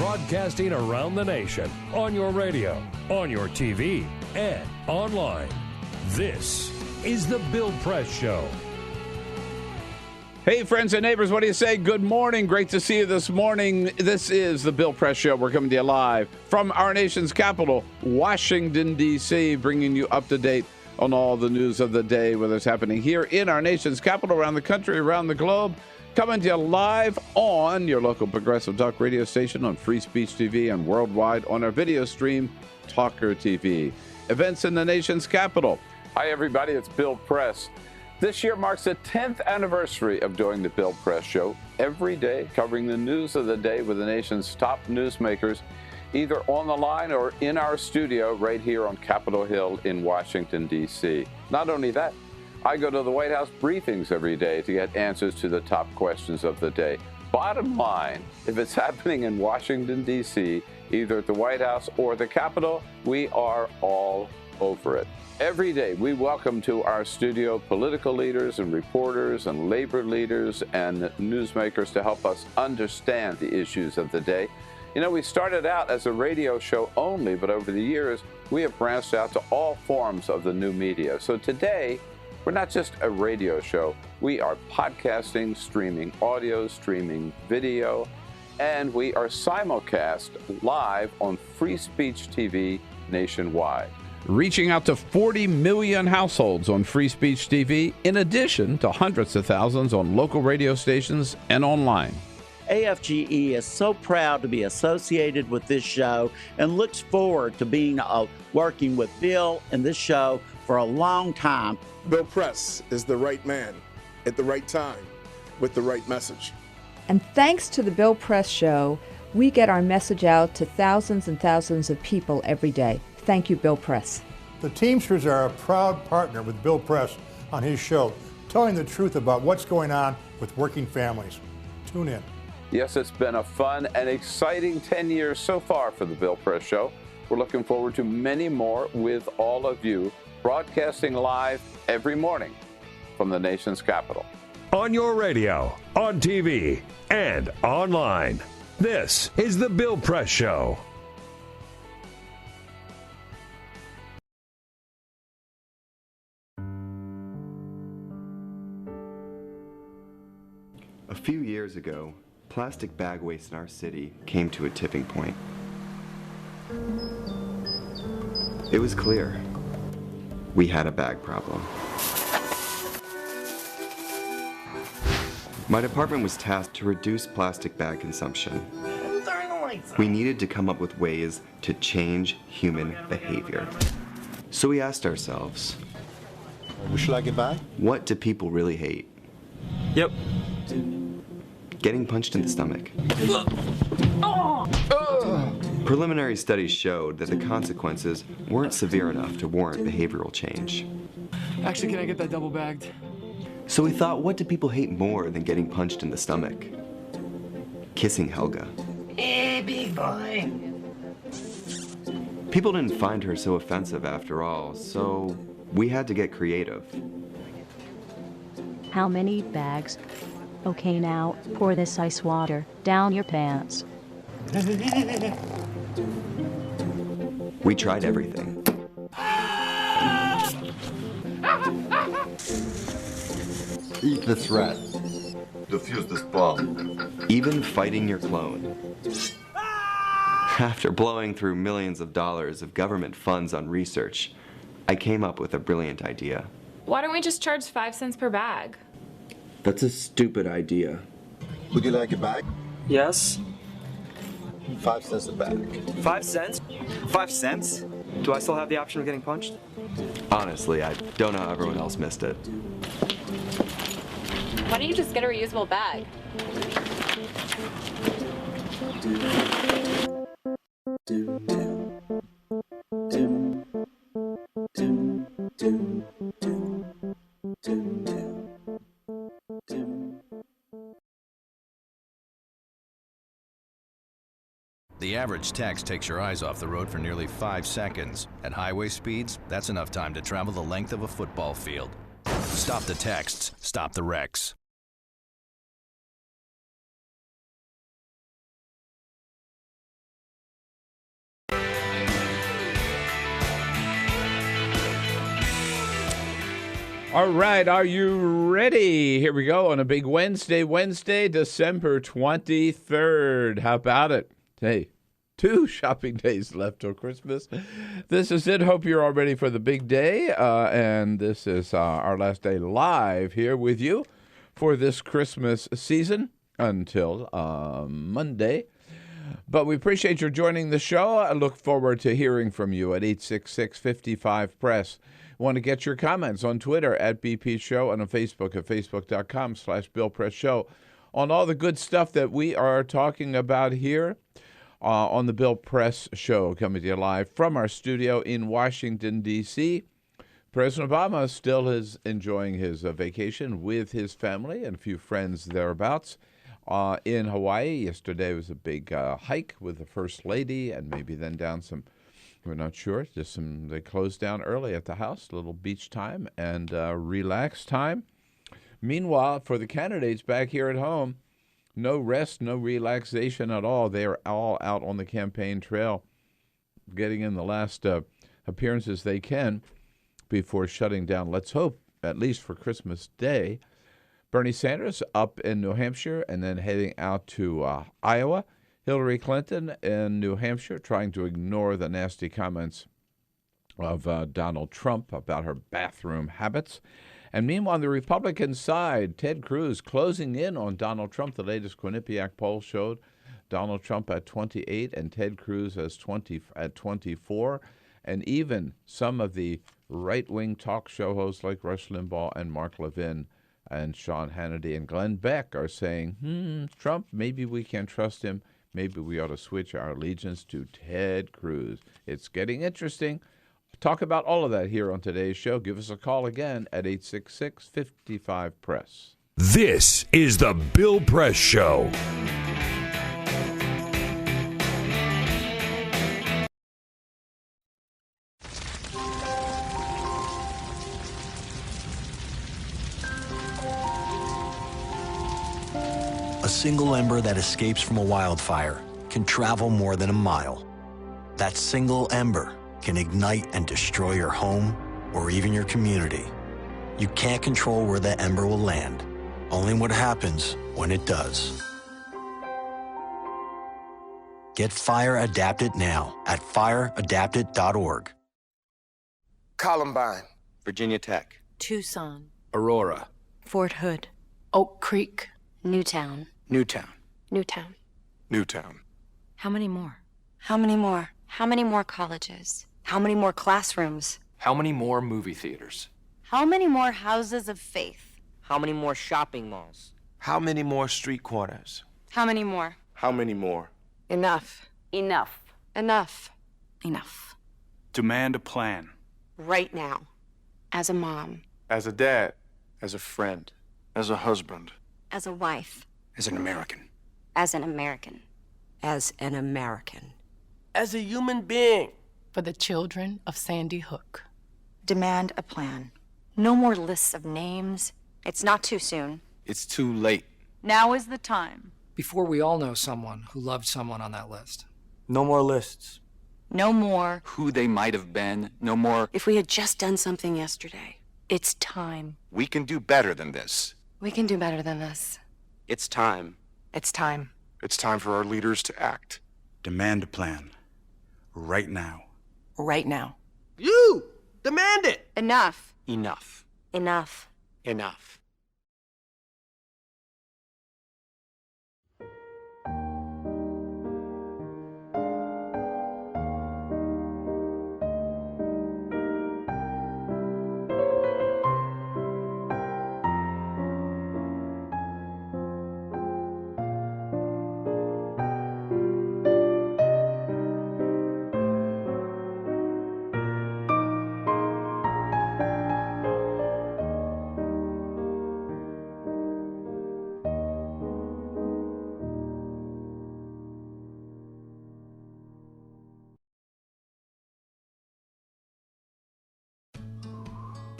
broadcasting around the nation, on your radio, on your TV, and online. This is The Bill Press Show. Hey, friends and neighbors, what do you say? Good morning. Great to see you this morning. This is The Bill Press Show. We're coming to you live from our nation's capital, Washington, D.C., bringing you up to date on all the news of the day, whether it's happening here in our nation's capital, around the country, around the globe. Coming to you live on your local progressive talk radio station, on Free Speech TV, and worldwide on our video stream, TawkrTV. Events in the nation's capital. Hi, everybody. It's Bill Press. This year marks the 10th anniversary of doing the Bill Press Show every day, covering the news of the day with the nation's top newsmakers, either on the line or in our studio right here on Capitol Hill in Washington, D.C. Not only that, I go to the White House briefings every day to get answers to the top questions of the day. Bottom line, if it's happening in Washington, D.C., either at the White House or the Capitol, we are all over it. Every day, we welcome to our studio political leaders and reporters and labor leaders and newsmakers to help us understand the issues of the day. You know, we started out as a radio show only, but over the years, we have branched out to all forms of the new media. So today, we're not just a radio show. We are podcasting, streaming audio, streaming video, and we are simulcast live on Free Speech TV nationwide, reaching out to 40 million households on Free Speech TV, in addition to hundreds of thousands on local radio stations and online. AFGE is so proud to be associated with this show and looks forward to being working with Bill and this show for a long time. Bill Press is the right man at the right time with the right message. And thanks to the Bill Press Show, we get our message out to thousands and thousands of people every day. Thank you, Bill Press. The Teamsters are a proud partner with Bill Press on his show, telling the truth about what's going on with working families. Tune in. Yes, it's been a fun and exciting 10 years so far for the Bill Press Show. We're looking forward to many more with all of you, broadcasting live every morning from the nation's capital. On your radio, on TV, and online. This is The Bill Press Show. A few years ago, plastic bag waste in our city came to a tipping point. It was clear we had a bag problem. My department was tasked to reduce plastic bag consumption. We needed to come up with ways to change human behavior. So we asked ourselves, Would you like a bag? what do people really hate? Yep. Getting punched in the stomach. Preliminary studies showed that the consequences weren't severe enough to warrant behavioral change. Actually, can I get that double bagged? So we thought, what do people hate more than getting punched in the stomach? Kissing Helga. Big boy. People didn't find her so offensive after all, so we had to get creative. How many bags? Okay, now pour this ice water down your pants. We tried everything. Eat this rat. Defuse this bomb. Even fighting your clone. After blowing through millions of dollars of government funds on research, I came up with a brilliant idea. Why don't we just charge 5 cents per bag? That's a stupid idea. Would you like a bag? Yes. 5 cents a bag. 5 cents? 5 cents? Do I still have the option of getting punched? Honestly, I don't know how everyone else missed it. Why don't you just get a reusable bag? The average text takes your eyes off the road for nearly 5 seconds. At highway speeds, that's enough time to travel the length of a football field. Stop the texts, stop the wrecks. All right, are you ready? Here we go on a big Wednesday, December 23rd. How about it? Hey, 2 shopping days left till Christmas. This is it. Hope you're all ready for the big day. And this is our last day live here with you for this Christmas season until Monday. But we appreciate your joining the show. I look forward to hearing from you at 866-55-PRESS. Want to get your comments on Twitter at BP Show and on Facebook at facebook.com/BillPressShow on all the good stuff that we are talking about here on the Bill Press Show, coming to you live from our studio in Washington, D.C. President Obama still is enjoying his vacation with his family and a few friends thereabouts in Hawaii. Yesterday was a big hike with the First Lady and maybe then down some. We're not sure. They closed down early at the house, a little beach time and relaxed time. Meanwhile, for the candidates back here at home, no rest, no relaxation at all. They are all out on the campaign trail, getting in the last appearances they can before shutting down, let's hope, at least for Christmas Day. Bernie Sanders up in New Hampshire and then heading out to Iowa. Hillary Clinton in New Hampshire trying to ignore the nasty comments of Donald Trump about her bathroom habits. And meanwhile, on the Republican side, Ted Cruz closing in on Donald Trump. The latest Quinnipiac poll showed Donald Trump at 28 and Ted Cruz at 24. And even some of the right-wing talk show hosts like Rush Limbaugh and Mark Levin and Sean Hannity and Glenn Beck are saying, Trump, maybe we can't trust him. Maybe we ought to switch our allegiance to Ted Cruz. It's getting interesting. Talk about all of that here on today's show. Give us a call again at 866-55-PRESS. This is the Bill Press Show. A single ember that escapes from a wildfire can travel more than a mile. That single ember can ignite and destroy your home or even your community. You can't control where that ember will land, only what happens when it does. Get Fire Adapted now at fireadapted.org. Columbine, Virginia Tech, Tucson, Aurora, Fort Hood, Oak Creek, Newtown. Newtown. Newtown. Newtown. How many more? How many more? How many more colleges? How many more classrooms? How many more movie theaters? How many more houses of faith? How many more shopping malls? How many more street corners? How many more? How many more? Enough. Enough. Enough. Enough. Demand a plan. Right now. As a mom. As a dad. As a friend. As a husband. As a wife. As an American. As an American. As an American. As a human being. For the children of Sandy Hook. Demand a plan. No more lists of names. It's not too soon. It's too late. Now is the time. Before we all know someone who loved someone on that list. No more lists. No more. Who they might have been. No more. If we had just done something yesterday. It's time. We can do better than this. We can do better than this. It's time. It's time. It's time for our leaders to act. Demand a plan. Right now. Right now. You! Demand it! Enough. Enough. Enough. Enough.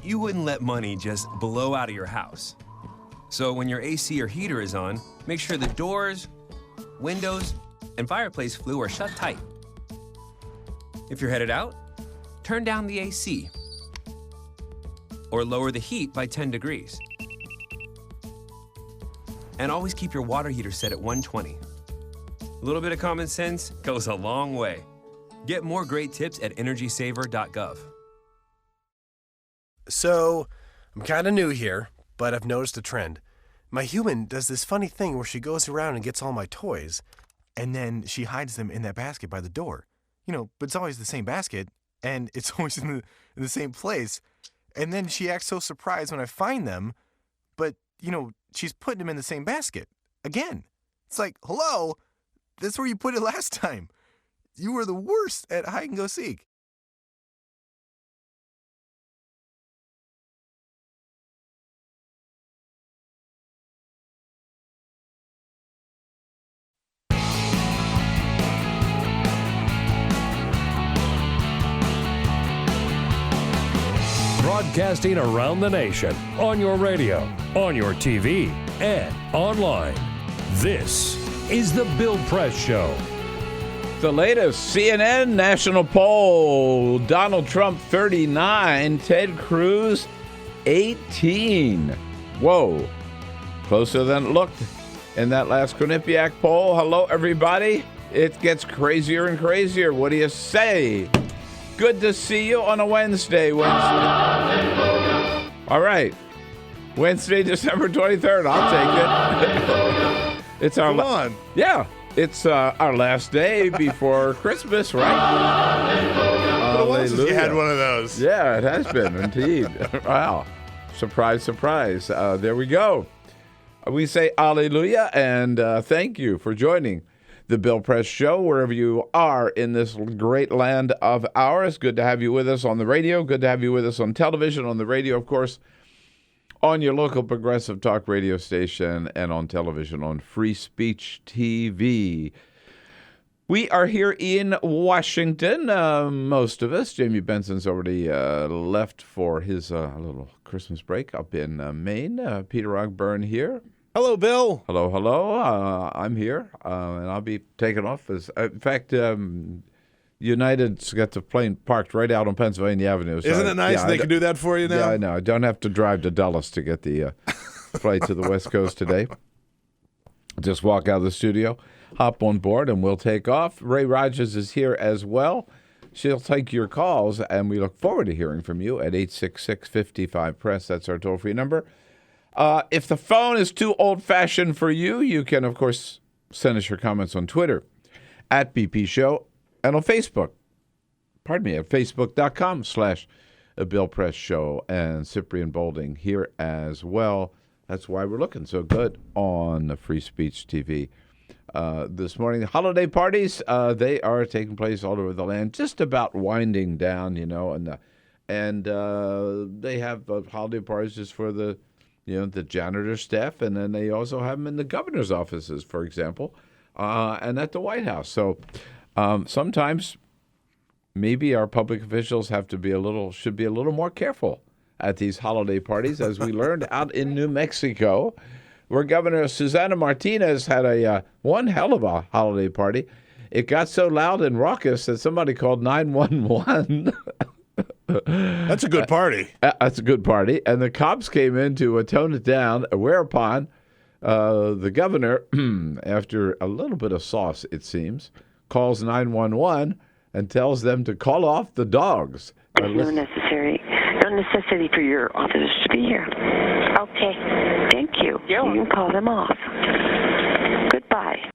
You wouldn't let money just blow out of your house. So when your AC or heater is on, make sure the doors, windows, and fireplace flue are shut tight. If you're headed out, turn down the AC. or lower the heat by 10 degrees. And always keep your water heater set at 120. A little bit of common sense goes a long way. Get more great tips at energysaver.gov. So, I'm kind of new here, but I've noticed a trend. My human does this funny thing where she goes around and gets all my toys, and then she hides them in that basket by the door. But it's always the same basket, and it's always in the same place. And then she acts so surprised when I find them, but, she's putting them in the same basket. Again. It's like, hello? That's where you put it last time. You were the worst at hide and go seek. Broadcasting around the nation, on your radio, on your TV, and online. This is The Bill Press Show. The latest CNN national poll, Donald Trump 39, Ted Cruz 18. Whoa, closer than it looked in that last Quinnipiac poll. Hello, everybody. It gets crazier and crazier. What do you say? Good to see you on a Wednesday. All right. Wednesday, December 23rd. I'll take it. It's our Yeah. It's our last day before Christmas, right? What else you had one of those? Yeah, it has been, indeed. Wow. Surprise, surprise. There we go. We say hallelujah and thank you for joining the Bill Press Show, wherever you are in this great land of ours. Good to have you with us on the radio. Good to have you with us on television, on the radio, of course, on your local progressive talk radio station, and on television on Free Speech TV. We are here in Washington, most of us. Jamie Benson's already left for his little Christmas break up in Maine. Peter Ogburn here. Hello, Bill. Hello, hello. I'm here, and I'll be taking off. In fact, United's got the plane parked right out on Pennsylvania Avenue. So Isn't it nice they can do that for you now? Yeah, I know. I don't have to drive to Dallas to get the flight to the West Coast today. Just walk out of the studio, hop on board, and we'll take off. Ray Rogers is here as well. She'll take your calls, and we look forward to hearing from you at 866-55-PRESS. That's our toll-free number. If the phone is too old-fashioned for you, you can, of course, send us your comments on Twitter at BP Show and on Facebook. Pardon me, at facebook.com/Bill Press Show, and Cyprian Bolding here as well. That's why we're looking so good on Free Speech TV. This morning, the holiday parties, they are taking place all over the land, just about winding down, and they have holiday parties just for the janitor staff, and then they also have them in the governor's offices, for example, and at the White House. So sometimes maybe our public officials should be a little more careful at these holiday parties, as we learned out in New Mexico, where Governor Susana Martinez had one hell of a holiday party. It got so loud and raucous that somebody called 911. That's a good party. That's a good party. And the cops came in to tone it down, whereupon the governor, after a little bit of sauce, it seems, calls 911 and tells them to call off the dogs. No necessity for your officers to be here. Okay. Thank you. You can call them off. Goodbye.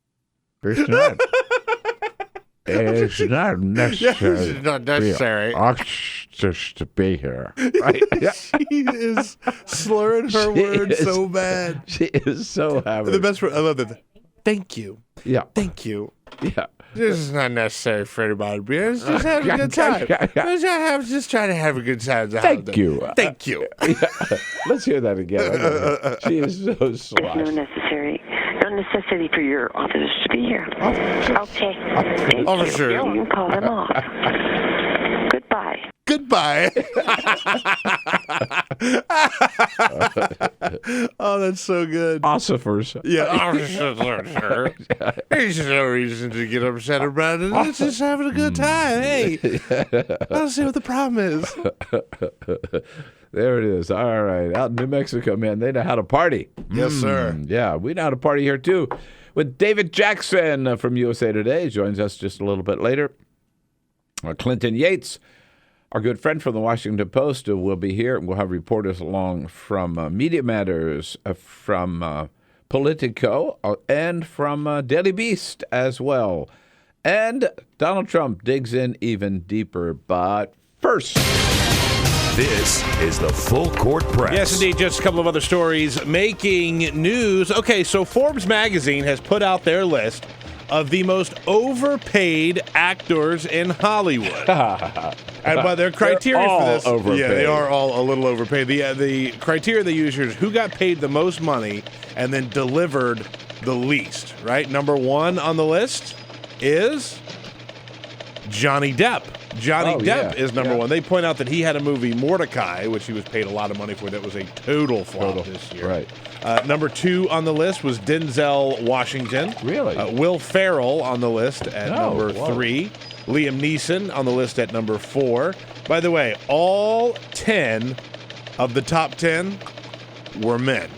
It's not. It's not necessary. It's not necessary. Officers to be here. Right? Yeah. She is slurring her words so bad. She is so happy. The best word. I love that. Thank you. Yeah. Thank you. Yeah. This is not necessary for anybody to be here. It's just having a good time. Just trying to have a good time. Thank you. Thank you. Let's hear that again. She is so slosh. No necessity for your officers to be here. Okay. Thank Officer. You can call them off. Goodbye. Goodbye. Oh, that's so good. Ossifers. Yeah, officers. There's no reason to get upset about it. It's just having a good time. Hey, I don't see what the problem is. There it is. All right. Out in New Mexico, man, they know how to party. Yes, sir. Yeah, we know how to party here, too. With David Jackson from USA Today. Joins us just a little bit later. Clinton Yates, our good friend from the Washington Post, will be here. We'll have reporters along from Media Matters, from Politico, and from Daily Beast as well. And Donald Trump digs in even deeper. But first, this is the Full Court Press. Yes, indeed. Just a couple of other stories making news. Okay, so Forbes magazine has put out their list of the most overpaid actors in Hollywood. And by their criteria for this, overpaid. Yeah, they are all a little overpaid. The criteria they use here is who got paid the most money and then delivered the least, right? Number one on the list is Johnny Depp. Johnny Depp is number one. They point out that he had a movie, Mordecai, which he was paid a lot of money for. That was a total flop this year. Right. Number two on the list was Denzel Washington. Really? Will Ferrell on the list at number 3. Liam Neeson on the list at number 4. By the way, all 10 of the top 10 were men.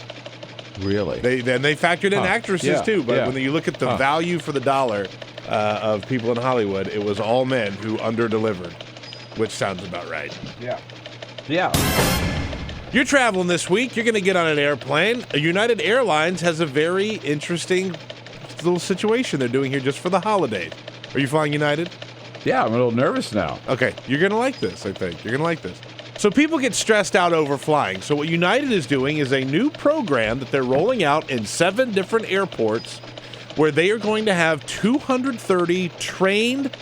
Really? They factored in actresses too, but when you look at the value for the dollar of people in Hollywood, it was all men who underdelivered, which sounds about right. Yeah. Yeah. You're traveling this week. You're going to get on an airplane. United Airlines has a very interesting little situation they're doing here just for the holidays. Are you flying United? Yeah, I'm a little nervous now. Okay, you're going to like this, I think. You're going to like this. So people get stressed out over flying. So what United is doing is a new program that they're rolling out in 7 different airports where they are going to have 230 trained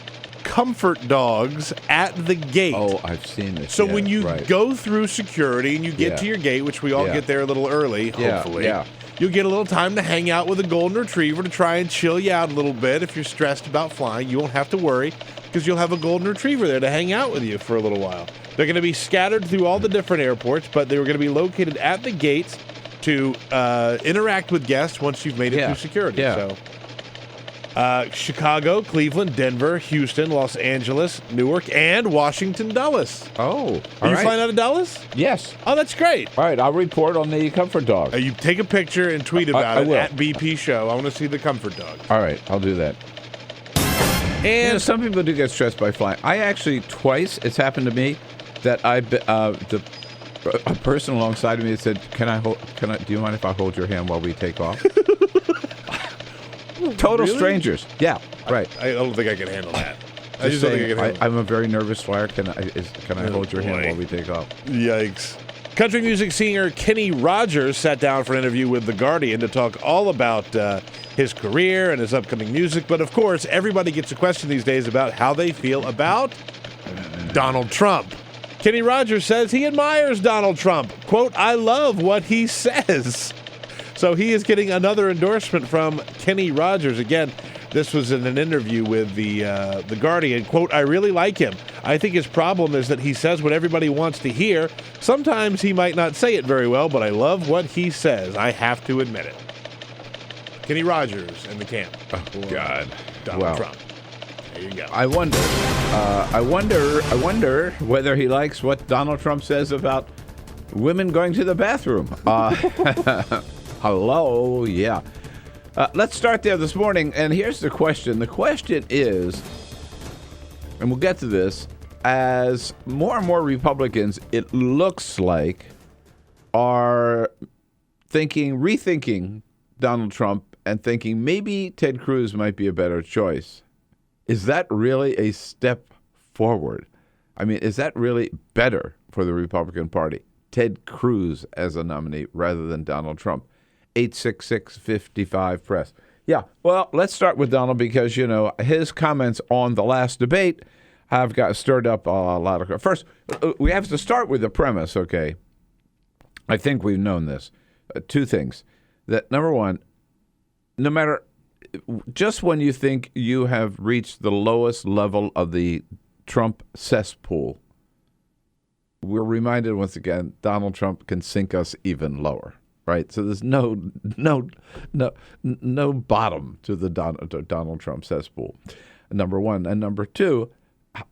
comfort dogs at the gate. Oh, I've seen this. So when you go through security and you get to your gate, which we all get there a little early, hopefully, you'll get a little time to hang out with a golden retriever to try and chill you out a little bit. If you're stressed about flying, you won't have to worry because you'll have a golden retriever there to hang out with you for a little while. They're going to be scattered through all the different airports, but they were going to be located at the gates to interact with guests once you've made it through security. So, Chicago, Cleveland, Denver, Houston, Los Angeles, Newark, and Washington Dulles. Oh, are you flying out of Dulles? Yes. Oh, that's great. All right, I'll report on the comfort dog. You take a picture and tweet about it at BP Show. I want to see the comfort dog. All right, I'll do that. And some people do get stressed by flying. I actually twice it's happened to me that a person alongside of me said, do you mind if I hold your hand while we take off? Total strangers. Yeah, right. I don't think I can handle that. I'm a very nervous flyer. Can I hold your hand while we take off? Yikes. Country music singer Kenny Rogers sat down for an interview with The Guardian to talk all about his career and his upcoming music. But, of course, everybody gets a question these days about how they feel about Donald Trump. Kenny Rogers says he admires Donald Trump. Quote, I love what he says. So he is getting another endorsement from Kenny Rogers. Again, this was in an interview with the Guardian. Quote, I really like him. I think his problem is that he says what everybody wants to hear. Sometimes he might not say it very well, but I love what he says. I have to admit it. Kenny Rogers in the camp. Oh, God. Donald Trump. There you go. I wonder whether he likes what Donald Trump says about women going to the bathroom. Hello, yeah. Let's start there this morning, and here's the question. The question is, and we'll get to this, as more and more Republicans, it looks like, are rethinking Donald Trump and thinking maybe Ted Cruz might be a better choice. Is that really a step forward? I mean, is that really better for the Republican Party? Ted Cruz as a nominee rather than Donald Trump. 866-55-PRESS. Yeah, well, let's start with Donald because, his comments on the last debate have stirred up a lot of... First, we have to start with the premise, okay? I think we've known this. 2 things. That, number one, no matter... Just when you think you have reached the lowest level of the Trump cesspool, we're reminded once again, Donald Trump can sink us even lower. Right, so there's no bottom to the Donald Trump cesspool. Number one, and number two,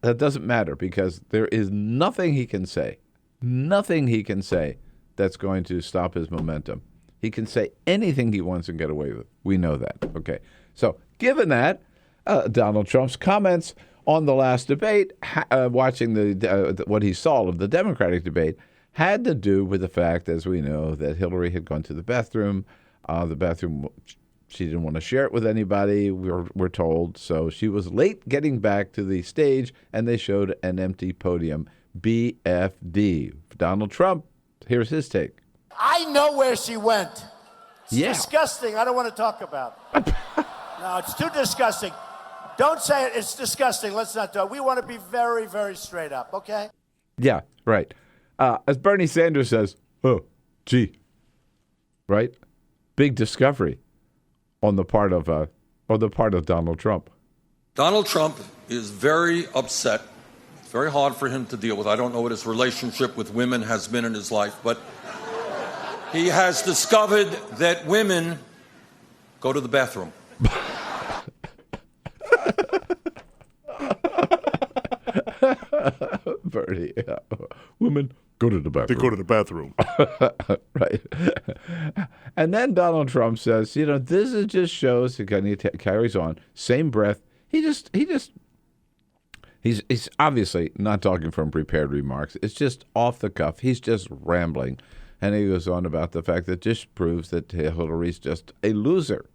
that doesn't matter because there is nothing he can say Nothing he can say that's going to stop his momentum. He can say anything he wants and get away with. We know that. Okay. So given that, Donald Trump's comments on the last debate, watching what he saw of the Democratic debate, had to do with the fact, as we know, that Hillary had gone to the bathroom. She didn't want to share it with anybody, we're told. So she was late getting back to the stage, and they showed an empty podium. BFD. Donald Trump, here's his take. I know where she went. It's disgusting. I don't want to talk about it. No, it's too disgusting. Don't say it. It's disgusting. Let's not do it. We want to be very, very straight up, okay? Yeah, right. As Bernie Sanders says, oh, gee, right? Big discovery on the part of Donald Trump. Donald Trump is very upset. It's very hard for him to deal with. I don't know what his relationship with women has been in his life, but he has discovered that women go to the bathroom. Bernie, women go to the bathroom. They go to the bathroom. Right. And then Donald Trump says, this is just shows, he carries on, same breath. He's obviously not talking from prepared remarks. It's just off the cuff. He's just rambling. And he goes on about the fact that this proves that Hillary's just a loser.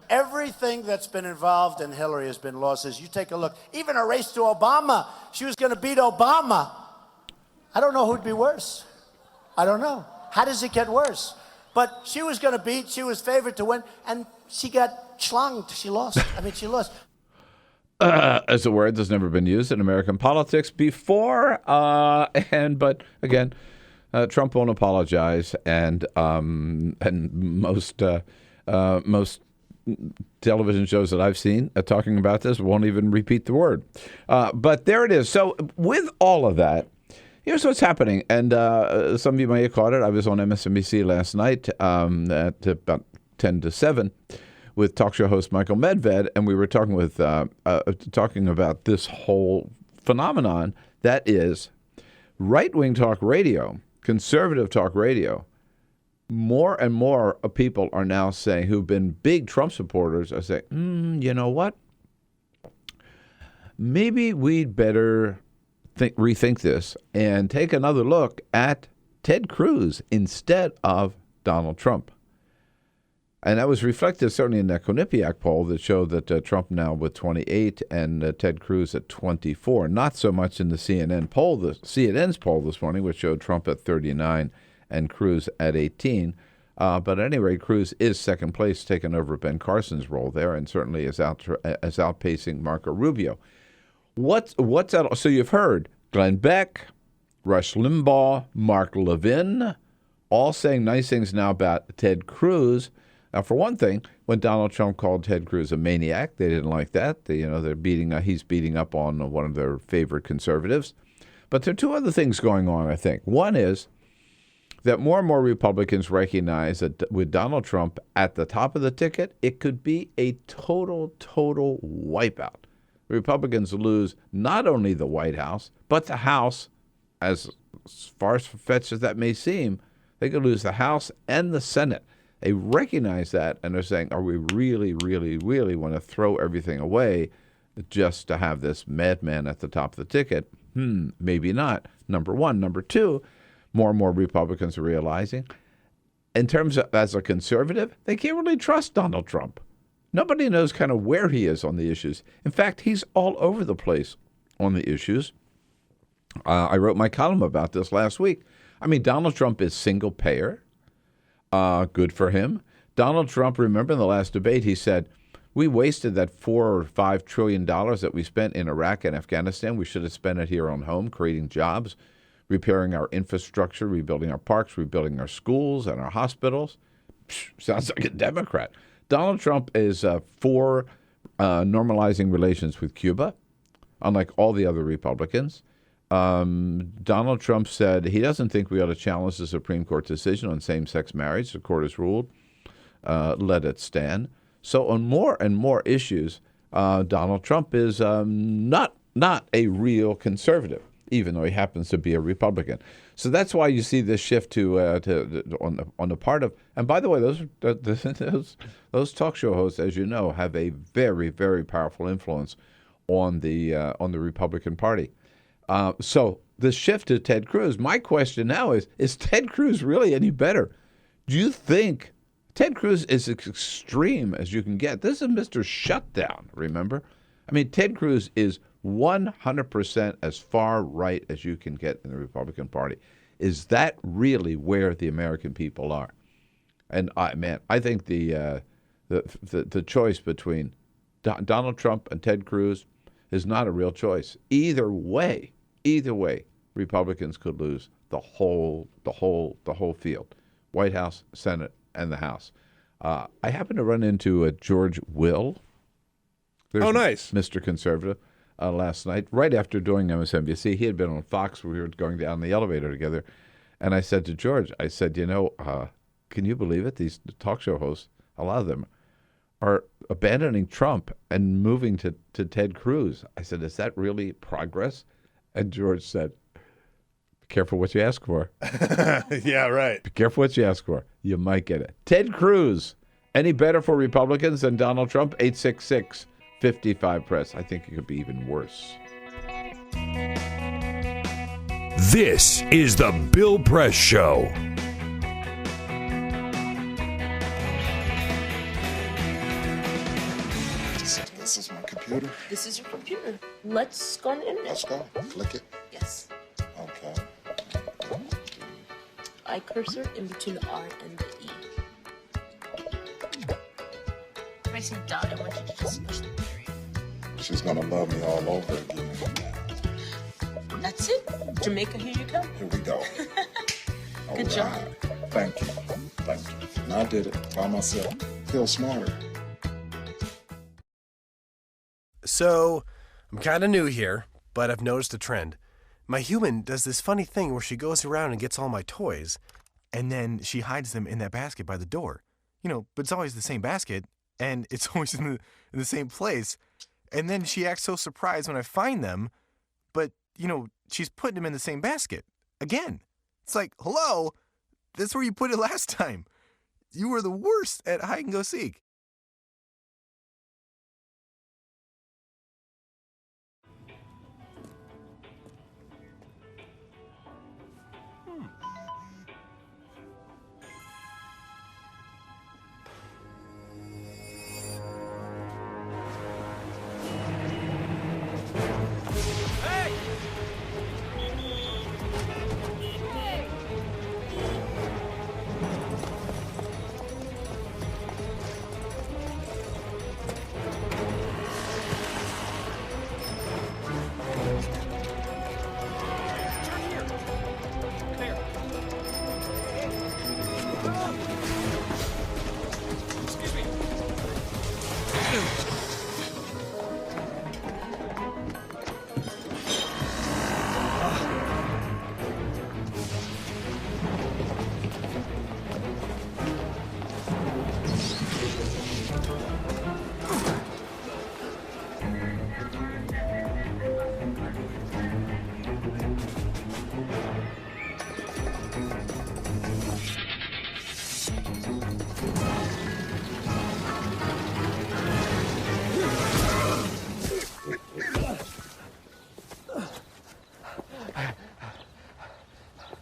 Everything that's been involved in Hillary has been losses. You take a look. Even a race to Obama. She was going to beat Obama. I don't know who'd be worse. I don't know. How does it get worse? But she was going to beat. She was favored to win. And she got schlonged. She lost. She lost. As a word that's never been used in American politics before. But again, Trump won't apologize. And most television shows that I've seen talking about this won't even repeat the word. But there it is. So with all of that, here's what's happening. And some of you may have caught it. I was on MSNBC last night at about 10 to 7 with talk show host Michael Medved, and we were talking about this whole phenomenon that is right-wing talk radio, conservative talk radio. More and more people are now saying, who've been big Trump supporters, are saying, you know what? Maybe we'd better rethink this and take another look at Ted Cruz instead of Donald Trump. And that was reflected certainly in that Quinnipiac poll that showed that Trump now with 28 and Ted Cruz at 24. Not so much in the CNN's poll this morning, which showed Trump at 39 and Cruz at 18. But at any rate, Cruz is second place, taking over Ben Carson's role there, and certainly is outpacing Marco Rubio. What's that? So you've heard Glenn Beck, Rush Limbaugh, Mark Levin, all saying nice things now about Ted Cruz. Now, for one thing, when Donald Trump called Ted Cruz a maniac, they didn't like that. He's beating up on one of their favorite conservatives. But there are two other things going on, I think. One is that more and more Republicans recognize that with Donald Trump at the top of the ticket, it could be a total wipeout. Republicans lose not only the White House, but the House, as far-fetched as that may seem. They could lose the House and the Senate. They recognize that, and they're saying, are we really, really, really want to throw everything away just to have this madman at the top of the ticket? Maybe not, number one. Number two, more and more Republicans are realizing, in terms of as a conservative, they can't really trust Donald Trump. Nobody knows kind of where he is on the issues. In fact, he's all over the place on the issues. I wrote my column about this last week. Donald Trump is single payer. Good for him. Donald Trump, remember in the last debate, he said, we wasted that $4 or $5 trillion that we spent in Iraq and Afghanistan. We should have spent it here on home, creating jobs, repairing our infrastructure, rebuilding our parks, rebuilding our schools and our hospitals. Sounds like a Democrat. Donald Trump is for normalizing relations with Cuba, unlike all the other Republicans. Donald Trump said he doesn't think we ought to challenge the Supreme Court decision on same-sex marriage. The court has ruled. Let it stand. So on more and more issues, Donald Trump is not not a real conservative, even though he happens to be a Republican. So that's why you see this shift on the part of. And by the way, those talk show hosts, as you know, have a very, very powerful influence on the Republican Party. So the shift to Ted Cruz. My question now is Ted Cruz really any better? Do you think Ted Cruz is as extreme as you can get? This is Mr. Shutdown, remember? I mean, Ted Cruz is 100% as far right as you can get in the Republican Party. Is that really where the American people are? And I think the choice between Donald Trump and Ted Cruz is not a real choice. Either way, Republicans could lose the whole field, White House, Senate, and the House. I happened to run into George Will. Oh, nice. Mr. Conservative last night, right after doing MSNBC. He had been on Fox. We were going down the elevator together. And I said to George, can you believe it? These talk show hosts, a lot of them, are abandoning Trump and moving to Ted Cruz. I said, is that really progress? And George said, be careful what you ask for. Yeah, right. Be careful what you ask for. You might get it. Ted Cruz, any better for Republicans than Donald Trump? 866-55-PRESS. I think it could be even worse. This is the Bill Press Show. This is my computer. This is your computer. Let's go on the internet. Let's go. Click it. Yes. Okay. I cursor in between the R and the E. If I see dot, I want you to just push the period. She's gonna love me all over again. That's it. Jamaica, here you come. Here we go. Good job. Thank you. Thank you. And I did it by myself. Feel smarter. So, I'm kind of new here, but I've noticed a trend. My human does this funny thing where she goes around and gets all my toys, and then she hides them in that basket by the door. But it's always the same basket, and it's always in the same place. And then she acts so surprised when I find them, but, she's putting them in the same basket. Again. It's like, hello, that's where you put it last time. You were the worst at hide and go seek.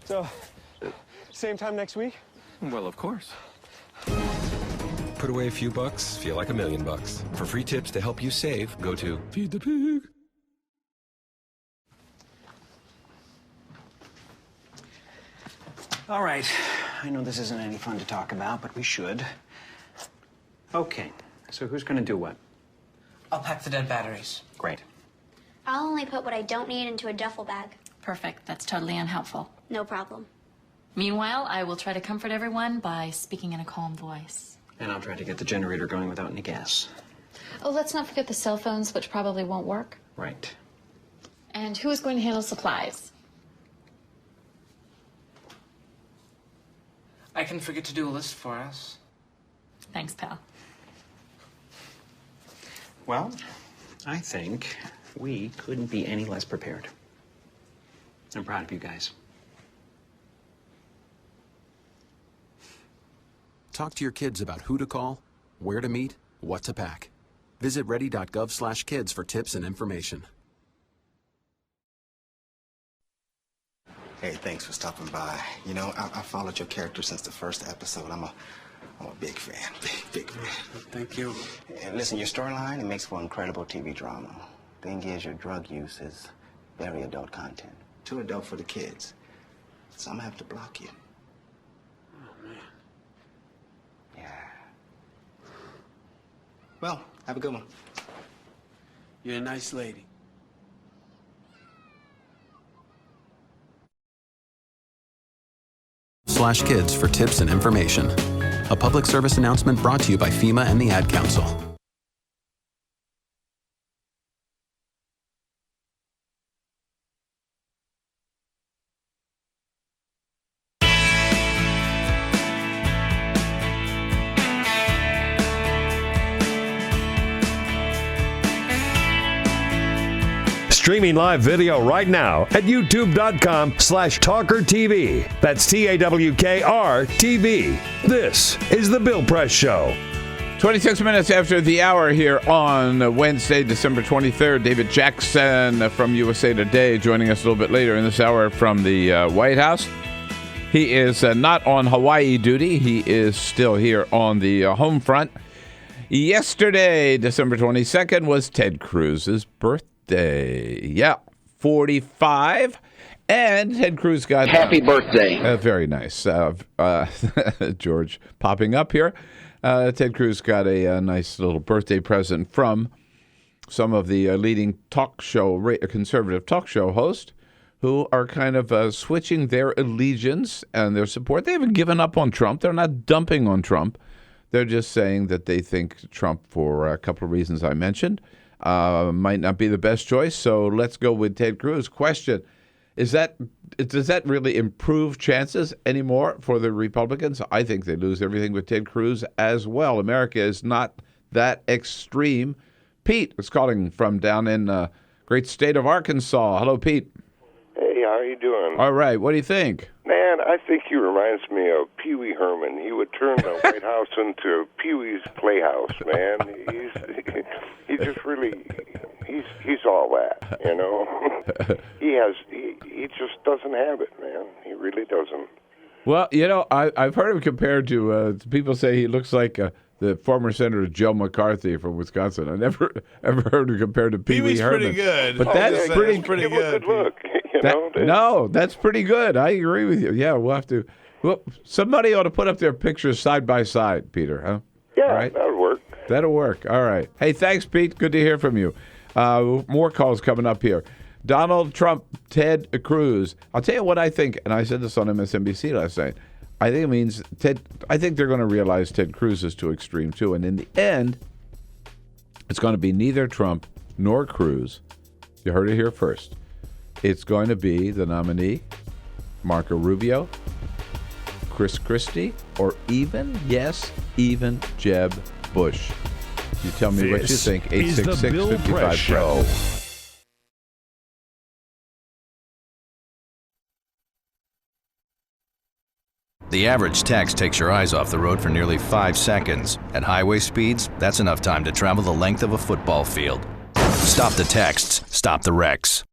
So, same time next week? Well, of course. Put away a few bucks, feel like $1 million. For free tips to help you save, go to Feed the Pig. All right. I know this isn't any fun to talk about, but we should. Okay. So who's going to do what? I'll pack the dead batteries. Great. I'll only put what I don't need into a duffel bag. Perfect. That's totally unhelpful. No problem. Meanwhile, I will try to comfort everyone by speaking in a calm voice. And I'll try to get the generator going without any gas. Oh, let's not forget the cell phones, which probably won't work. Right. And who is going to handle supplies? I can forget to do a list for us. Thanks, pal. Well, I think We couldn't be any less prepared. I'm proud of you guys. Talk to your kids about who to call, where to meet, what to pack. Visit ready.gov/kids for tips and information. Hey, thanks for stopping by. You know, I followed your character since the first episode. I'm a big fan, big fan. Thank you. And listen, your storyline, it makes for incredible TV drama. Thing is, your drug use is very adult content. Too adult for the kids. So I'm gonna have to block you. Oh, man. Yeah. Well, have a good one. You're a nice lady. /kids for tips and information. A public service announcement brought to you by FEMA and the Ad Council. Streaming live video right now at youtube.com/TawkrTV. That's TAWKR-TV. This is The Bill Press Show. 26 minutes after the hour here on Wednesday, December 23rd. David Jackson from USA Today joining us a little bit later in this hour from the White House. He is not on Hawaii duty. He is still here on the home front. Yesterday, December 22nd, was Ted Cruz's birthday. Yeah, 45. And Ted Cruz got... Happy birthday. Very nice. George popping up here. Ted Cruz got a nice little birthday present from some of the leading conservative talk show hosts who are kind of switching their allegiance and their support. They haven't given up on Trump. They're not dumping on Trump. They're just saying that they think Trump, for a couple of reasons I mentioned, might not be the best choice. So let's go with Ted Cruz. Question, does that really improve chances anymore for the Republicans? I think they lose everything with Ted Cruz as well. America is not that extreme. Pete is calling from down in great state of Arkansas. Hello, Pete. Hey, how are you doing? All right. What do you think? Man, I think he reminds me of Pee Wee Herman. He would turn the White House into Pee Wee's Playhouse, man. He just really, he's all that, you know. He just doesn't have it, man. He really doesn't. Well, you know, I've heard him compared to people say he looks like the former Senator Joe McCarthy from Wisconsin. I never ever heard him compared to Pee Wee Herman. Pretty good. But that's pretty good look. No, that's pretty good. I agree with you. Yeah, we'll have to. Well, somebody ought to put up their pictures side by side, Peter. Huh? Yeah, all right? that'll work. That'll work. All right. Hey, thanks, Pete. Good to hear from you. More calls coming up here. Donald Trump, Ted Cruz. I'll tell you what I think, and I said this on MSNBC last night. I think it means I think they're going to realize Ted Cruz is too extreme too, and in the end, it's going to be neither Trump nor Cruz. You heard it here first. It's going to be the nominee, Marco Rubio, Chris Christie, or even Jeb Bush. You tell me what you think. 866-55-PRESS. The average text takes your eyes off the road for nearly 5 seconds. At highway speeds, that's enough time to travel the length of a football field. Stop the texts. Stop the wrecks.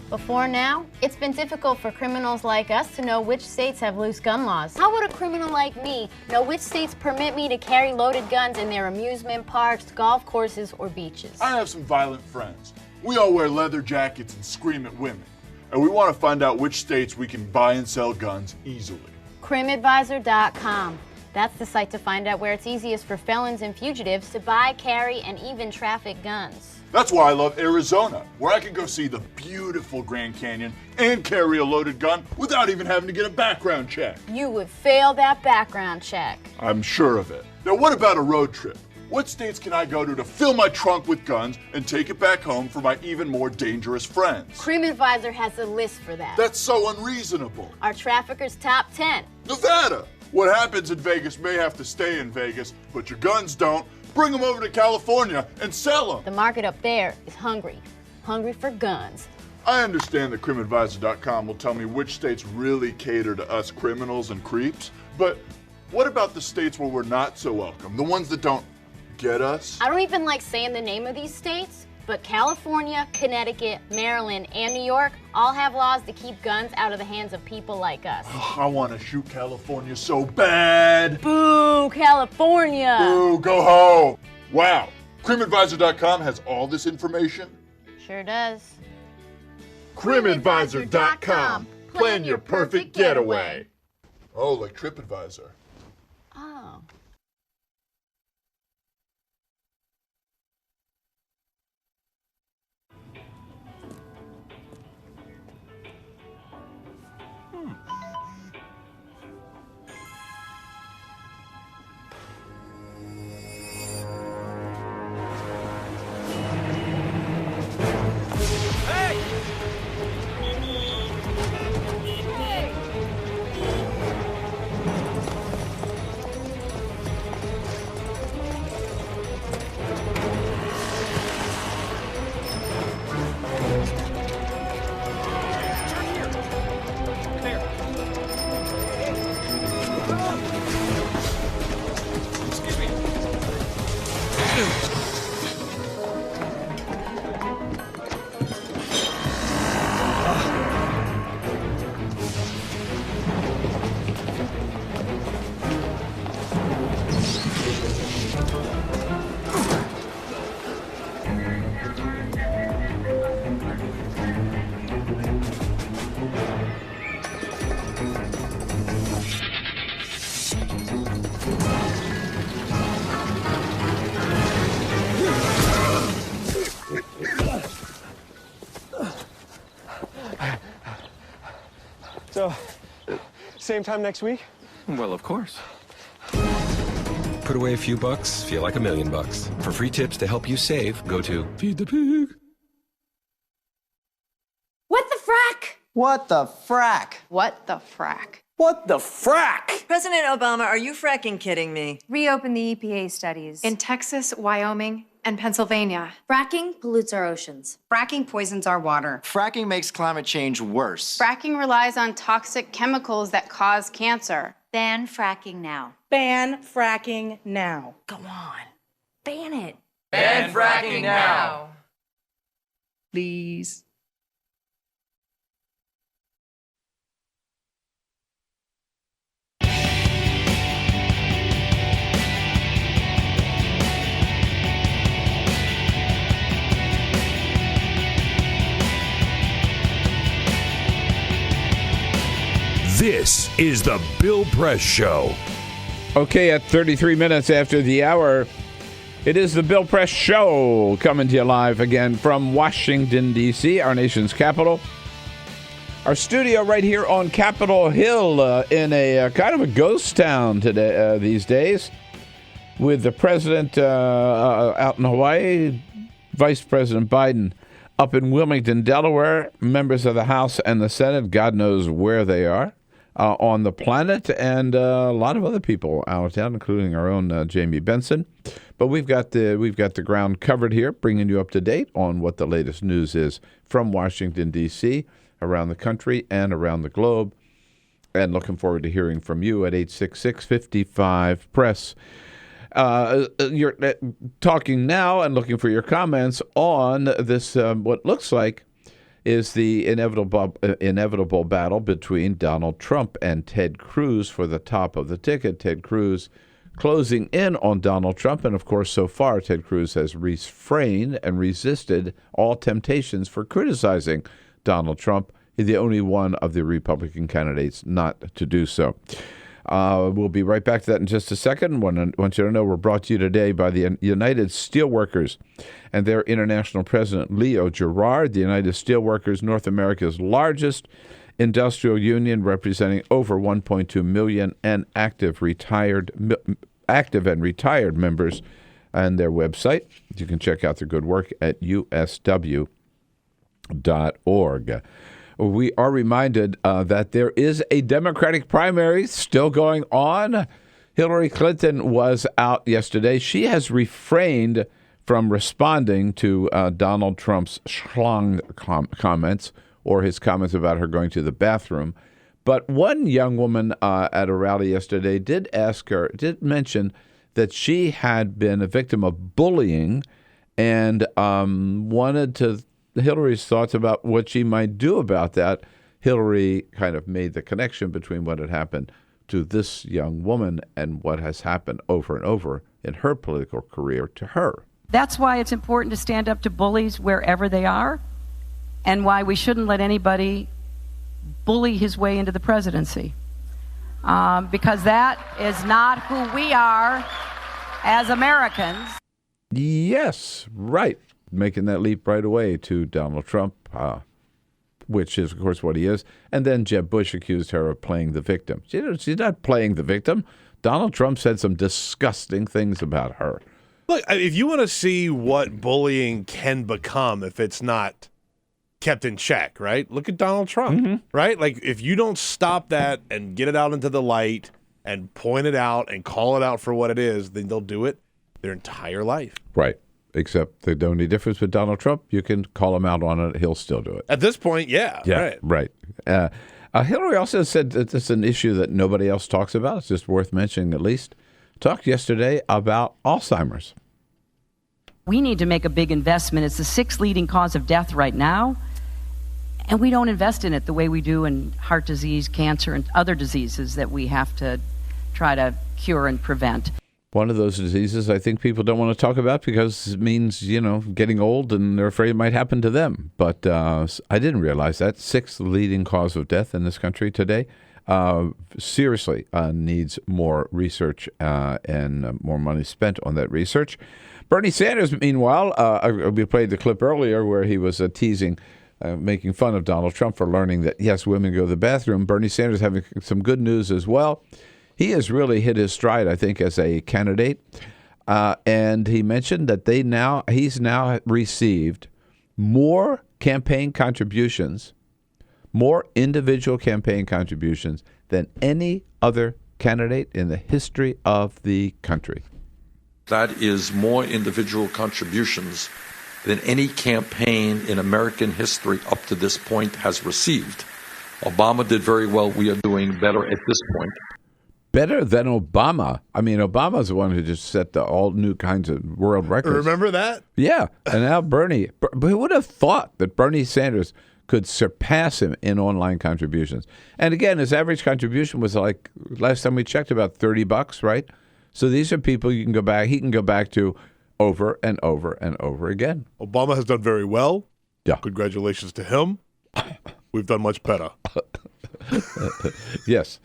Before now, it's been difficult for criminals like us to know which states have loose gun laws. How would a criminal like me know which states permit me to carry loaded guns in their amusement parks, golf courses, or beaches? I have some violent friends. We all wear leather jackets and scream at women. And we want to find out which states we can buy and sell guns easily. CrimAdvisor.com. That's the site to find out where it's easiest for felons and fugitives to buy, carry, and even traffic guns. That's why I love Arizona, where I can go see the beautiful Grand Canyon and carry a loaded gun without even having to get a background check. You would fail that background check. I'm sure of it. Now, what about a road trip? What states can I go to fill my trunk with guns and take it back home for my even more dangerous friends? CrimAdvisor has a list for that. That's so unreasonable. Our traffickers' top 10. Nevada. What happens in Vegas may have to stay in Vegas, but your guns don't, Bring them over to California and sell them. The market up there is hungry for guns. I understand that crimadvisor.com will tell me which states really cater to us criminals and creeps, but what about the states where we're not so welcome? The ones that don't get us? I don't even like saying the name of these states, but California, Connecticut, Maryland, and New York all have laws to keep guns out of the hands of people like us. I want to shoot California so bad. Boo, California. Boo, go home. Wow. crimadvisor.com has all this information? Sure does. crimadvisor.com. Plan your perfect getaway. Oh, like TripAdvisor. Oh. So, same time next week? Well, of course. Put away a few bucks, feel like $1 million. For free tips to help you save, go to Feed the Pig. What the frack? What the frack? What the frack? What the frack? President Obama, are you fracking kidding me? Reopen the EPA studies. In Texas, Wyoming, and Pennsylvania. Fracking pollutes our oceans. Fracking poisons our water. Fracking makes climate change worse. Fracking relies on toxic chemicals that cause cancer. Ban fracking now. Ban fracking now. Go on. Ban it. Ban fracking now. Please. This is the Bill Press Show. Okay, at 33 minutes after the hour, it is the Bill Press Show coming to you live again from Washington, D.C., our nation's capital. Our studio right here on Capitol Hill in a kind of a ghost town today these days, with the president out in Hawaii, Vice President Biden up in Wilmington, Delaware, members of the House and the Senate, God knows where they are. On the planet, and a lot of other people out of town, including our own Jamie Benson. But we've got the ground covered here, bringing you up to date on what the latest news is from Washington, D.C., around the country and around the globe. And looking forward to hearing from you at 866-55-PRESS. You're talking now and looking for your comments on this, what looks like is the inevitable battle between Donald Trump and Ted Cruz for the top of the ticket. Ted Cruz closing in on Donald Trump. And, of course, so far, Ted Cruz has refrained and resisted all temptations for criticizing Donald Trump. He's the only one of the Republican candidates not to do so. We'll be right back to that in just a second. I want you to know we're brought to you today by the United Steelworkers and their international president, Leo Gerard. The United Steelworkers, North America's largest industrial union, representing over 1.2 million and active and retired members, and their website. You can check out their good work at usw.org. We are reminded that there is a Democratic primary still going on Hillary Clinton was out yesterday. She has refrained from responding to Donald Trump's schlong comments or his comments about her going to the bathroom. But one young woman at a rally yesterday did mention that she had been a victim of bullying and wanted Hillary's thoughts about what she might do about that. Hillary kind of made the connection between what had happened to this young woman and what has happened over and over in her political career to her. That's why it's important to stand up to bullies wherever they are, and why we shouldn't let anybody bully his way into the presidency. Because that is not who we are as Americans. Yes, right. Making that leap right away to Donald Trump, which is, of course, what he is. And then Jeb Bush accused her of playing the victim. She's not playing the victim. Donald Trump said some disgusting things about her. Look, if you want to see what bullying can become if it's not kept in check, right? Look at Donald Trump, right? Like, if you don't stop that and get it out into the light and point it out and call it out for what it is, then they'll do it their entire life. Right. Except the only difference with Donald Trump, you can call him out on it, he'll still do it. At this point, yeah. Right. Hillary also said that this is an issue that nobody else talks about. It's just worth mentioning at least. Talked yesterday about Alzheimer's. We need to make a big investment. It's the 6th leading cause of death right now, and we don't invest in it the way we do in heart disease, cancer, and other diseases that we have to try to cure and prevent. One of those diseases I think people don't want to talk about because it means, getting old and they're afraid it might happen to them. But I didn't realize that. 6th leading cause of death in this country today. Seriously needs more research and more money spent on that research. Bernie Sanders, meanwhile, we played the clip earlier where he was teasing, making fun of Donald Trump for learning that, yes, women go to the bathroom. Bernie Sanders having some good news as well. He has really hit his stride, I think, as a candidate. And he mentioned that he's now received more campaign contributions, more individual campaign contributions than any other candidate in the history of the country. That is more individual contributions than any campaign in American history up to this point has received. Obama did very well. We are doing better at this point. Better than Obama. I mean, Obama's the one who just set all new kinds of world records. Remember that? Yeah. And now Bernie. But who would have thought that Bernie Sanders could surpass him in online contributions? And again, his average contribution was like, last time we checked, about $30, right? So these are people he can go back to over and over and over again. Obama has done very well. Yeah. Congratulations to him. We've done much better. Yes.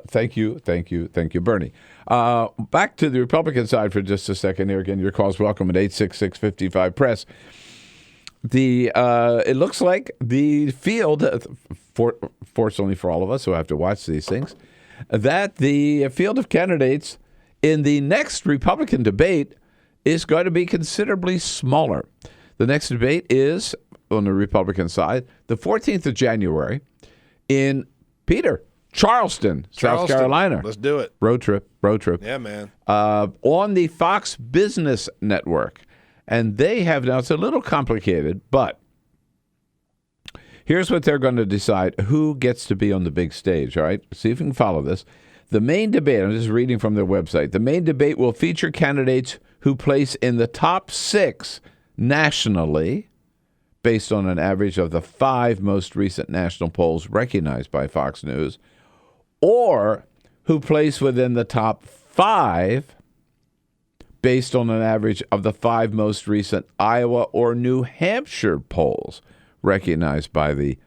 Thank you, Bernie. Back to the Republican side for just a second here. Again, your call's welcome at 866-55-PRESS. It looks like the field, fortunately for all of us who have to watch these things, that the field of candidates in the next Republican debate is going to be considerably smaller. The next debate is, on the Republican side, the 14th of January in Charleston, South Carolina. Let's do it. Road trip. Yeah, man. On the Fox Business Network. And they have now, it's a little complicated, but here's what they're going to decide who gets to be on the big stage, all right? See if you can follow this. The main debate, I'm just reading from their website, the main debate will feature candidates who place in the top 6 nationally, based on an average of the 5 most recent national polls recognized by Fox News, or who place within the top 5 based on an average of the 5 most recent Iowa or New Hampshire polls recognized by the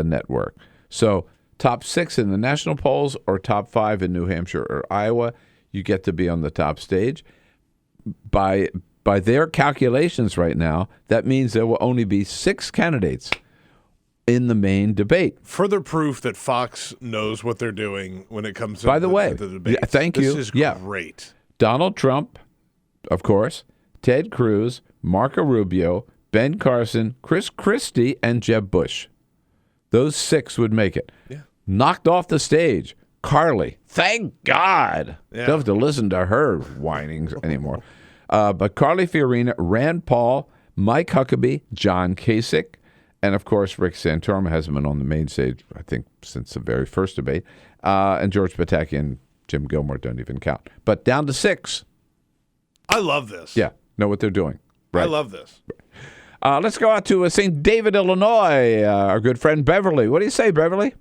network. So top 6 in the national polls or top 5 in New Hampshire or Iowa, you get to be on the top stage. By their calculations right now, that means there will only be 6 candidates in the main debate. Further proof that Fox knows what they're doing when it comes to the debate. Thank you. This is great. Donald Trump, of course, Ted Cruz, Marco Rubio, Ben Carson, Chris Christie, and Jeb Bush. Those 6 would make it. Yeah. Knocked off the stage. Carly. Thank God. Yeah. Don't have to listen to her whinings anymore. But Carly Fiorina, Rand Paul, Mike Huckabee, John Kasich, and, of course, Rick Santorum hasn't been on the main stage, I think, since the very first debate. And George Pataki and Jim Gilmore don't even count. But down to 6. I love this. Yeah, know what they're doing. Right. I love this. Let's go out to St. David, Illinois. Our good friend Beverly. What do you say, Beverly?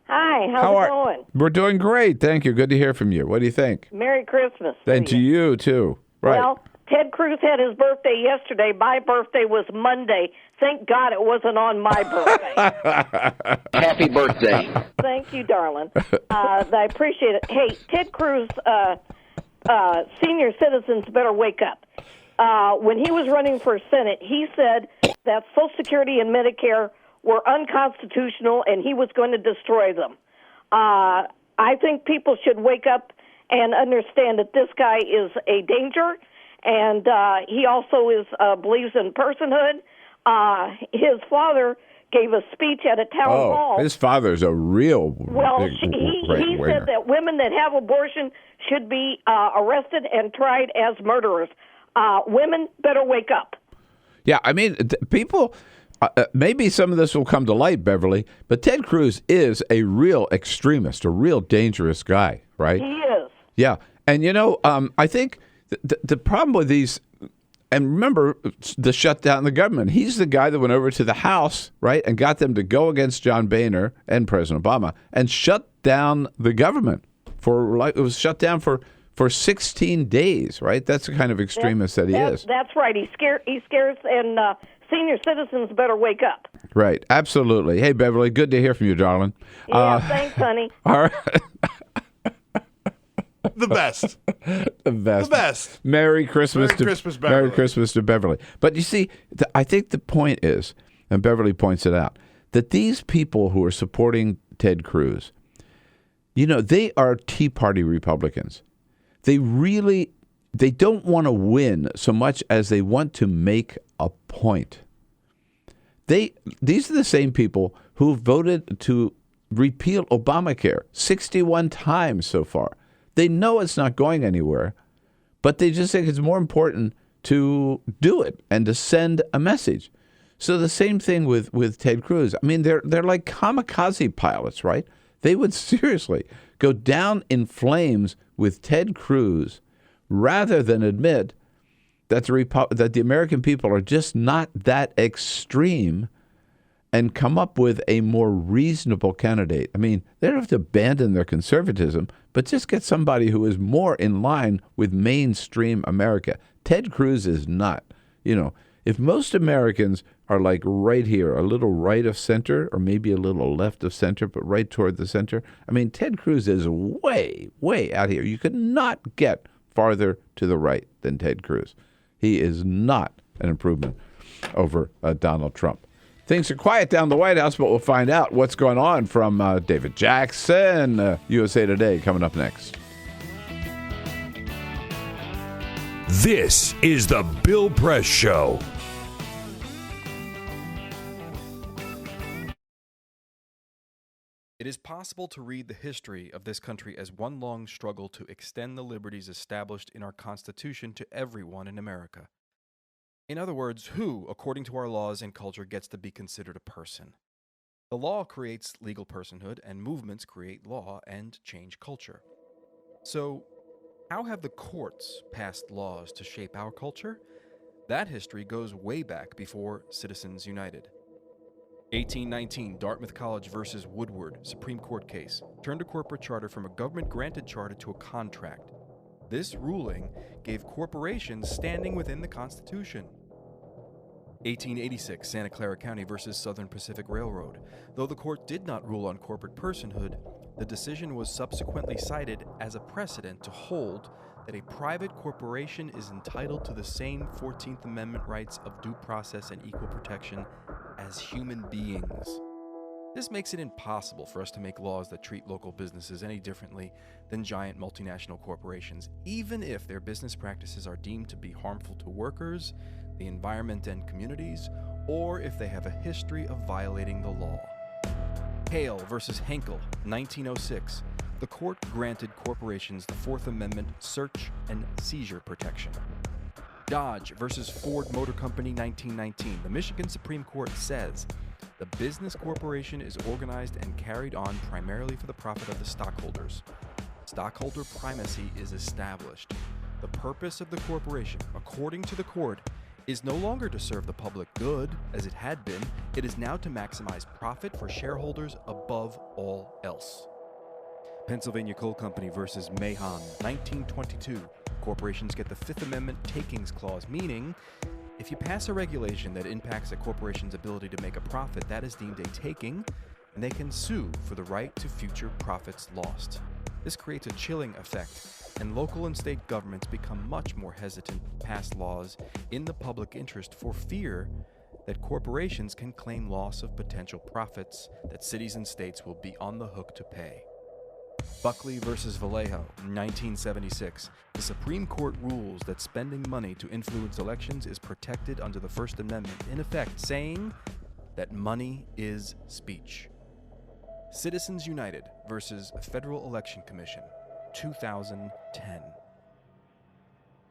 Hi, how's it going? We're doing great. Thank you. Good to hear from you. What do you think? Merry Christmas. And to you, too. Right. Well, Ted Cruz had his birthday yesterday. My birthday was Monday. Thank God it wasn't on my birthday. Happy birthday. Thank you, darling. I appreciate it. Hey, Ted Cruz, senior citizens better wake up. When he was running for Senate, he said that Social Security and Medicare were unconstitutional and he was going to destroy them. I think people should wake up and understand that this guy is a danger, and he also believes in personhood. His father gave a speech at a town hall. His father's a real he said that women that have abortion should be arrested and tried as murderers. Women better wake up. Yeah, I mean, people, maybe some of this will come to light, Beverly, but Ted Cruz is a real extremist, a real dangerous guy, right? He is. Yeah, and I think the problem with these, and remember the shutdown of the government, he's the guy that went over to the House, right, and got them to go against John Boehner and President Obama and shut down the government it was shut down for 16 days, right? That's the kind of extremist that he is. That's right. He scares, and senior citizens better wake up. Right. Absolutely. Hey, Beverly, good to hear from you, darling. Yeah, thanks, honey. All right. The best. The best. The best. Merry Christmas Beverly. Merry Christmas to Beverly. But you see, I think the point is, and Beverly points it out, that these people who are supporting Ted Cruz, they are Tea Party Republicans. They don't want to win so much as they want to make a point. These are the same people who voted to repeal Obamacare 61 times so far. They know it's not going anywhere, but they just think it's more important to do it and to send a message. So the same thing with Ted Cruz. I mean, they're like kamikaze pilots, right? They would seriously go down in flames with Ted Cruz rather than admit that the American people are just not that extreme and come up with a more reasonable candidate. I mean, they don't have to abandon their conservatism, but just get somebody who is more in line with mainstream America. Ted Cruz is not. If most Americans are like right here, a little right of center, or maybe a little left of center, but right toward the center, I mean, Ted Cruz is way, way out here. You could not get farther to the right than Ted Cruz. He is not an improvement over Donald Trump. Things are quiet down the White House, but we'll find out what's going on from David Jackson, USA Today, coming up next. This is the Bill Press Show. It is possible to read the history of this country as one long struggle to extend the liberties established in our Constitution to everyone in America. In other words, who, according to our laws and culture, gets to be considered a person? The law creates legal personhood, and movements create law and change culture. So, how have the courts passed laws to shape our culture? That history goes way back before Citizens United. 1819, Dartmouth College versus Woodward, Supreme Court case, turned a corporate charter from a government-granted charter to a contract. This ruling gave corporations standing within the Constitution. 1886, Santa Clara County versus Southern Pacific Railroad. Though the court did not rule on corporate personhood, the decision was subsequently cited as a precedent to hold that a private corporation is entitled to the same 14th Amendment rights of due process and equal protection as human beings. This makes it impossible for us to make laws that treat local businesses any differently than giant multinational corporations, even if their business practices are deemed to be harmful to workers, the environment and communities, or if they have a history of violating the law. Hale versus Henkel, 1906. the court granted corporations the Fourth Amendment search and seizure protection. Dodge versus Ford Motor Company, 1919. The Michigan Supreme Court says the business corporation is organized and carried on primarily for the profit of the stockholders. Stockholder primacy is established. The purpose of the corporation, according to the court, is no longer to serve the public good, as it had been. It is now to maximize profit for shareholders above all else. Pennsylvania Coal Company versus Mahon, 1922. Corporations get the Fifth Amendment takings clause, meaning if you pass a regulation that impacts a corporation's ability to make a profit, that is deemed a taking, and they can sue for the right to future profits lost. This creates a chilling effect, and local and state governments become much more hesitant to pass laws in the public interest for fear that corporations can claim loss of potential profits that cities and states will be on the hook to pay. Buckley versus Vallejo, 1976. The Supreme Court rules that spending money to influence elections is protected under the First Amendment, in effect saying that money is speech. Citizens United versus Federal Election Commission, 2010.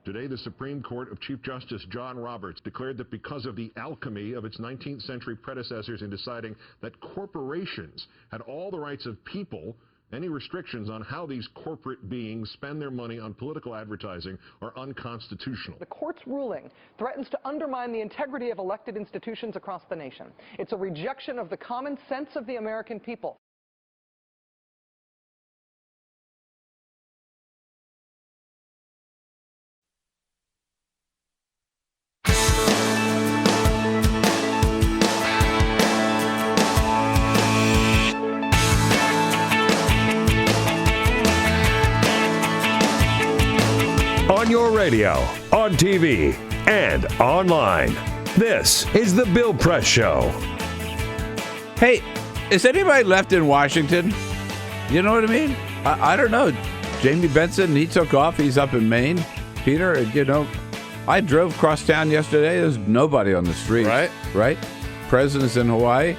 Today, the Supreme Court of Chief Justice John Roberts declared that because of the alchemy of its 19th century predecessors in deciding that corporations had all the rights of people, any restrictions on how these corporate beings spend their money on political advertising are unconstitutional. The court's ruling threatens to undermine the integrity of elected institutions across the nation. It's a rejection of the common sense of the American people. On your radio, on TV, and online. This is The Bill Press Show. Hey, is anybody left in Washington? You know what I mean? I don't know. Jamie Benson, he took off. He's up in Maine. Peter, you know, I drove across town yesterday. There's nobody on the street. Right? Presidents in Hawaii.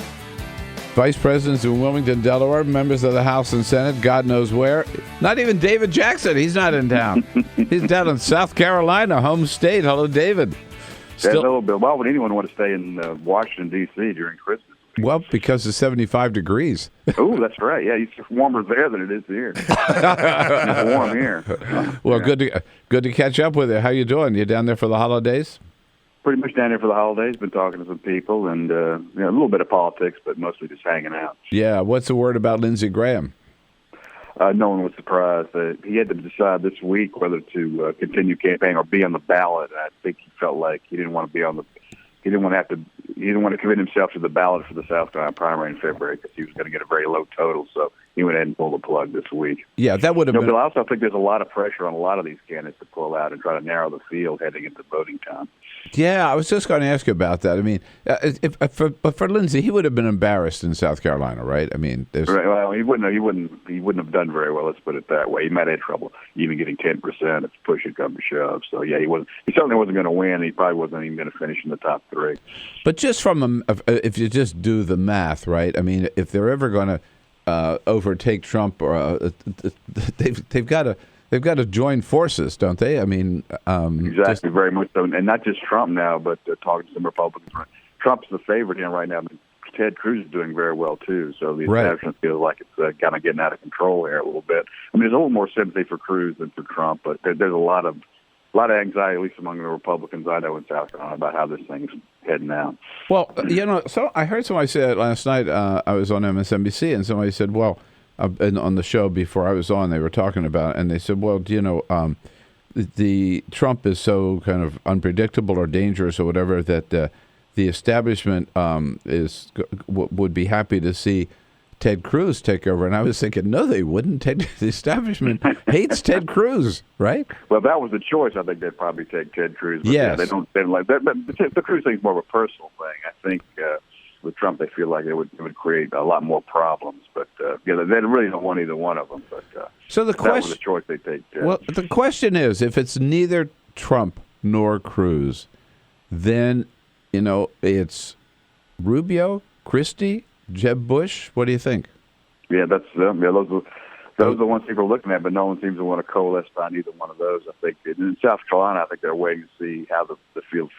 Vice presidents in Wilmington, Delaware, members of the House and Senate, God knows where. Not even David Jackson. He's not in town. He's down in South Carolina, home state. Hello, David. Hello, Bill. Why would anyone want to stay in Washington, D.C. during Christmas? Well, because it's 75 degrees. Oh, that's right. Yeah, it's warmer there than it is here. It's warm here. Well, good to catch up with you. How you doing? You down there for the holidays? Pretty much down here for the holidays. Been talking to some people and a little bit of politics, but mostly just hanging out. Yeah. What's the word about Lindsey Graham? No one was surprised. He had to decide this week whether to continue campaigning or be on the ballot. And I think he felt like he didn't want to be on the. He didn't want to commit himself to the ballot for the South Carolina primary in February because he was going to get a very low total. So he went ahead and pulled the plug this week. Yeah, that would have been. But I also think there's a lot of pressure on a lot of these candidates to pull out and try to narrow the field heading into voting time. Yeah, I was just going to ask you about that. I mean, but for Lindsey, he would have been embarrassed in South Carolina, right? I mean, right, well, he wouldn't have done very well. Let's put it that way. He might have had trouble even getting 10% if push had come to shove. So yeah, he certainly wasn't going to win. He probably wasn't even going to finish in the top three. But just if you just do the math, right? I mean, if they're ever going to overtake Trump, or they've got to join forces, don't they? I mean, exactly, very much so, and not just Trump now, but talking to some Republicans. Trump's the favorite in right now. But Ted Cruz is doing very well too. So the establishment feels like it's kind of getting out of control here a little bit. I mean, there's a little more sympathy for Cruz than for Trump, but there's a lot of anxiety, at least among the Republicans I know in South Carolina, about how this thing's heading out. Well, so I heard somebody say it last night. I was on MSNBC, and somebody said, well, and on the show before I was on, they were talking about it, and they said, well, the Trump is so kind of unpredictable or dangerous or whatever that the establishment would be happy to see Ted Cruz take over. And I was thinking, no, they wouldn't. The establishment hates Ted Cruz, right? Well, if that was the choice, I think they'd probably take Ted Cruz. But yes. They don't like that. But the Cruz thing's more of a personal thing. I think with Trump, they feel like it would create a lot more problems. But they really don't want either one of them. But so the question, that was the choice they take. Well, the question is, if it's neither Trump nor Cruz, then it's Rubio, Christie, Jeb Bush. What do you think? Yeah, those Those are the ones people are looking at, but no one seems to want to coalesce on either one of those. I think in South Carolina, I think they're waiting to see how the field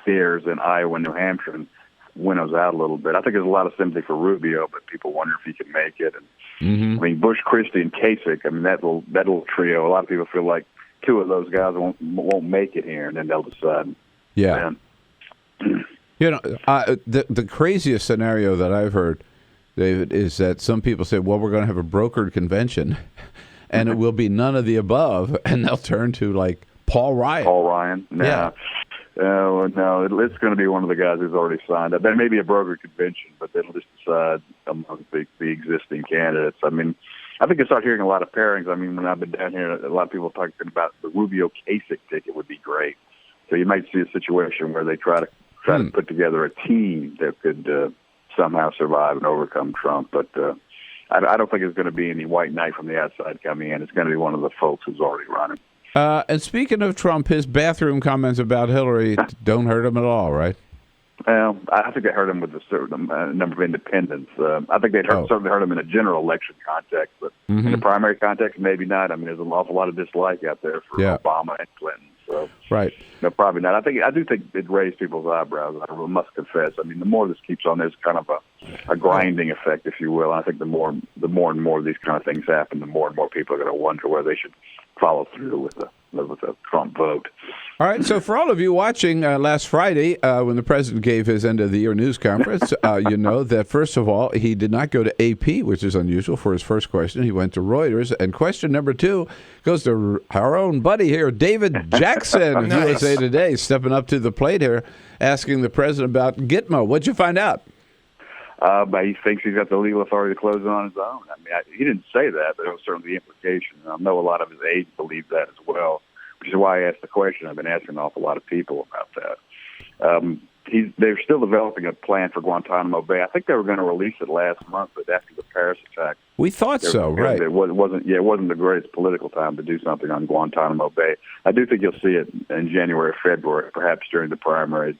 fares in Iowa and New Hampshire and winnows out a little bit. I think there's a lot of sympathy for Rubio, but people wonder if he can make it. And I mean, Bush, Christie, and Kasich. I mean, that little trio. A lot of people feel like two of those guys won't make it here, and then they'll decide. Yeah. The craziest scenario that I've heard, David, is that some people say, well, we're going to have a brokered convention, and it will be none of the above, and they'll turn to, like, Paul Ryan. No, it's going to be one of the guys who's already signed up. There may be a brokered convention, but they'll just decide among the existing candidates. I mean, I think I start hearing a lot of pairings. I mean, when I've been down here, a lot of people are talking about the Rubio-Kasich ticket would be great. So you might see a situation where they try to put together a team that could somehow survive and overcome Trump. But I don't think it's going to be any white knight from the outside coming in. It's going to be one of the folks who's already running. And speaking of Trump, his bathroom comments about Hillary don't hurt him at all, right? I think they hurt him with a certain number of independents. I think they'd certainly hurt him in a general election context, but in the primary context, maybe not. I mean, there's an awful lot of dislike out there for Obama and Clinton. So, right. No, probably not. I do think it raised people's eyebrows. I must confess. I mean, the more this keeps on, there's kind of a grinding effect, if you will. I think the more and more of these kind of things happen, the more and more people are going to wonder whether they should follow through with the Trump vote. All right. So for all of you watching last Friday, when the president gave his end of the year news conference, you know that first of all, he did not go to AP, which is unusual for his first question. He went to Reuters. And question number 2 goes to our own buddy here, David Jackson of USA Today, stepping up to the plate here, asking the president about Gitmo. What'd you find out? But he thinks he's got the legal authority to close it on his own. I mean, he didn't say that, but it was certainly the implication. And I know a lot of his aides believe that as well, which is why I asked the question. I've been asking an awful lot of people about that. They're still developing a plan for Guantanamo Bay. I think they were going to release it last month, but after the Paris attack, we thought so, right? It wasn't the greatest political time to do something on Guantanamo Bay. I do think you'll see it in January or February, perhaps during the primaries.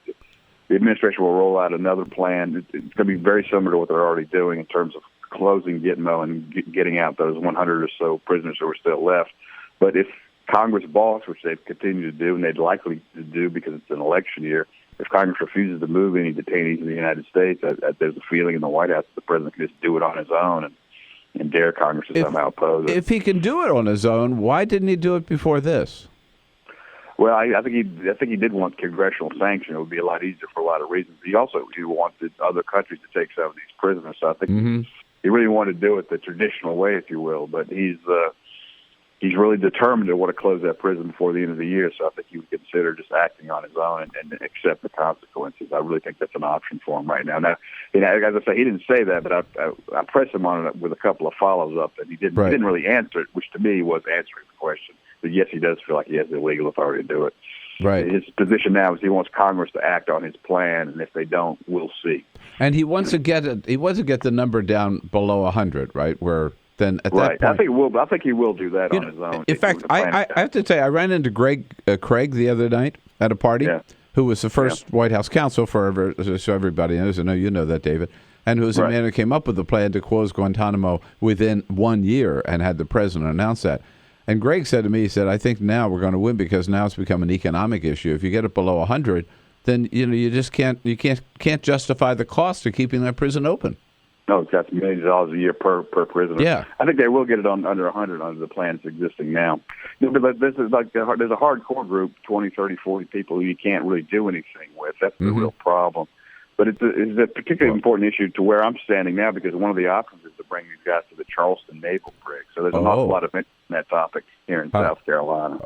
The administration will roll out another plan. It's going to be very similar to what they're already doing in terms of closing Gitmo and getting out those 100 or so prisoners who are still left. But if Congress balks, which they've continued to do, and they'd likely to do because it's an election year, if Congress refuses to move any detainees in the United States, there's a feeling in the White House that the president can just do it on his own and dare Congress to somehow oppose it. If he can do it on his own, why didn't he do it before this? Well, I think he did want congressional sanction. It would be a lot easier for a lot of reasons. He wanted other countries to take some of these prisoners. So I think he really wanted to do it the traditional way, if you will. But he's really determined to want to close that prison before the end of the year. So I think he would consider just acting on his own and accept the consequences. I really think that's an option for him right now. Now, as I say, he didn't say that, but I pressed him on it with a couple of follows up, and he didn't really answer it, which to me was answering the question. But yes, he does feel like he has the legal authority to do it. Right. His position now is he wants Congress to act on his plan, and if they don't, we'll see. And he wants to get the number down below 100, right? Where then at that point, I think he will do that on his own. In fact, I have to say, I ran into Craig the other night at a party, who was the first White House counsel so everybody knows. I know you know that, David. And who was the man who came up with the plan to close Guantanamo within 1 year and had the president announce that. And Greg said to me, he said, I think now we're going to win because now it's become an economic issue. If you get it below 100, then you just can't justify the cost of keeping that prison open. No, it's got millions of dollars a year per prisoner. Yeah, I think they will get it under 100 under the plan that's existing now. But this is there's a hardcore group, 20, 30, 40 people who you can't really do anything with. That's the real problem. But it's a particularly important issue to where I'm standing now because one of the options is to bring these guys to the Charleston Naval Brig. So there's an awful lot of interest in that topic here in South Carolina.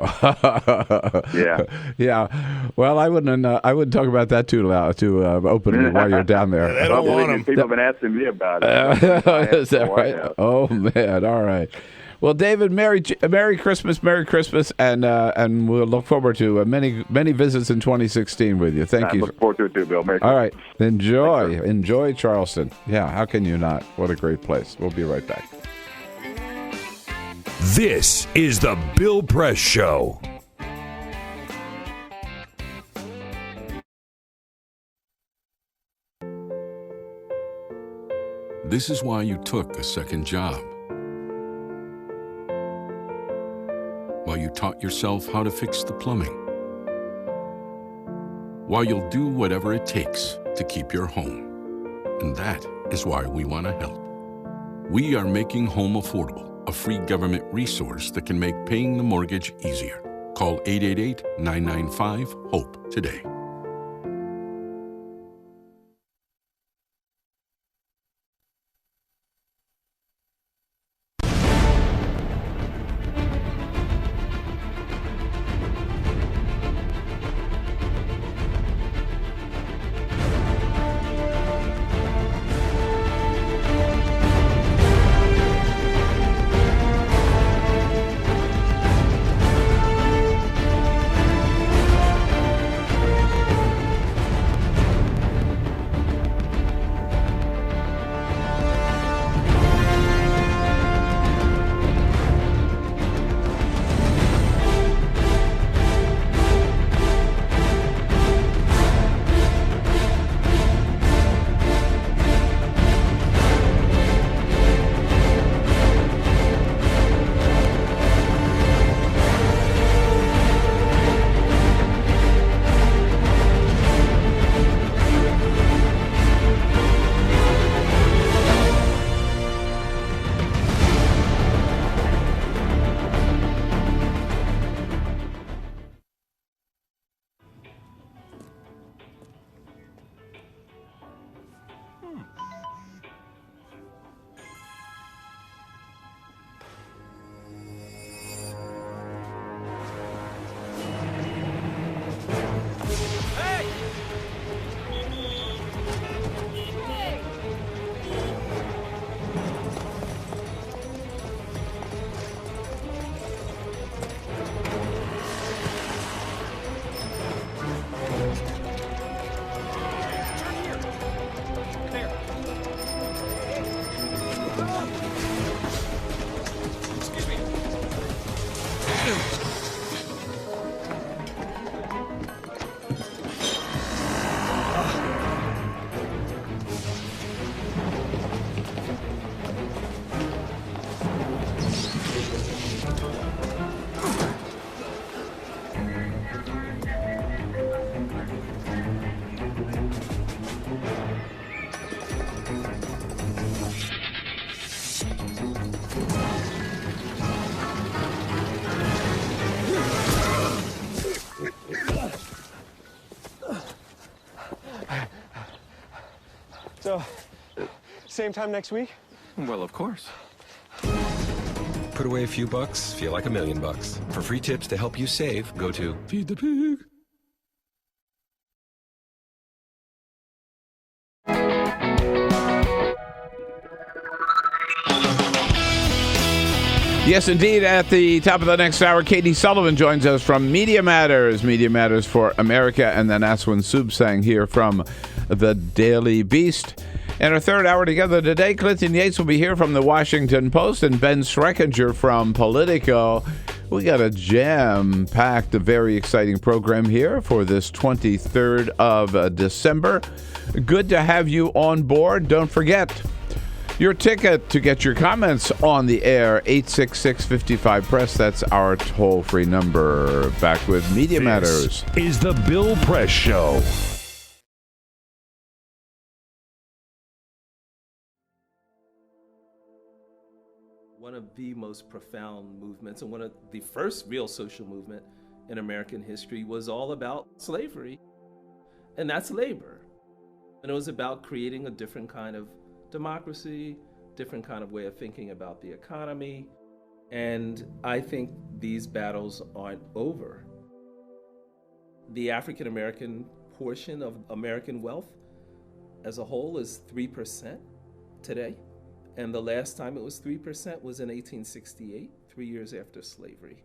Yeah. Well, I wouldn't talk about that too loud, too openly while you're down there. They don't want them. People have been asking me about it. Is that right? Oh man! All right. Well, David, Merry Christmas, and we'll look forward to many visits in 2016 with you. Thank you. Look forward to it too, Bill. Merry Christmas. All right, enjoy Charleston. Yeah, how can you not? What a great place. We'll be right back. This is the Bill Press Show. This is why you took a second job. taught yourself how to fix the plumbing. While you'll do whatever it takes to keep your home. And that is why we want to help. We are making home affordable, a free government resource that can make paying the mortgage easier. Call 888-995-HOPE today. So, same time next week? Well, of course. Put away a few bucks, feel like $1 million. For free tips to help you save, go to Feed the Pig. Yes, indeed. At the top of the next hour, Katie Sullivan joins us from Media Matters for America, and then Aswin Subsang here from the Daily Beast. In our third hour together today, Clinton Yates will be here from the Washington Post and Ben Schreckinger from Politico. We got a jam-packed, very exciting program here for this 23rd of December. Good to have you on board. Don't forget your ticket to get your comments on the air, 866-55-PRESS. That's our toll-free number. Back with Media Matters. This is the Bill Press Show. One of the most profound movements and one of the first real social movement in American history was all about slavery, and that's labor. And it was about creating a different kind of democracy, different kind of way of thinking about the economy. And I think these battles aren't over. The African American portion of American wealth as a whole is 3% today. And the last time it was 3% was in 1868, 3 years after slavery.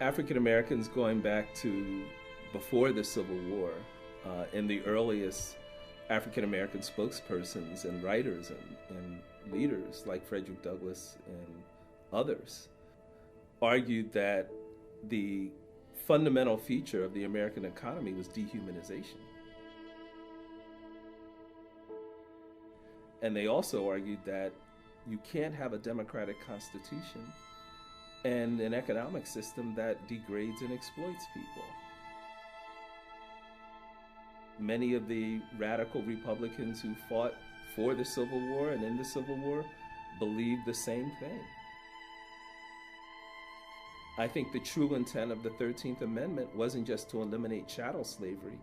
African Americans going back to before the Civil War, and the earliest African American spokespersons and writers and leaders like Frederick Douglass and others argued that the fundamental feature of the American economy was dehumanization. And they also argued that you can't have a democratic constitution and an economic system that degrades and exploits people. Many of the radical Republicans who fought for the Civil War and in the Civil War believed the same thing. I think the true intent of the 13th Amendment wasn't just to eliminate chattel slavery.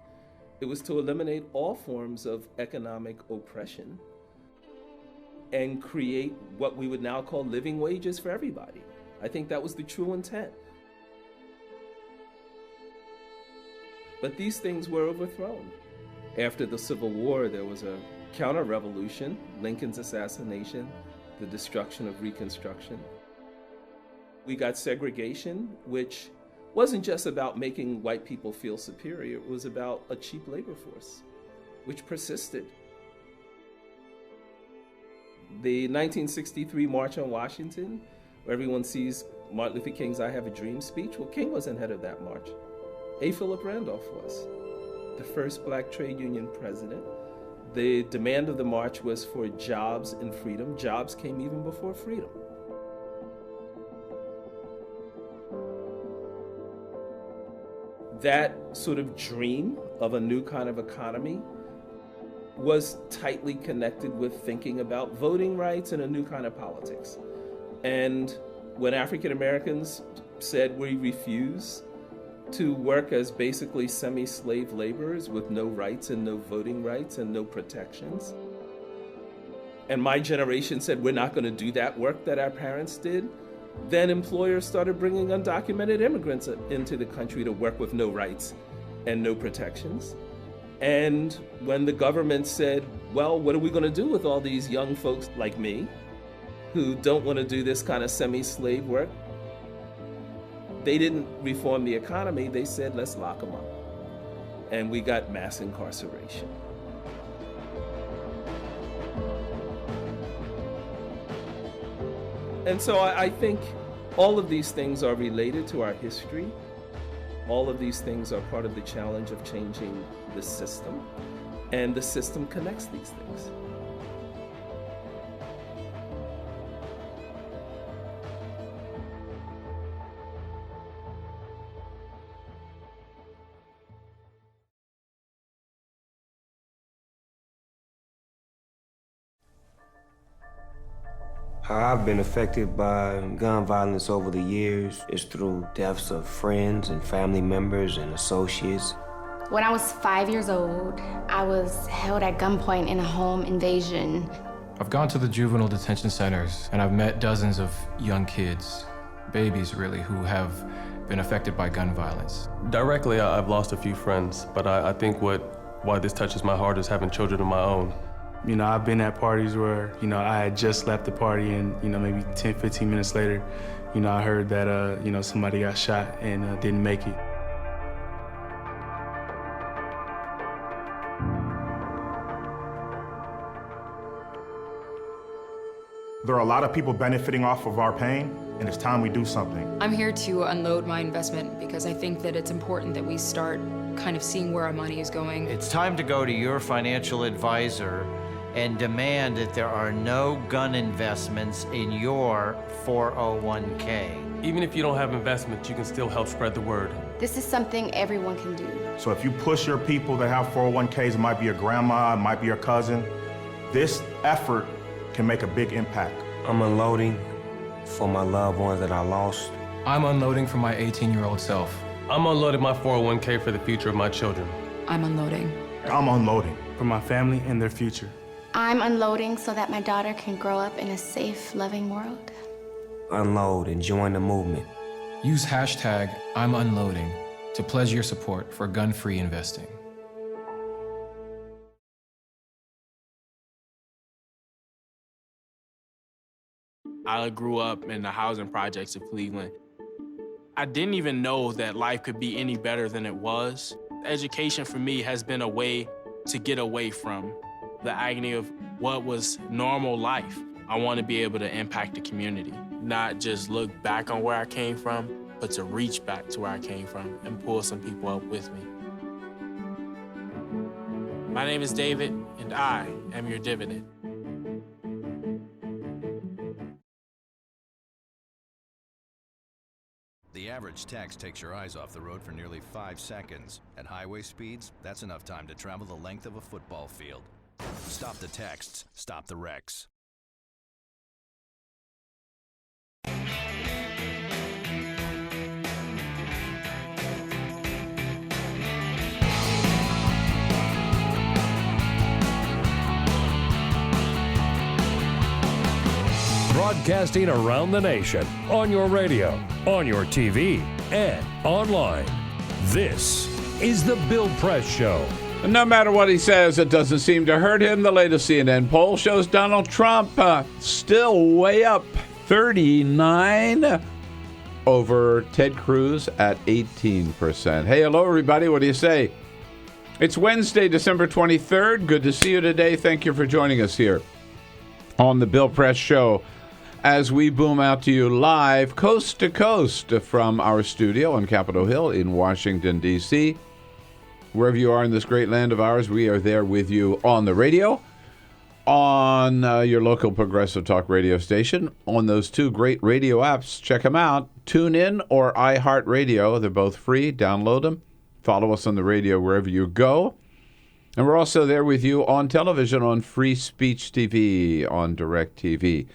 It was to eliminate all forms of economic oppression and create what we would now call living wages for everybody. I think that was the true intent. But these things were overthrown. After the Civil War, there was a counter-revolution, Lincoln's assassination, the destruction of Reconstruction. We got segregation, which wasn't just about making white people feel superior, it was about a cheap labor force, which persisted. The 1963 March on Washington, where everyone sees Martin Luther King's I Have a Dream speech, well, King wasn't head of that march. A. Philip Randolph was, the first black trade union president. The demand of the march was for jobs and freedom. Jobs came even before freedom. That sort of dream of a new kind of economy was tightly connected with thinking about voting rights and a new kind of politics. And when African Americans said we refuse to work as basically semi-slave laborers with no rights and no voting rights and no protections, and my generation said we're not going to do that work that our parents did, then employers started bringing undocumented immigrants into the country to work with no rights and no protections. And when the government said, well, what are we going to do with all these young folks like me who don't want to do this kind of semi-slave work? They didn't reform the economy. They said, let's lock them up. And we got mass incarceration. And so I think all of these things are related to our history. All of these things are part of the challenge of changing the system, and the system connects these things. How I've been affected by gun violence over the years is through deaths of friends and family members and associates. When I was 5 years old, I was held at gunpoint in a home invasion. I've gone to the juvenile detention centers and I've met dozens of young kids, babies really, who have been affected by gun violence. Directly, I've lost a few friends, but I think why this touches my heart is having children of my own. You know, I've been at parties where, you know, I had just left the party and, you know, maybe 10, 15 minutes later, you know, I heard that, you know, somebody got shot and didn't make it. There are a lot of people benefiting off of our pain, and it's time we do something. I'm here to unload my investment because I think that it's important that we start kind of seeing where our money is going. It's time to go to your financial advisor and demand that there are no gun investments in your 401k. Even if you don't have investments, you can still help spread the word. This is something everyone can do. So if you push your people that have 401ks, it might be your grandma, it might be your cousin, this effort can make a big impact. I'm unloading for my loved ones that I lost. I'm unloading for my 18-year-old self. I'm unloading my 401k for the future of my children. I'm unloading. I'm unloading for my family and their future. I'm unloading so that my daughter can grow up in a safe, loving world. Unload and join the movement. Use hashtag I'm unloading to pledge your support for gun-free investing. I grew up in the housing projects of Cleveland. I didn't even know that life could be any better than it was. Education for me has been a way to get away from the agony of what was normal life. I want to be able to impact the community, not just look back on where I came from, but to reach back to where I came from and pull some people up with me. My name is David, and I am your dividend. The average text takes your eyes off the road for nearly 5 seconds. At highway speeds, that's enough time to travel the length of a football field. Stop the texts, stop the wrecks. Broadcasting around the nation, on your radio, on your TV, and online. This is The Bill Press Show. And no matter what he says, it doesn't seem to hurt him. The latest CNN poll shows Donald Trump still way up, 39 over Ted Cruz at 18%. Hey, hello, everybody. What do you say? It's Wednesday, December 23rd. Good to see you today. Thank you for joining us here on The Bill Press Show, as we boom out to you live, coast to coast, from our studio on Capitol Hill in Washington, D.C. Wherever you are in this great land of ours, we are there with you on the radio, on your local progressive talk radio station, on those two great radio apps. Check them out, TuneIn or iHeartRadio. They're both free. Download them. Follow us on the radio wherever you go. And we're also there with you on television, on Free Speech TV, on DirecTV.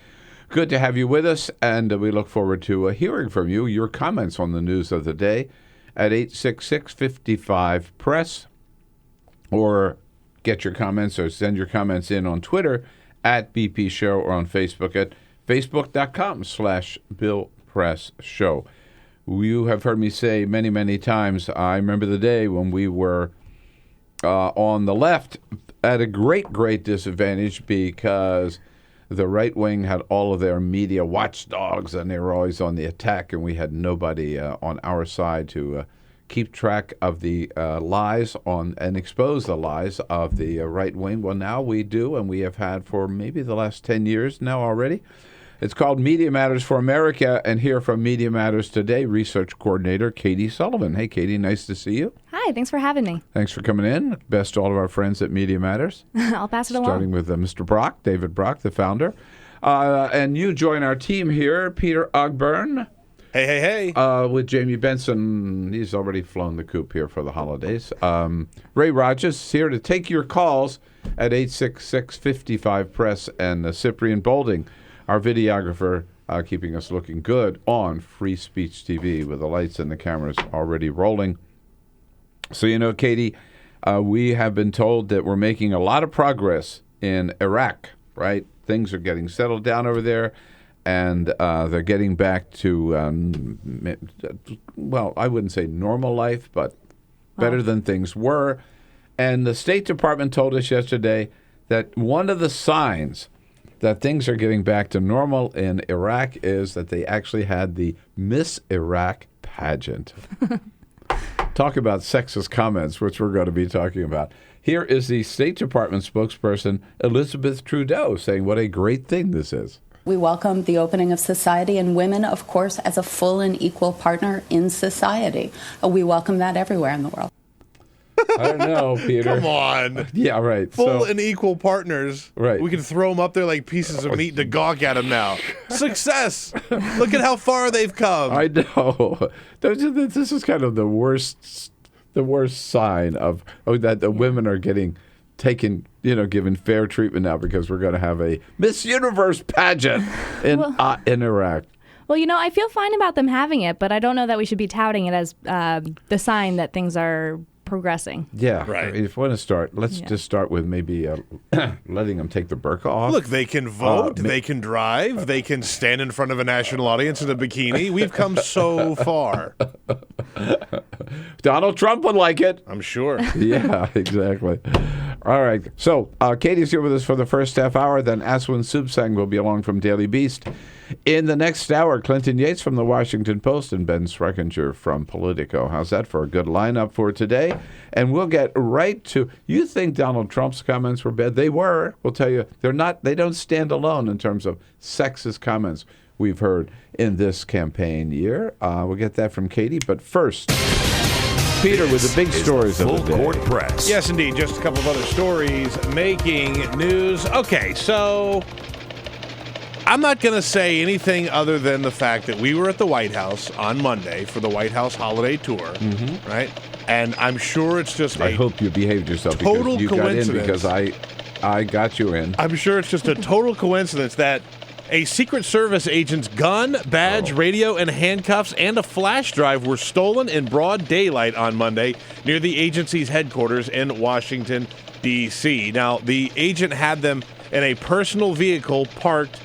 Good to have you with us, and we look forward to hearing from you, your comments on the news of the day at 866-55-PRESS, or get your comments or send your comments in on Twitter at BP Show, or on Facebook at facebook.com/BillPressShow. You have heard me say many, many times, I remember the day when we were on the left at a great, great disadvantage, because the right wing had all of their media watchdogs, and they were always on the attack, and we had nobody on our side to keep track of the lies on and expose the lies of the right wing. Well, now we do, and we have had for maybe the last 10 years now already. It's called Media Matters for America, and here from Media Matters today, research coordinator Katie Sullivan. Hey, Katie, nice to see you. Hi, thanks for having me. Thanks for coming in. Best to all of our friends at Media Matters. I'll pass it along. Starting with Mr. Brock, David Brock, the founder. And you join our team here, Peter Ogburn. Hey. With Jamie Benson. He's already flown the coop here for the holidays. Ray Rogers is here to take your calls at 866-55-PRESS, and Cyprian Bolding, our videographer, keeping us looking good on Free Speech TV with the lights and the cameras already rolling. So, you know, Katie, we have been told that we're making a lot of progress in Iraq, right? Things are getting settled down over there, and they're getting back to, well, I wouldn't say normal life, but better than things were. And the State Department told us yesterday that one of the signs that things are getting back to normal in Iraq is that they actually had the Miss Iraq pageant. Talk about sexist comments, which we're going to be talking about. Here is the State Department spokesperson, Elizabeth Trudeau, saying what a great thing this is. We welcome the opening of society and women, of course, as a full and equal partner in society. We welcome that everywhere in the world. I don't know, Peter. Come on. Yeah, right. Full and equal partners. Right. We can throw them up there like pieces of meat to gawk at them now. Success. Look at how far they've come. I know. This is kind of the worst sign of that the women are getting taken, given fair treatment now, because we're going to have a Miss Universe pageant in Iraq. Well, I feel fine about them having it, but I don't know that we should be touting it as the sign that things are progressing. Yeah, right. If we want to start, let's just start with maybe letting them take the burqa off. Look, they can vote, they can drive, they can stand in front of a national audience in a bikini. We've come so far. Donald Trump would like it. I'm sure. Yeah, exactly. All right. So Katie's here with us for the first half hour. Then Aswin Subsang will be along from Daily Beast. In the next hour, Clinton Yates from the Washington Post and Ben Schreckinger from Politico. How's that for a good lineup for today? And we'll get right to, you think Donald Trump's comments were bad? They were. We'll tell you, they're not. They don't stand alone in terms of sexist comments we've heard in this campaign year. We'll get that from Katie. But first, Peter with the big stories of the day. Full Court Press. Yes, indeed. Just a couple of other stories making news. Okay, so I'm not going to say anything other than the fact that we were at the White House on Monday for the White House holiday tour, right? And I'm sure it's just I hope you behaved yourself total because you coincidence. got in because I got you in. I'm sure it's just a total coincidence that a Secret Service agent's gun, badge, radio, and handcuffs and a flash drive were stolen in broad daylight on Monday near the agency's headquarters in Washington, D.C. Now, the agent had them in a personal vehicle parked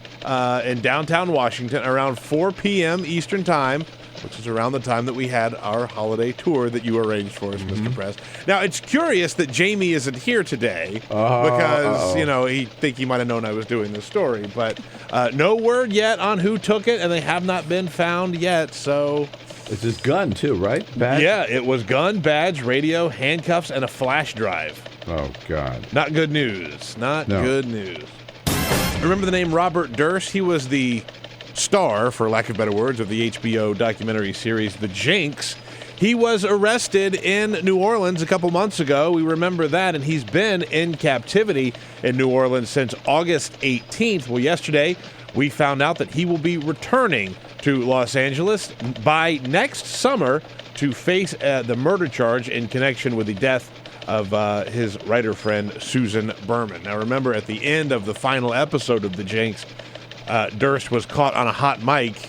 in downtown Washington around 4 p.m. Eastern Time, which is around the time that we had our holiday tour that you arranged for us, Mr. Press. Now, it's curious that Jamie isn't here today because, he might have known I was doing this story. But no word yet on who took it, and they have not been found yet, so... It's his gun, too, right? Badge? Yeah, it was gun, badge, radio, handcuffs, and a flash drive. Oh, God. Not good news. Not good news. Remember the name Robert Durst? He was the star, for lack of better words, of the HBO documentary series The Jinx. He was arrested in New Orleans a couple months ago. We remember that, and he's been in captivity in New Orleans since August 18th. Well, yesterday, we found out that he will be returning to Los Angeles by next summer to face the murder charge in connection with the death of his writer friend, Susan Berman. Now, remember, at the end of the final episode of The Jinx, Durst was caught on a hot mic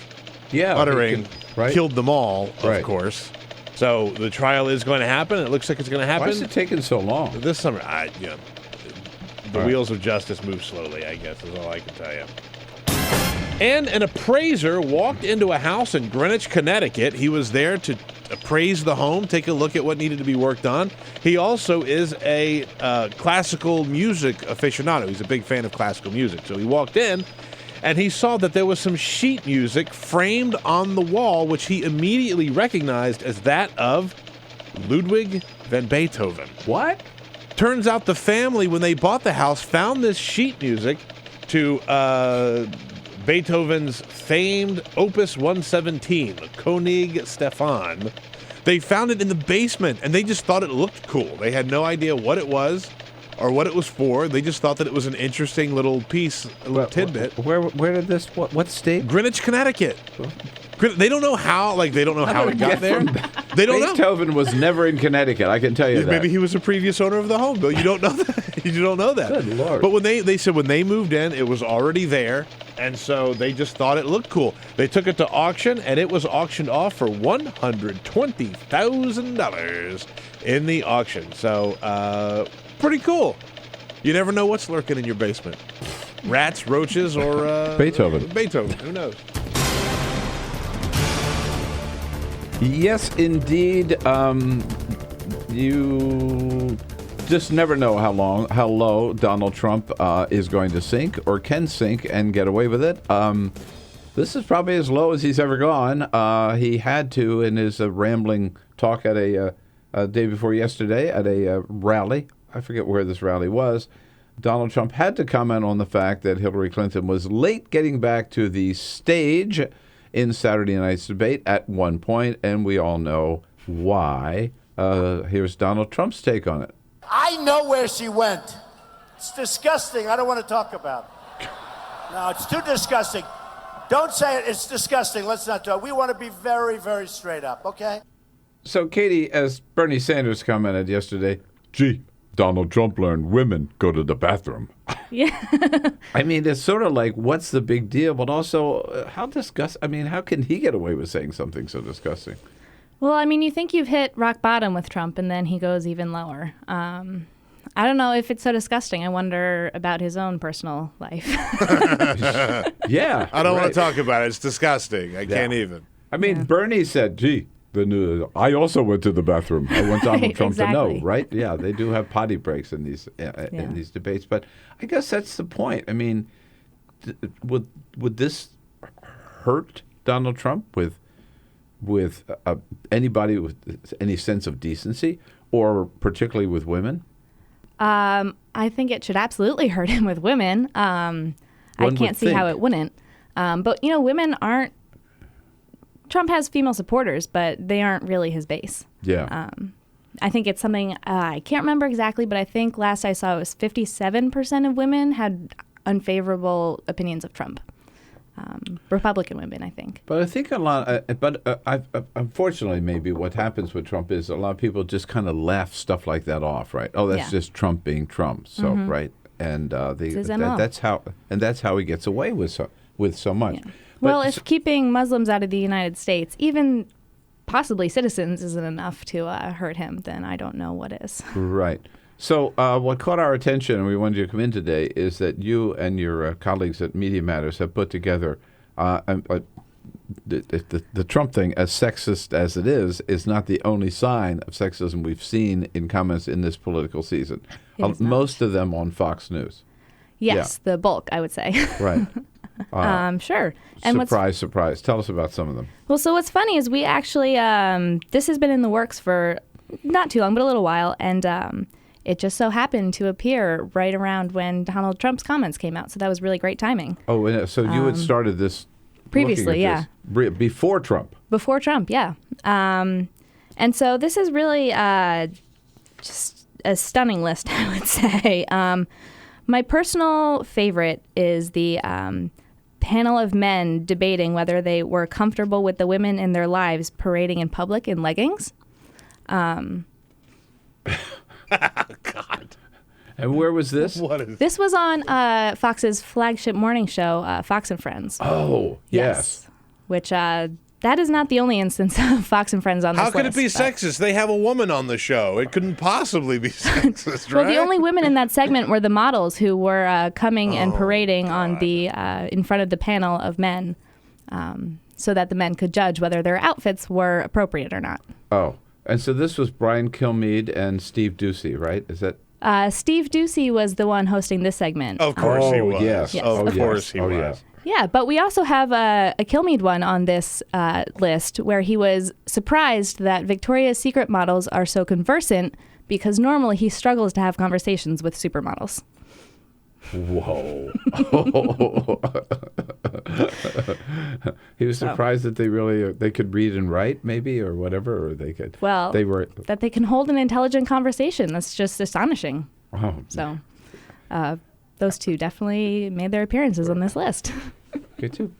uttering, killed them all, of course. So the trial is going to happen. It looks like it's going to happen. Why is it taking so long? This summer, the wheels of justice move slowly, I guess, is all I can tell you. And an appraiser walked into a house in Greenwich, Connecticut. He was there to appraise the home, take a look at what needed to be worked on. He also is a classical music aficionado. He's a big fan of classical music. So he walked in, and he saw that there was some sheet music framed on the wall, which he immediately recognized as that of Ludwig van Beethoven. What? Turns out the family, when they bought the house, found this sheet music to Beethoven's famed Opus 117, König Stefan. They found it in the basement, and they just thought it looked cool. They had no idea what it was or what it was for. They just thought that it was an interesting little piece, a little tidbit. Where did this, what state? Greenwich, Connecticut. They don't know how, they don't know how it got there. They don't know. Beethoven was never in Connecticut, I can tell you that. Maybe he was a previous owner of the home, Bill. You don't know that. You don't know that. Good Lord. But when they said when they moved in, it was already there, and so they just thought it looked cool. They took it to auction, and it was auctioned off for $120,000 in the auction. So, pretty cool. You never know what's lurking in your basement. Rats, roaches, or Beethoven. Beethoven. Who knows? Yes, indeed. You just never know how low Donald Trump is going to sink or can sink and get away with it. This is probably as low as he's ever gone. He had to, in his rambling talk at a day before yesterday at a rally. I forget where this rally was. Donald Trump had to comment on the fact that Hillary Clinton was late getting back to the stage in Saturday night's debate at one point, and we all know why. Here's Donald Trump's take on it. I know where she went. It's disgusting. I don't want to talk about it. No, it's too disgusting. Don't say it. It's disgusting. Let's not talk. We want to be very, very straight up, okay? So, Katie, as Bernie Sanders commented yesterday, gee, Donald Trump learned women go to the bathroom. Yeah. I mean, it's sort of like, what's the big deal? But also, how can he get away with saying something so disgusting? Well, I mean, you think you've hit rock bottom with Trump, and then he goes even lower. I don't know if it's so disgusting. I wonder about his own personal life. Yeah. I don't want to talk about it. It's disgusting. I can't even. I mean, Bernie said, gee, The news. I also went to the bathroom. I want Donald Trump exactly. to know, right? Yeah, they do have potty breaks in these debates. But I guess that's the point. I mean, would this hurt Donald Trump with anybody with any sense of decency, or particularly with women? I think it should absolutely hurt him with women. I can't see how it wouldn't. But women aren't. Trump has female supporters, but they aren't really his base. Yeah. I think it's something, I can't remember exactly, but I think last I saw it was 57% of women had unfavorable opinions of Trump. Republican women, I think. But I think a lot, unfortunately, maybe what happens with Trump is a lot of people just kind of laugh stuff like that off, right? Oh, that's just Trump being Trump. So, right. And that's how he gets away with so much. Yeah. Well, if keeping Muslims out of the United States, even possibly citizens, isn't enough to hurt him, then I don't know what is. Right. So what caught our attention, and we wanted you to come in today, is that you and your colleagues at Media Matters have put together the Trump thing, as sexist as it is not the only sign of sexism we've seen in comments in this political season. Most of them on Fox News. Yes, the bulk, I would say. Right. Sure. And surprise. Tell us about some of them. Well, so what's funny is we actually, this has been in the works for not too long, but a little while. And it just so happened to appear right around when Donald Trump's comments came out. So that was really great timing. Oh, so you had started this previously, yeah. Before Trump? Before Trump, yeah. And so this is really just a stunning list, I would say. My personal favorite is the panel of men debating whether they were comfortable with the women in their lives parading in public in leggings. God. And where was this? This was on Fox's flagship morning show, Fox and Friends. Oh, yes. Which that is not the only instance of Fox and Friends on this list. How could it be sexist? They have a woman on the show. It couldn't possibly be sexist, right? Well, the only women in that segment were the models who were coming and parading on the in front of the panel of men, so that the men could judge whether their outfits were appropriate or not. Oh, and so this was Brian Kilmeade and Steve Ducey, right? Is that? Steve Ducey was the one hosting this segment. Of course he was. Yes. Of course he was. Yes. Yeah, but we also have a Kilmeade one on this list where he was surprised that Victoria's Secret models are so conversant because normally he struggles to have conversations with supermodels. Whoa. He was surprised that they could read and write, maybe, or whatever, or they could. Well, that they can hold an intelligent conversation. That's just astonishing. Oh. So those two definitely made their appearances on this list. Can you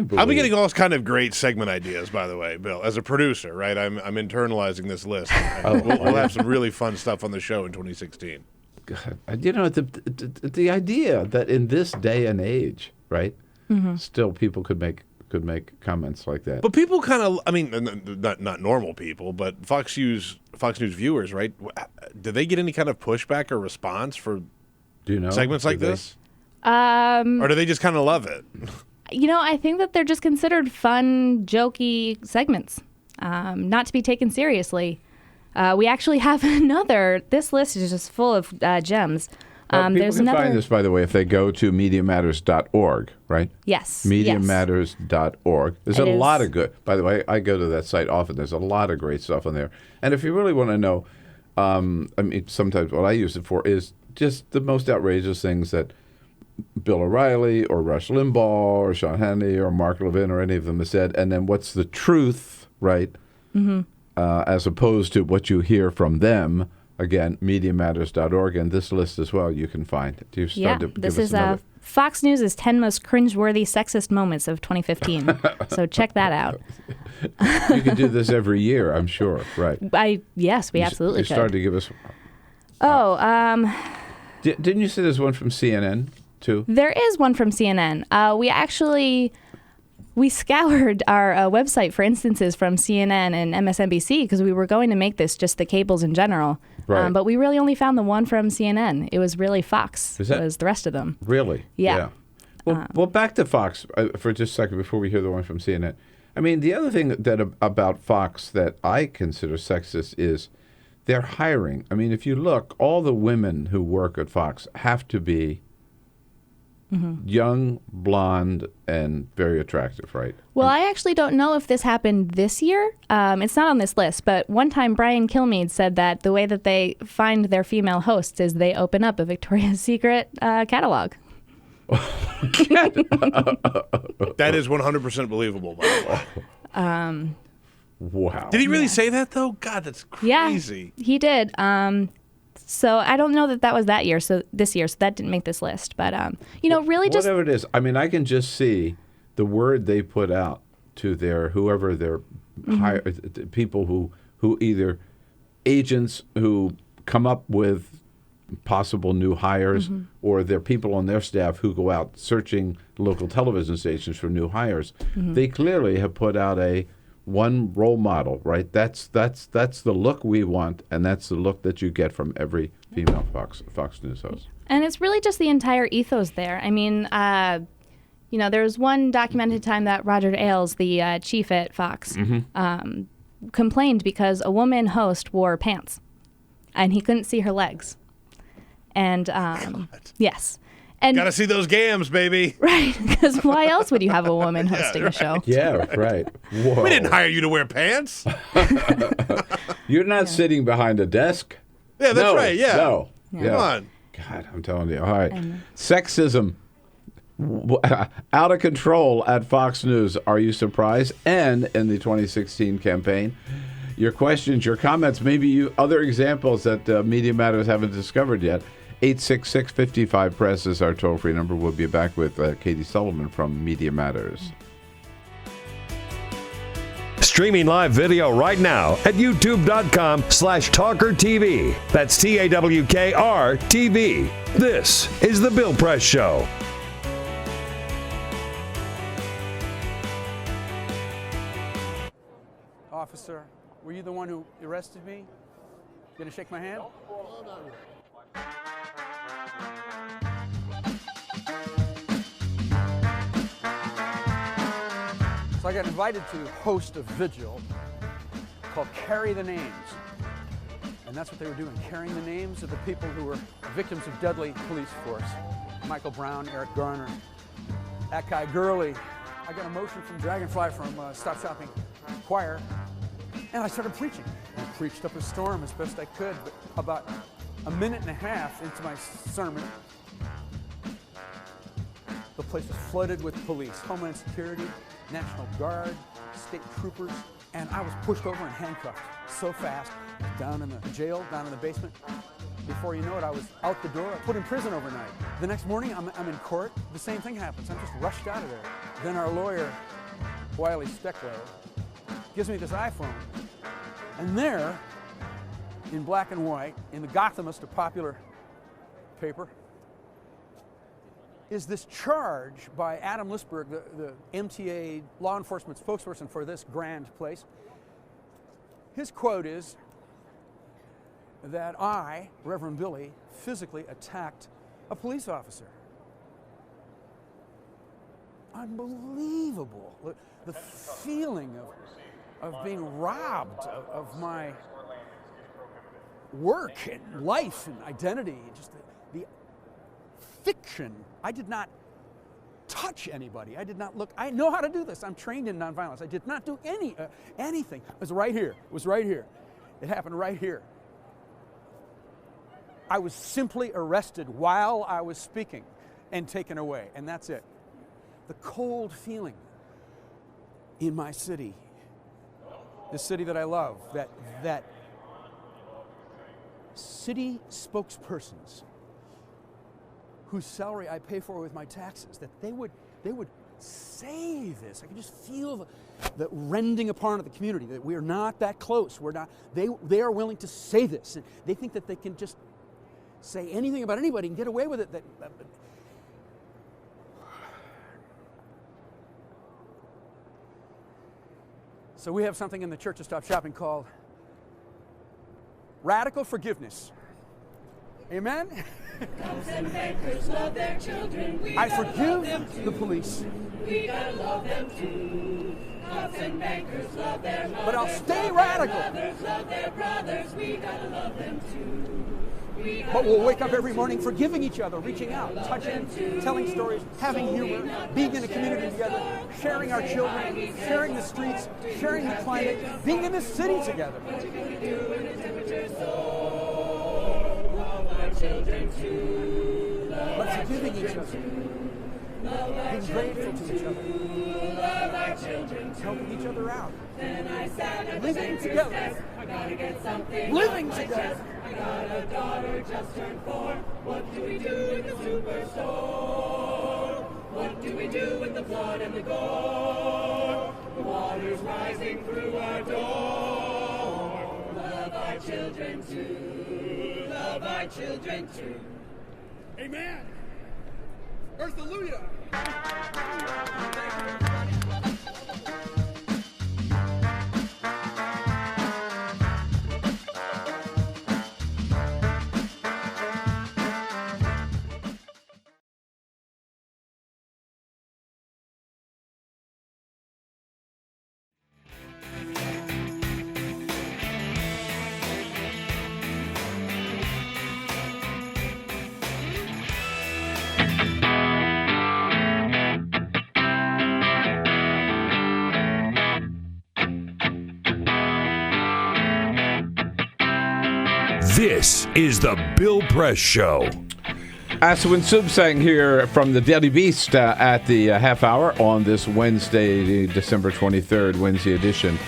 believe? I'll be getting all kind of great segment ideas, by the way, Bill. As a producer, right? I'm internalizing this list. We'll have some really fun stuff on the show in 2016. God, the idea that in this day and age, right, still people could make comments like that. But people kind of, I mean, not normal people, but Fox News viewers, right? Do they get any kind of pushback or response for segments like this? Or do they just kind of love it? I think that they're just considered fun, jokey segments, not to be taken seriously. We actually have another. This list is just full of gems. People can find this, by the way, if they go to MediaMatters.org, right? Yes. MediaMatters.org. There's a lot of good. By the way, I go to that site often. There's a lot of great stuff on there. And if you really want to know, sometimes what I use it for is just the most outrageous things that Bill O'Reilly or Rush Limbaugh or Sean Hannity or Mark Levin or any of them have said, and then what's the truth, right? Mm-hmm. As opposed to what you hear from them. Again, MediaMatters.org, and this list as well you can find. This is Fox News' 10 most cringeworthy sexist moments of 2015. So check that out. You can do this every year, I'm sure, right? Yes, we absolutely could. You started to give us... Didn't you say there's one from CNN, too? There is one from CNN. We scoured our website for instances from CNN and MSNBC because we were going to make this just the cables in general. Right. But we really only found the one from CNN. It was really Fox. Was the rest of them. Really? Yeah. Well, back to Fox for just a second before we hear the one from CNN. I mean, the other thing that about Fox that I consider sexist is they're hiring. I mean, if you look, all the women who work at Fox have to be young, blonde, and very attractive, right? Well, I actually don't know if this happened this year. It's not on this list, but one time Brian Kilmeade said that the way that they find their female hosts is they open up a Victoria's Secret catalog. That is 100% believable, by the way. Wow. Did he really say that, though? God, that's crazy. Yeah, he did. So I don't know that was this year, so that didn't make this list. But, really just... Whatever it is, I mean, I can just see the word they put out to their people who either agents who come up with possible new hires or they're people on their staff who go out searching local television stations for new hires. They clearly have put out one role model, right? That's the look we want, and that's the look that you get from every female Fox News host. And it's really just the entire ethos there. I mean, there was one documented time that Roger Ailes, the chief at Fox, complained because a woman host wore pants, and he couldn't see her legs. And yes. And gotta see those gams, baby. Right, because why else would you have a woman hosting a show? Yeah, right. Whoa. We didn't hire you to wear pants. You're not sitting behind a desk. Yeah, that's right. Yeah. No. Come on. God, I'm telling you. All right. Sexism out of control at Fox News. Are you surprised? And in the 2016 campaign, your questions, your comments, maybe other examples that Media Matters haven't discovered yet. 866-55-PRESS is our toll-free number. We'll be back with Katie Sullivan from Media Matters. Streaming live video right now at youtube.com/TawkrTV. That's TAWKR-TV. This is The Bill Press Show. Officer, were you the one who arrested me? Gonna shake my hand? So I got invited to host a vigil called Carry the Names. And that's what they were doing, carrying the names of the people who were victims of deadly police force. Michael Brown, Eric Garner, Akai Gurley. I got a motion from Dragonfly from Stop Shopping Choir, and I started preaching. I preached up a storm as best I could, but about a minute and a half into my sermon, the place was flooded with police, Homeland Security, National Guard, state troopers, and I was pushed over and handcuffed so fast, down in the jail, down in the basement. Before you know it, I was out the door, put in prison overnight. The next morning, I'm in court. The same thing happens. I'm just rushed out of there. Then our lawyer, Wiley Steckler, gives me this iPhone. And there, in black and white, in the Gothamist, a popular paper, is this charge by Adam Lisberg, the MTA law enforcement spokesperson for this grand place. His quote is that I, Reverend Billy, physically attacked a police officer. Unbelievable. The feeling of being robbed of my work and life and identity, just the fiction. I did not touch anybody. I did not look. I know how to do this. I'm trained in nonviolence. I did not do anything. It was right here. It was right here. It happened right here. I was simply arrested while I was speaking and taken away, and that's it. The cold feeling in my city, the city that I love, that city spokespersons whose salary I pay for with my taxes, that they would say this. I can just feel the rending apart of the community, that we are not that close. We're not. They are willing to say this. And they think that they can just say anything about anybody and get away with it. So we have something in the Church of Stop Shopping called radical forgiveness. Amen? I forgive the police. But I'll stay radical. But we'll wake up every morning forgiving each other, reaching out, touching, telling stories, having humor, being in a community together, sharing our children, sharing the streets, sharing the climate, being in the city together. But forgiving each other, being grateful to each other, helping each other out, living together, living together. I got a daughter just turned 4. What do we do in the superstore? What do we do with the blood and the gore? The water's rising through our door. Love our children too. Love our children too. Amen. Earthalluia. This is the Bill Press Show. Aswin Subsang here from the Daily Beast at the half hour on this Wednesday, December 23rd, Wednesday edition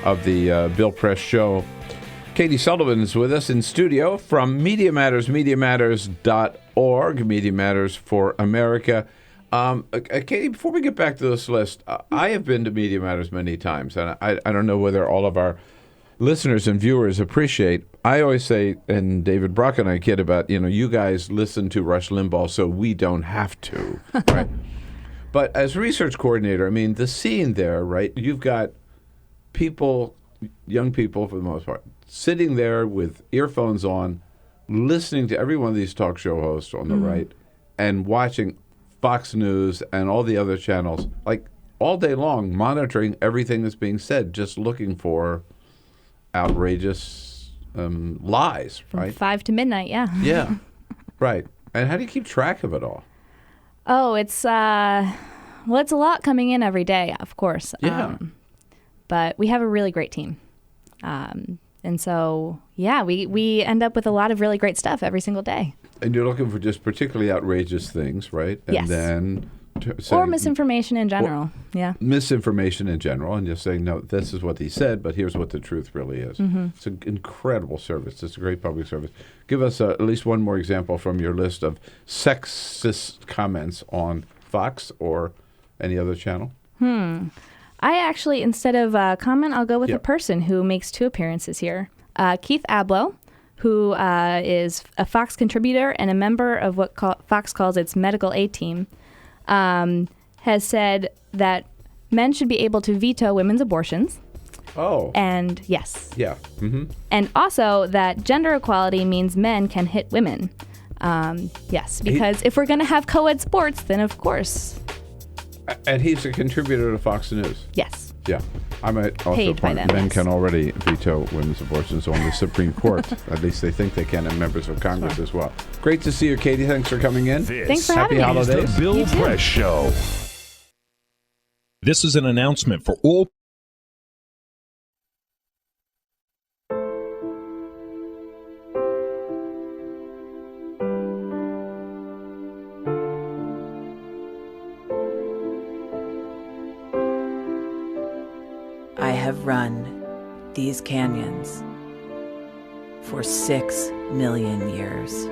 of the Bill Press Show. Katie Sullivan is with us in studio from Media Matters, MediaMatters.org, Media Matters for America. Katie, before we get back to this list, I have been to Media Matters many times, and I don't know whether all of our listeners and viewers appreciate. I always say, and David Brock and I kid about, you guys listen to Rush Limbaugh so we don't have to, right? But as research coordinator, I mean, the scene there, right? You've got people, young people for the most part, sitting there with earphones on, listening to every one of these talk show hosts on the right, and watching Fox News and all the other channels, like all day long, monitoring everything that's being said, just looking for outrageous lies, right? From 5 to midnight, yeah. Yeah, right. And how do you keep track of it all? Oh, it's it's a lot coming in every day, of course. Yeah. But we have a really great team. And so, yeah, we end up with a lot of really great stuff every single day. And you're looking for just particularly outrageous things, right? And yes. then or misinformation in general. Yeah. Misinformation in general, and just saying, no, this is what he said, but here's what the truth really is. Mm-hmm. It's an incredible service. It's a great public service. Give us at least one more example from your list of sexist comments on Fox or any other channel. I actually, instead of comment, I'll go with a person who makes 2 appearances here. Keith Ablow, who is a Fox contributor and a member of what Fox calls its medical aid team, has said that men should be able to veto women's abortions. Oh. And yes. Yeah. Mm-hmm. And also that gender equality means men can hit women. Yes, because if we're going to have co-ed sports, then of course. And he's a contributor to Fox News. Yes. Yeah. I might also point out men can already veto women's abortions on the Supreme Court. At least they think they can, and members of Congress as well. Great to see you, Katie. Thanks for coming in. Thanks for having me. Happy holidays. The Bill Press Show. This is an announcement for all. I have run these canyons for 6 million years.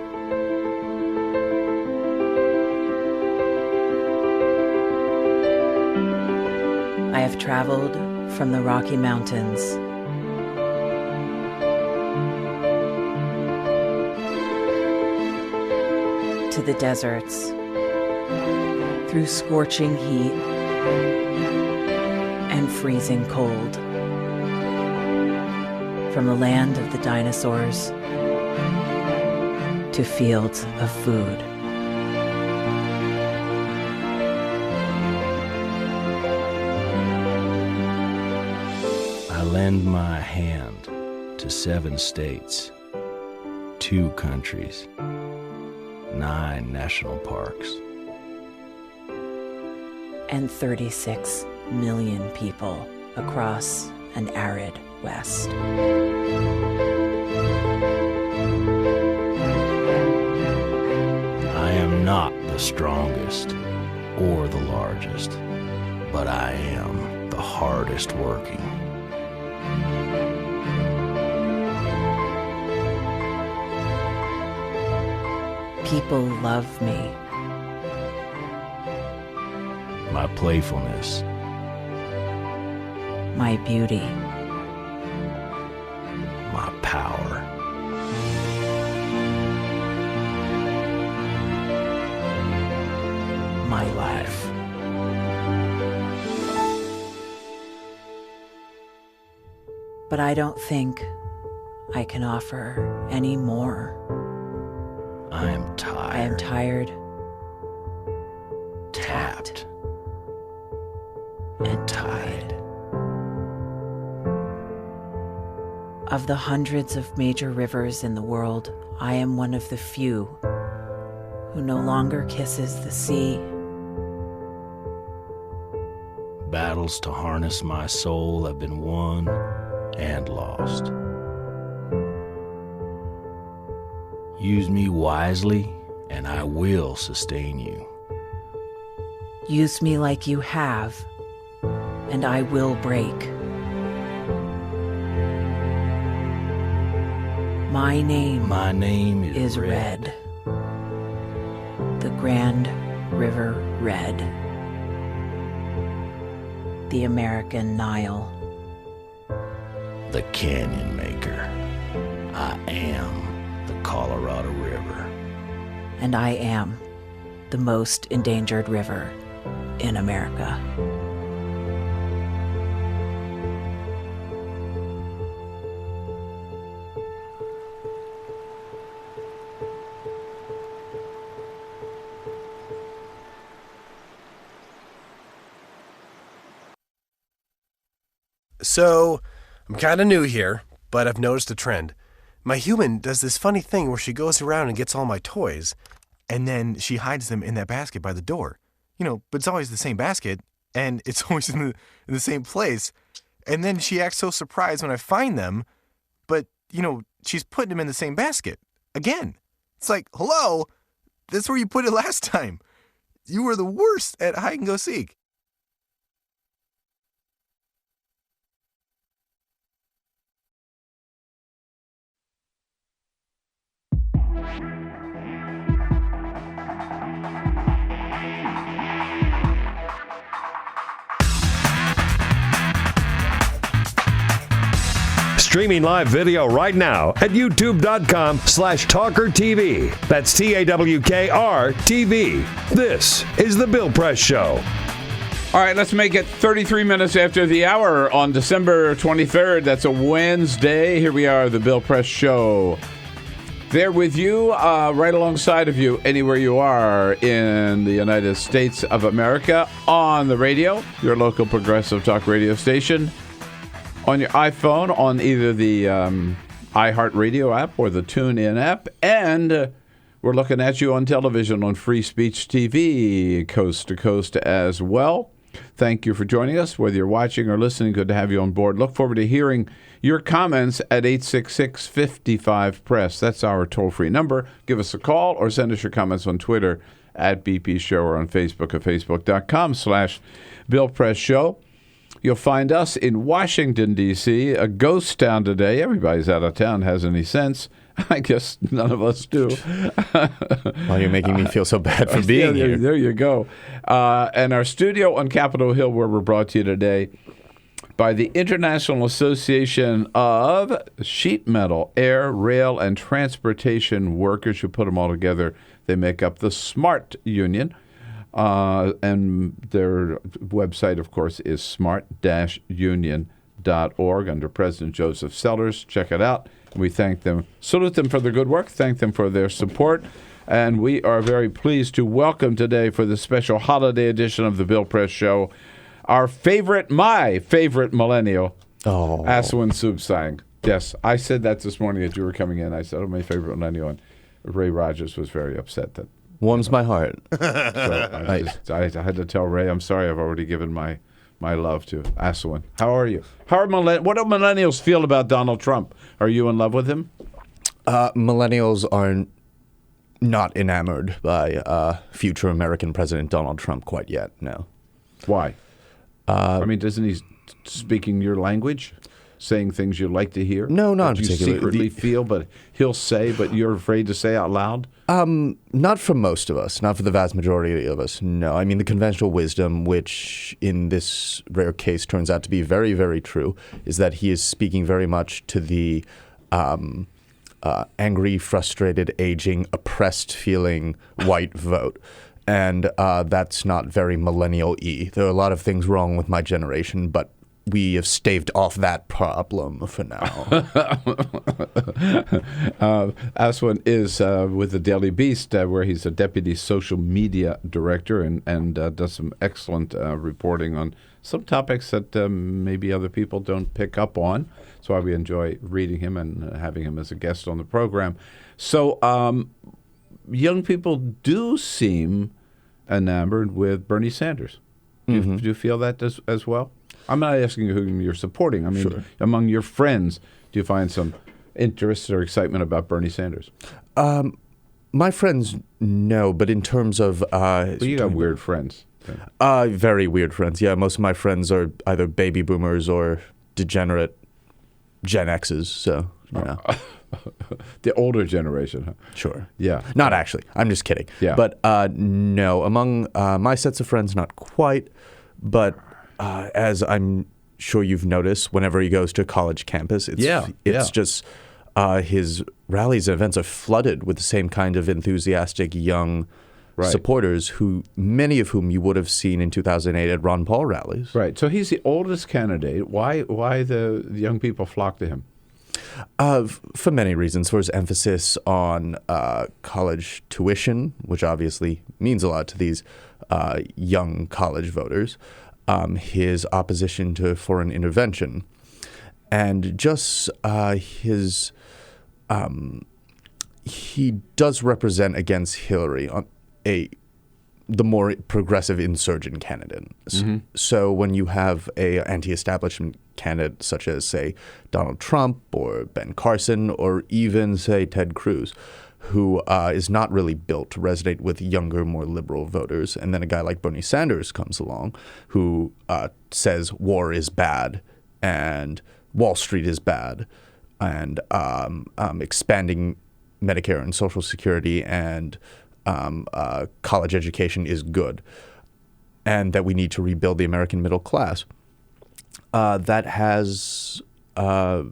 I have traveled from the Rocky Mountains to the deserts, through scorching heat and freezing cold, from the land of the dinosaurs to fields of food. I lend my hand to 7 states, 2 countries, 9 national parks, and 36 million people across an arid West. I am not the strongest or the largest, but I am the hardest working. People love me. My playfulness, My beauty. my power. My life. But I don't think I can offer any more. I am tired. I am tired, tapped, and tied. Of the hundreds of major rivers in the world, I am one of the few who no longer kisses the sea. Battles to harness my soul have been won and lost. Use me wisely, and I will sustain you. Use me like you have, and I will break. My name is Red. The Grand River Red. The American Nile. The Canyon Maker. I am the Colorado River. And I am the most endangered river in America. So, I'm kind of new here, but I've noticed a trend. My human does this funny thing where she goes around and gets all my toys, and then she hides them in that basket by the door. But it's always the same basket, and it's always in the same place. And then she acts so surprised when I find them, but, she's putting them in the same basket. Again. It's like, hello, that's where you put it last time. You were the worst at hide and go seek. Streaming live video right now at youtube.com/TawkrTV. That's TAWKR-TV. This is The Bill Press Show. All right, let's make it 33 minutes after the hour on December 23rd. That's a Wednesday. Here we are, The Bill Press Show. There with you, right alongside of you, anywhere you are in the United States of America, on the radio, your local progressive talk radio station, on your iPhone, on either the iHeartRadio app or the TuneIn app, and we're looking at you on television on Free Speech TV, coast to coast as well. Thank you for joining us, whether you're watching or listening. Good to have you on board. Look forward to hearing your comments at 866-55-PRESS. That's our toll-free number. Give us a call or send us your comments on Twitter at BP Show or on Facebook at facebook.com/Bill Press Show. You'll find us in Washington, D.C., a ghost town today. Everybody's out of town, has any sense. I guess none of us do. Well, you're making me feel so bad for being here. There you go. And our studio on Capitol Hill, where we're brought to you today by the International Association of Sheet Metal, Air, Rail, and Transportation Workers. You put them all together, they make up the SMART Union. And their website, of course, is smart-union.org under President Joseph Sellers. Check it out. We thank them, salute them for their good work, thank them for their support. And we are very pleased to welcome today for the special holiday edition of the Bill Press Show, my favorite millennial. Oh. Aswin Soup sang. Yes, I said that this morning as you were coming in. I said, my favorite Millennial. And Ray Rogers was very upset that. Warms my heart. So I had to tell Ray, I'm sorry, I've already given my love to Aswin. How are you? What do millennials feel about Donald Trump? Are you in love with him? Millennials are not enamored by future American President Donald Trump quite yet, no. Why? I mean, doesn't he speaking your language? Saying things you like to hear? No, not that you particularly. secretly feel, but he'll say, but you're afraid to say out loud? Not for most of us, not for the vast majority of us, no. I mean, the conventional wisdom, which in this rare case turns out to be very, very true, is that he is speaking very much to the angry, frustrated, aging, oppressed feeling white vote. And that's not very millennial-y. There are a lot of things wrong with my generation, but we have staved off that problem for now. Aswin is with the Daily Beast, where he's a deputy social media director and does some excellent reporting on some topics that maybe other people don't pick up on. That's why we enjoy reading him and having him as a guest on the program. So young people do seem enamored with Bernie Sanders. Do you feel that as well? I'm not asking you whom you're supporting. I mean, among your friends, do you find some interest or excitement about Bernie Sanders? My friends, no. But in terms of... well, you got weird friends. Very weird friends, yeah. Most of my friends are either baby boomers or degenerate Gen Xs, so, you know. The older generation, huh? Sure. Yeah. Not actually. I'm just kidding. Yeah. But no, among my sets of friends, not quite. But as I'm sure you've noticed, whenever he goes to a college campus, it's just his rallies and events are flooded with the same kind of enthusiastic young supporters, who many of whom you would have seen in 2008 at Ron Paul rallies. Right. So he's the oldest candidate. Why the young people flock to him? For many reasons. For his emphasis on college tuition, which obviously means a lot to these young college voters, his opposition to foreign intervention, and just he does represent against Hillary on the more progressive insurgent candidate. So when you have a anti-establishment candidate such as, say, Donald Trump or Ben Carson or even, say, Ted Cruz, who is not really built to resonate with younger, more liberal voters, and then a guy like Bernie Sanders comes along who says war is bad and Wall Street is bad and expanding Medicare and Social Security and college education is good, and that we need to rebuild the American middle class. That has a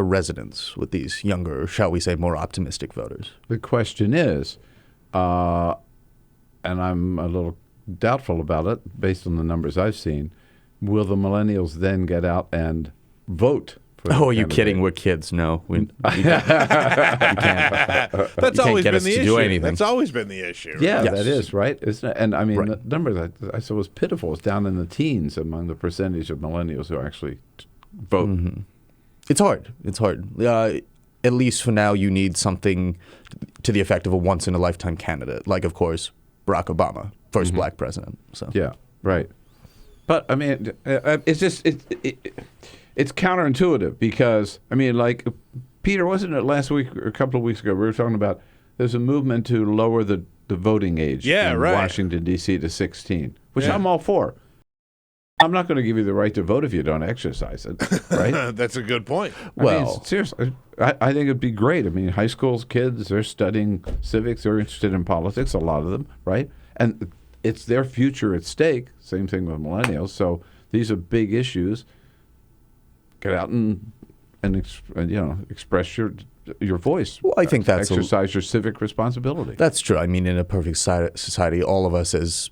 resonance with these younger, shall we say, more optimistic voters. The question is, and I'm a little doubtful about it based on the numbers I've seen, will the millennials then get out and vote? Oh, are you kidding? We're kids. No, we can't. That's always been the issue. That's always been the issue. Yeah, that is, right? Isn't it? And I mean, the numbers I saw was pitiful. It's down in the teens among the percentage of millennials who actually vote. It's hard. It's hard. At least for now, you need something to the effect of a once-in-a-lifetime candidate, like, of course, Barack Obama, first black president. So yeah, right. But I mean, it's just it's counterintuitive because, I mean, like, Peter, wasn't it last week or a couple of weeks ago, we were talking about there's a movement to lower the voting age in Washington, D.C. to 16, which I'm all for. I'm not going to give you the right to vote if you don't exercise it, right? That's a good point. I mean, seriously, I think it'd be great. I mean, high school kids, they're studying civics, they're interested in politics, a lot of them, right? And it's their future at stake. Same thing with millennials. So these are big issues. Get out and express your voice. Well, I think that's exercise your civic responsibility. That's true. I mean, in a perfect society, all of us as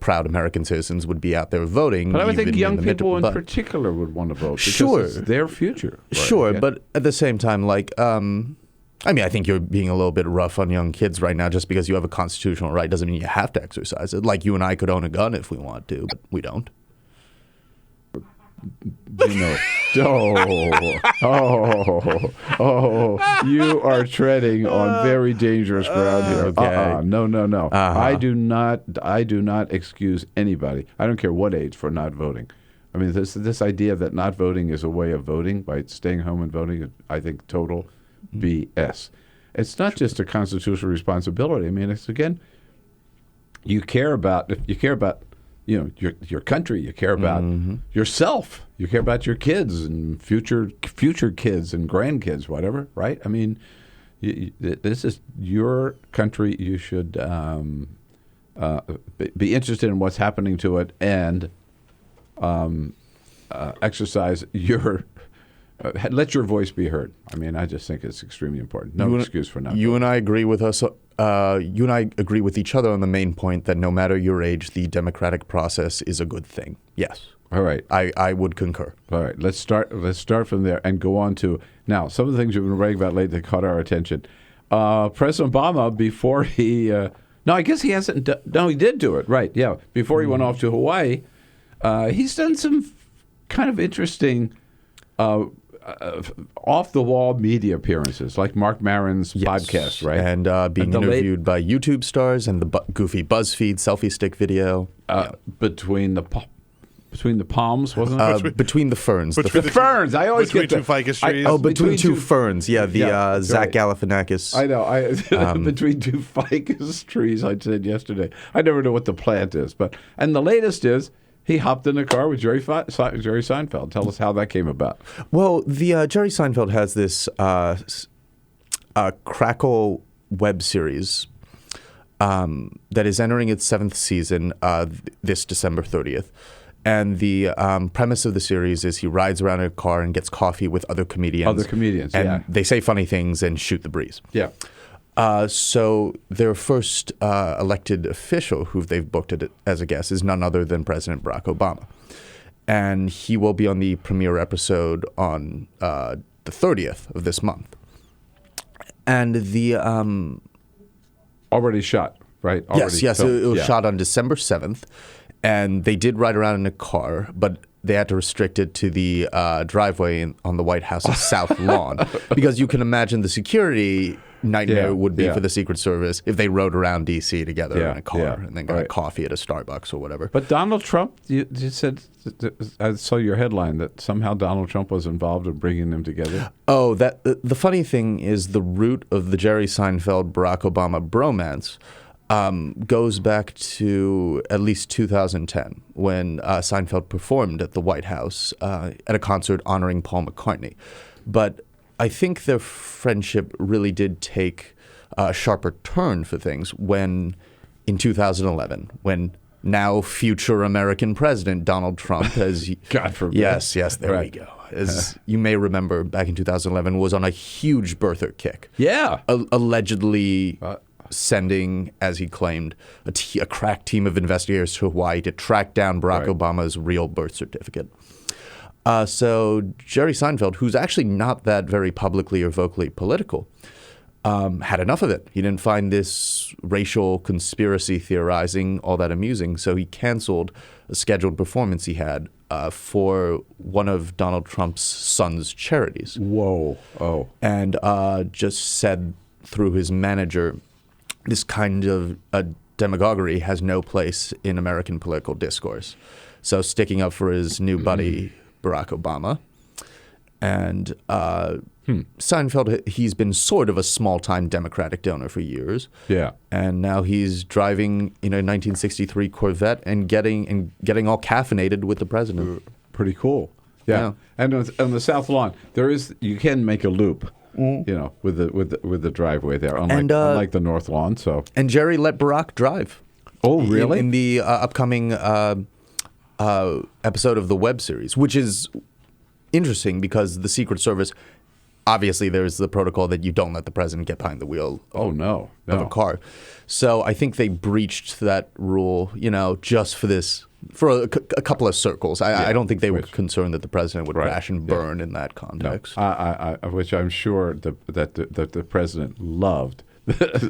proud American citizens would be out there voting. But I would think young people in particular would want to vote because it's their future. Right? Sure, but at the same time, like, I mean, I think you're being a little bit rough on young kids right now. Just because you have a constitutional right doesn't mean you have to exercise it. Like, you and I could own a gun if we want to, but we don't. you are treading on very dangerous ground here. Okay. No. I do not excuse anybody. I don't care what age for not voting. I mean, this idea that not voting is a way of voting by staying home and voting, I think, total BS. It's not just a constitutional responsibility. I mean, it's again, you care about your country, you care about yourself, you care about your kids and future kids and grandkids, whatever, right? I mean, this is your country. You should be interested in what's happening to it and exercise your. Let your voice be heard. I mean, I just think it's extremely important. No excuse for not voting. You and I agree with us. You and I agree with each other on the main point that no matter your age, the democratic process is a good thing. Yes. All right. I would concur. All right. Let's start from there and go on to now some of the things you've been writing about lately that caught our attention. President Obama, before he I guess he hasn't. He did do it. Right. Yeah. Before he went off to Hawaii, he's done some kind of interesting. Off-the-wall media appearances, like Mark Maron's podcast, right? And being interviewed by YouTube stars and the goofy BuzzFeed selfie stick video. Between the palms, wasn't it? Between the ferns. The ferns. I always between get two ficus trees. Between two ferns. Yeah, the Zach Galifianakis. I know. Between two ficus trees, I said yesterday. I never know what the plant is. And the latest is, he hopped in a car with Jerry Seinfeld. Tell us how that came about. Well, the Jerry Seinfeld has this Crackle web series that is entering its 7th season this December 30th. And the premise of the series is he rides around in a car and gets coffee with other comedians. And they say funny things and shoot the breeze. Yeah. So their first elected official who they've booked as a guest is none other than President Barack Obama. And he will be on the premiere episode on the 30th of this month. And the... already shot, right? Yes. It was shot on December 7th. And they did ride around in a car, but they had to restrict it to the driveway on the White House's south lawn. Because you can imagine the security nightmare would be for the Secret Service if they rode around D.C. together in a car and then got coffee at a Starbucks or whatever. But Donald Trump, you said, I saw your headline that somehow Donald Trump was involved in bringing them together. Oh, the funny thing is the root of the Jerry Seinfeld, Barack Obama bromance goes back to at least 2010 when Seinfeld performed at the White House at a concert honoring Paul McCartney. But I think their friendship really did take a sharper turn for things when, in 2011, when now future American president Donald Trump, as God forbid. Yes, there we go. As you may remember, back in 2011, was on a huge birther kick. Yeah, allegedly sending, as he claimed, a crack team of investigators to Hawaii to track down Barack Obama's real birth certificate. So Jerry Seinfeld, who's actually not that very publicly or vocally political, had enough of it. He didn't find this racial conspiracy theorizing all that amusing, so he canceled a scheduled performance he had for one of Donald Trump's son's charities. Whoa. Oh. And just said through his manager, this kind of demagoguery has no place in American political discourse. So sticking up for his new buddy, Barack Obama. And Seinfeld, he's been sort of a small-time Democratic donor for years. Yeah. And now he's driving in a 1963 Corvette and getting all caffeinated with the president. Pretty cool. Yeah. And on the South Lawn, you can make a loop. You know, with the driveway there, unlike the North Lawn. So and Jerry let Barack drive. Oh, really? In the upcoming episode of the web series, which is interesting because the Secret Service, obviously, there's the protocol that you don't let the president get behind the wheel. Of a car. So I think they breached that rule, just for this. For a couple of circles. I don't think they were concerned that the president would crash and burn in that context. No. Which I'm sure that the president loved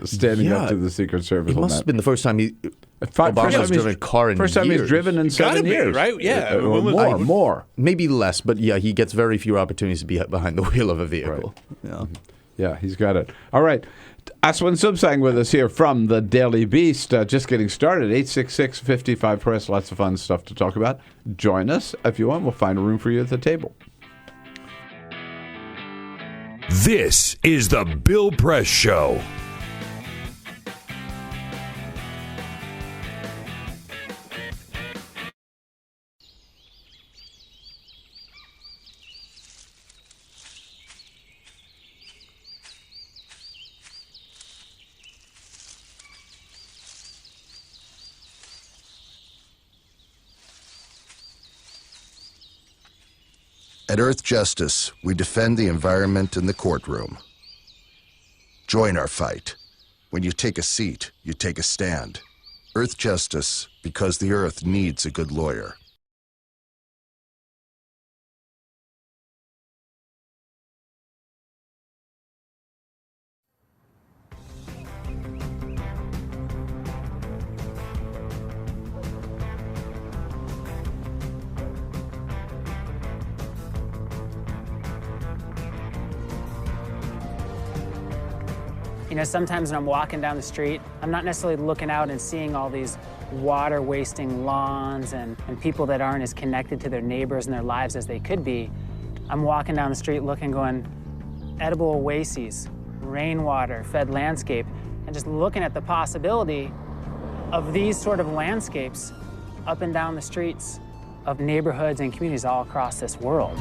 standing up to the Secret Service. It on must that. have been the first time First Obama's driven a car in First time years. he's driven in 7 years. right? Yeah. More. Maybe less, but yeah, he gets very few opportunities to be behind the wheel of a vehicle. Right. Yeah, he's got it. All right. Aswin Subsang with us here from the Daily Beast. Just getting started. 866-55-PRESS. Lots of fun stuff to talk about. Join us if you want. We'll find a room for you at the table. This is the Bill Press Show. At Earth Justice, we defend the environment in the courtroom. Join our fight. When you take a seat, you take a stand. Earth Justice, because the Earth needs a good lawyer. You know, sometimes when I'm walking down the street, I'm not necessarily looking out and seeing all these water-wasting lawns and people that aren't as connected to their neighbors and their lives as they could be. I'm walking down the street looking, going, edible oases, rainwater, fed landscape, and just looking at the possibility of these sort of landscapes up and down the streets of neighborhoods and communities all across this world.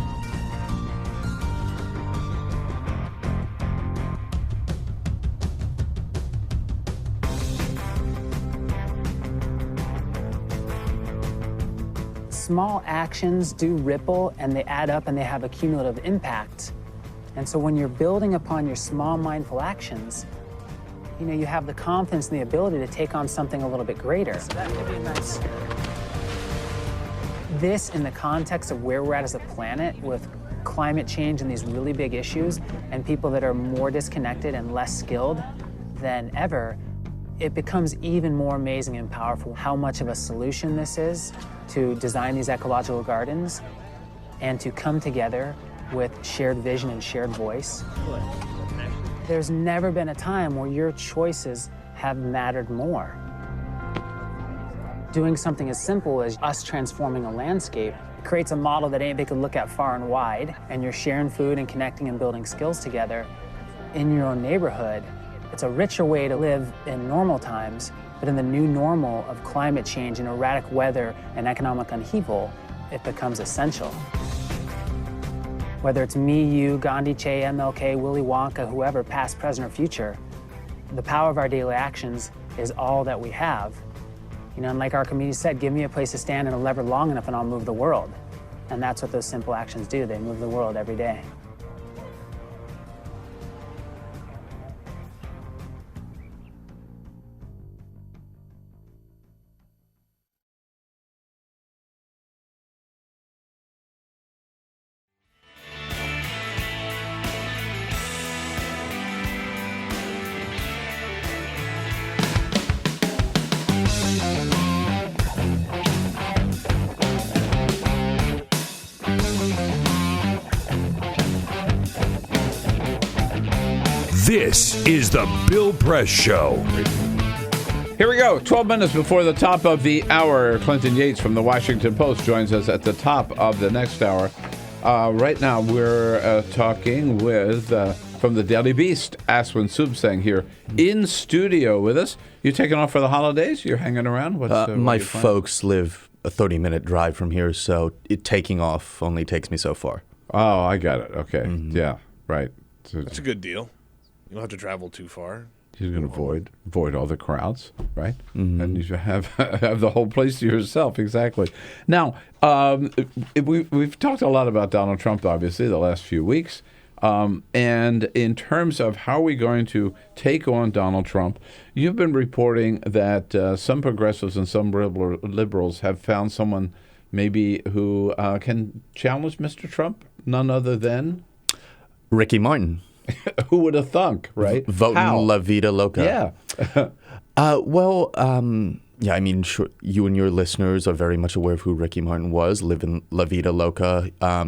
Small actions do ripple and they add up and they have a cumulative impact. And so when you're building upon your small mindful actions, you know, you have the confidence and the ability to take on something a little bit greater. So that could be nice. This, in the context of where we're at as a planet with climate change and these really big issues and people that are more disconnected and less skilled than ever, it becomes even more amazing and powerful how much of a solution this is to design these ecological gardens and to come together with shared vision and shared voice. There's never been a time where your choices have mattered more. Doing something as simple as us transforming a landscape creates a model that anybody could look at far and wide, and you're sharing food and connecting and building skills together in your own neighborhood. It's a richer way to live in normal times, but in the new normal of climate change and erratic weather and economic upheaval, it becomes essential. Whether it's me, you, Gandhi, Che, MLK, Willy Wonka, whoever, past, present, or future, the power of our daily actions is all that we have. You know, and like our community said, give me a place to stand and a lever long enough and I'll move the world. And that's what those simple actions do. They move the world every day. This is the Bill Press Show. Here we go. 12 minutes before the top of the hour. Clinton Yates from the Washington Post joins us at the top of the next hour. Right now, we're talking with, from the Daily Beast, Aswin Subsang here in studio with us. You taking off for the holidays? You're hanging around? My folks live a 30-minute drive from here, so taking off only takes me so far. Oh, I got it. Okay. Mm-hmm. Yeah, right. So that's a good deal. You don't have to travel too far. You're going to avoid all the crowds, right? Mm-hmm. And you should have the whole place to yourself. Exactly. Now, we've talked a lot about Donald Trump, obviously, the last few weeks. And in terms of how are we going to take on Donald Trump, you've been reporting that some progressives and some liberals have found someone maybe who can challenge Mr. Trump, none other than Ricky Martin. Who would have thunk, right? Voting La Vida Loca. Yeah. Yeah, I mean, sure, you and your listeners are very much aware of who Ricky Martin was, living La Vida Loca. I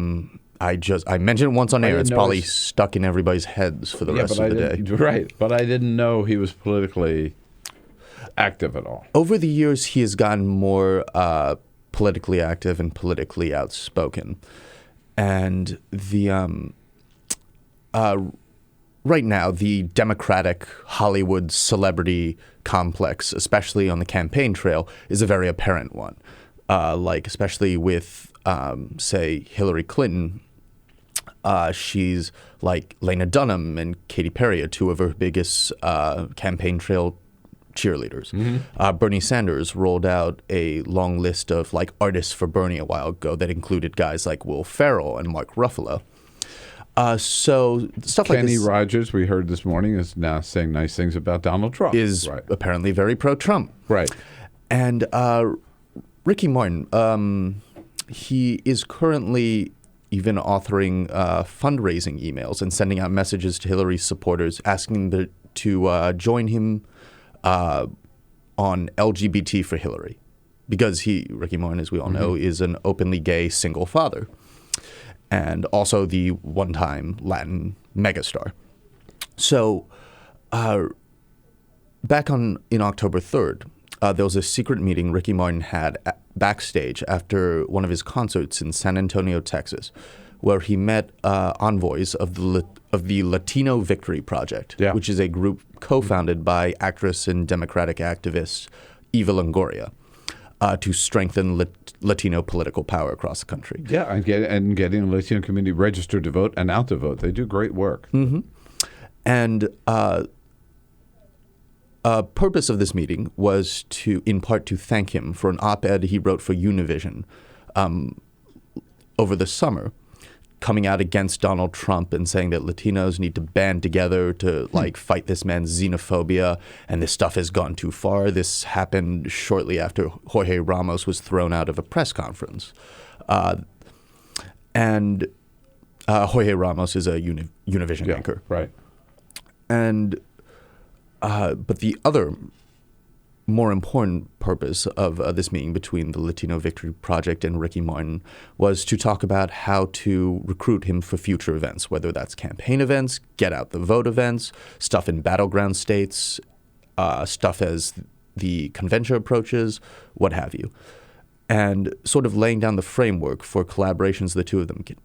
mentioned it once on air. It's probably stuck in everybody's heads for the rest of the day. Right, but I didn't know he was politically active at all. Over the years, he has gotten more politically active and politically outspoken. And right now, the Democratic Hollywood celebrity complex, especially on the campaign trail, is a very apparent one. Especially with, say, Hillary Clinton, she's like Lena Dunham and Katy Perry are two of her biggest campaign trail cheerleaders. Mm-hmm. Bernie Sanders rolled out a long list of like artists for Bernie a while ago that included guys like Will Ferrell and Mark Ruffalo. So stuff like this. Kenny Rogers, we heard this morning, is now saying nice things about Donald Trump. Is apparently very pro-Trump. Right. And Ricky Martin, he is currently even authoring fundraising emails and sending out messages to Hillary's supporters asking them to join him on LGBT for Hillary. Because Ricky Martin, as we all know, is an openly gay single father. And also the one-time Latin megastar. So back in October 3rd, there was a secret meeting Ricky Martin had backstage after one of his concerts in San Antonio, Texas, where he met envoys of the Latino Victory Project, which is a group co-founded by actress and Democratic activist Eva Longoria. To strengthen Latino political power across the country. Yeah, and getting the Latino community registered to vote and out to vote. They do great work. Mm-hmm. And purpose of this meeting was in part to thank him for an op-ed he wrote for Univision over the summer, coming out against Donald Trump and saying that Latinos need to band together to fight this man's xenophobia, and this stuff has gone too far. This happened shortly after Jorge Ramos was thrown out of a press conference. And Jorge Ramos is a Univision anchor. Right. And but the other more important purpose of this meeting between the Latino Victory Project and Ricky Martin was to talk about how to recruit him for future events, whether that's campaign events, get out the vote events, stuff in battleground states, stuff as the convention approaches, what have you. And sort of laying down the framework for collaborations the two of them can,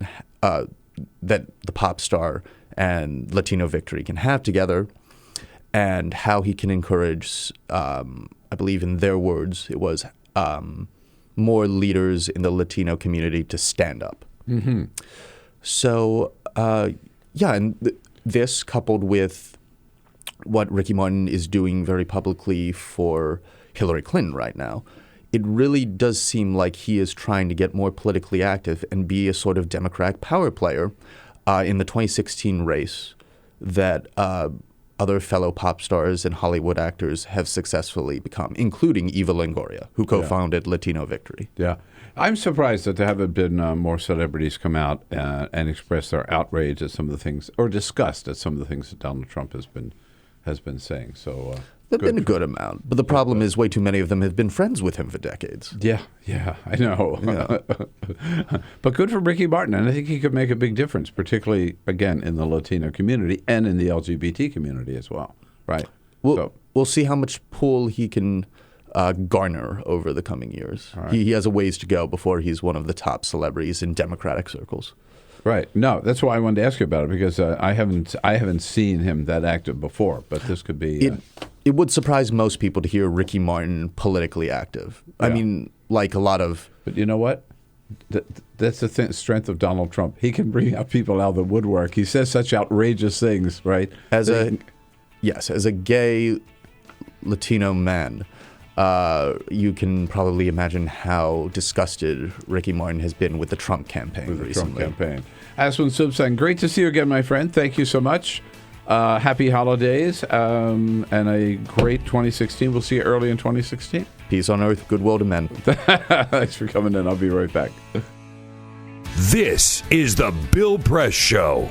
that the pop star and Latino Victory can have together, and how he can encourage, I believe in their words, it was more leaders in the Latino community to stand up. Mm-hmm. So, and this coupled with what Ricky Martin is doing very publicly for Hillary Clinton right now, it really does seem like he is trying to get more politically active and be a sort of Democratic power player in the 2016 race that other fellow pop stars and Hollywood actors have successfully become, including Eva Longoria, who co-founded Latino Victory. Yeah. I'm surprised that there haven't been more celebrities come out and express their outrage at some of the things, or disgust at some of the things that Donald Trump has been saying. So there've been a good amount, but the problem is way too many of them have been friends with him for decades. Yeah, I know. Yeah. But good for Ricky Martin, and I think he could make a big difference, particularly, again, in the Latino community and in the LGBT community as well, right? We'll see how much pull he can garner over the coming years. Right. He has a ways to go before he's one of the top celebrities in Democratic circles. Right. No, that's why I wanted to ask you about it, because I haven't seen him that active before, but this could be... It would surprise most people to hear Ricky Martin politically active. Yeah. I mean, like a lot of... But you know what? That's the strength of Donald Trump. He can bring out people out of the woodwork. He says such outrageous things, right? As a gay Latino man, you can probably imagine how disgusted Ricky Martin has been with the Trump campaign recently. Aswin Subsan, great to see you again, my friend. Thank you so much. Happy holidays and a great 2016. We'll see you early in 2016. Peace on earth, goodwill to men. Thanks for coming in. I'll be right back. This is the Bill Press Show.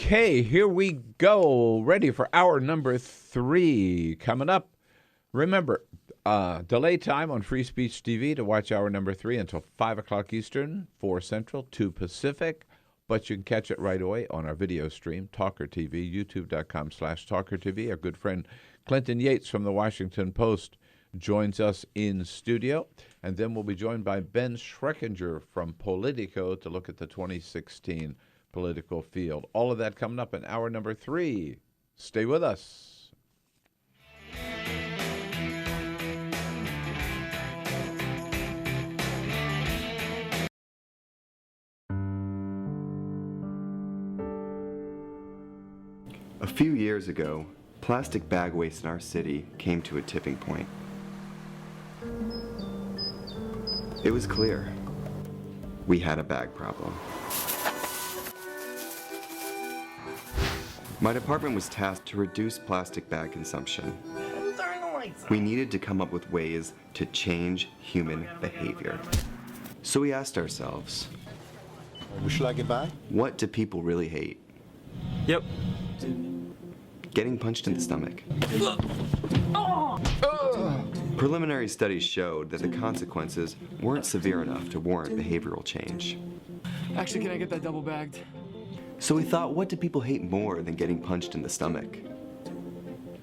Okay, here we go. Ready for hour number 3. Coming up. Remember, delay time on Free Speech TV to watch hour number 3 until 5 o'clock Eastern, 4 Central, 2 Pacific. But you can catch it right away on our video stream, TawkrTV, youtube.com/TawkrTV. Our good friend Clinton Yates from the Washington Post joins us in studio. And then we'll be joined by Ben Schreckinger from Politico to look at the 2016 political field. All of that coming up in hour number 3. Stay with us. A few years ago, plastic bag waste in our city came to a tipping point. It was clear we had a bag problem. My department was tasked to reduce plastic bag consumption. We needed to come up with ways to change human behavior. So we asked ourselves, would you like a bag? What do people really hate? Yep. Getting punched in the stomach. Preliminary studies showed that the consequences weren't severe enough to warrant behavioral change. Actually, can I get that double bagged? So we thought, what do people hate more than getting punched in the stomach?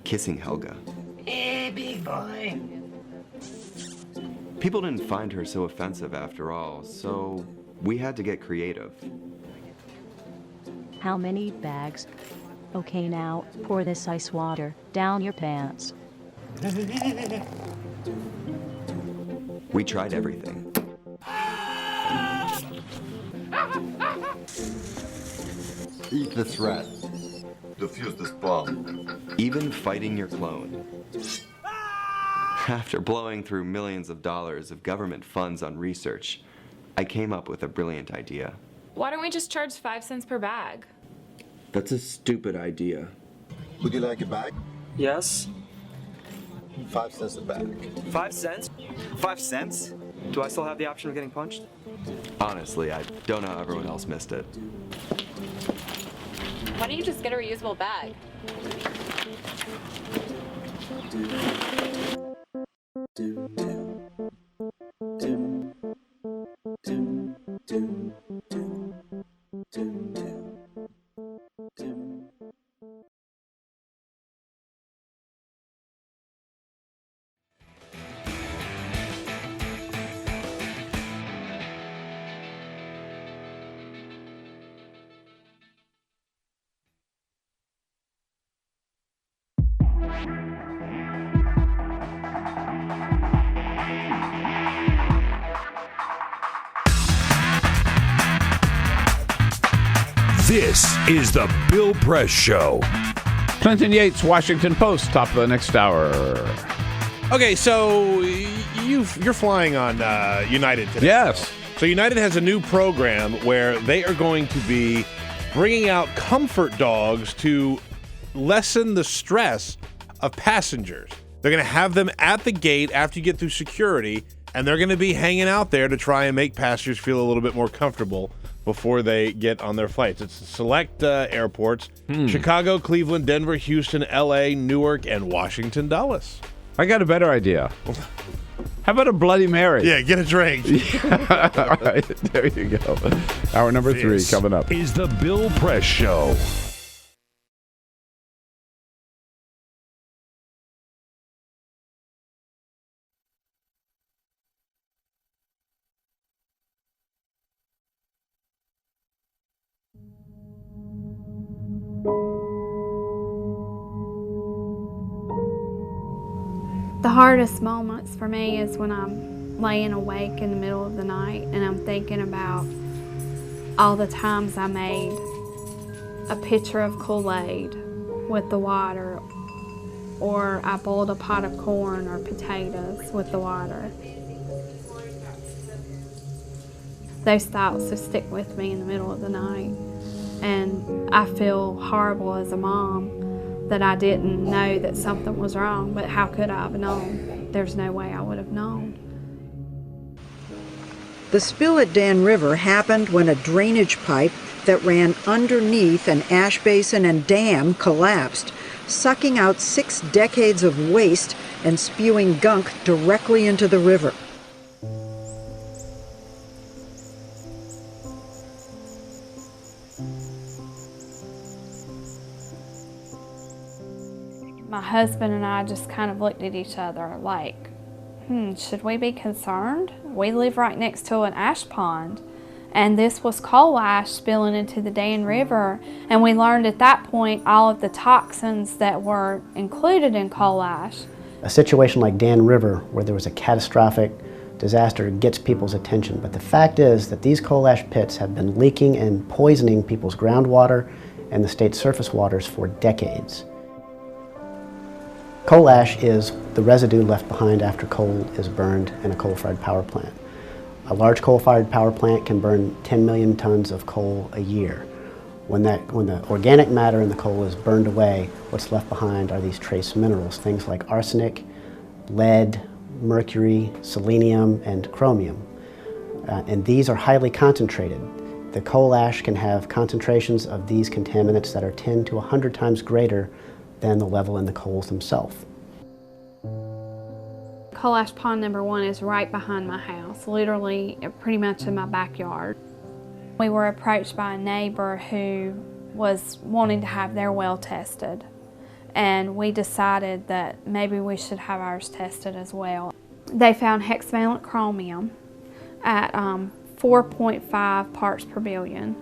Kissing Helga. Hey, big boy. People didn't find her so offensive after all, so we had to get creative. How many bags? Okay, now, pour this ice water down your pants. We tried everything. Eat this rat. Defuse this bomb. Even fighting your clone. After blowing through millions of dollars of government funds on research, I came up with a brilliant idea. Why don't we just charge 5 cents per bag? That's a stupid idea. Would you like a bag? Yes. 5 cents a bag. 5 cents? 5 cents? Do I still have the option of getting punched? Honestly, I don't know how everyone else missed it. Why don't you just get a reusable bag? This is the Bill Press Show. Clinton Yates, Washington Post, top of the next hour. Okay, so you're flying on United today. Yes. So United has a new program where they are going to be bringing out comfort dogs to lessen the stress of passengers. They're going to have them at the gate after you get through security, and they're going to be hanging out there to try and make passengers feel a little bit more comfortable before they get on their flights. It's select airports: Chicago, Cleveland, Denver, Houston, L.A., Newark, and Washington Dulles. I got a better idea. How about a Bloody Mary? Yeah, get a drink. All right, there you go. Hour number 3 coming up. Is the Bill Press Show. The hardest moments for me is when I'm laying awake in the middle of the night and I'm thinking about all the times I made a pitcher of Kool-Aid with the water, or I boiled a pot of corn or potatoes with the water. Those thoughts just stick with me in the middle of the night, and I feel horrible as a mom that I didn't know that something was wrong, but how could I have known? There's no way I would have known. The spill at Dan River happened when a drainage pipe that ran underneath an ash basin and dam collapsed, sucking out 6 decades of waste and spewing gunk directly into the river. My husband and I just kind of looked at each other like, should we be concerned? We live right next to an ash pond, and this was coal ash spilling into the Dan River, and we learned at that point all of the toxins that were included in coal ash. A situation like Dan River, where there was a catastrophic disaster, gets people's attention, but the fact is that these coal ash pits have been leaking and poisoning people's groundwater and the state's surface waters for decades. Coal ash is the residue left behind after coal is burned in a coal-fired power plant. A large coal-fired power plant can burn 10 million tons of coal a year. When the organic matter in the coal is burned away, what's left behind are these trace minerals, things like arsenic, lead, mercury, selenium, and chromium. And these are highly concentrated. The coal ash can have concentrations of these contaminants that are 10 to 100 times greater than the level in the coals themselves. Coal ash pond number 1 is right behind my house, literally pretty much in my backyard. We were approached by a neighbor who was wanting to have their well tested, and we decided that maybe we should have ours tested as well. They found hexavalent chromium at 4.5 parts per billion.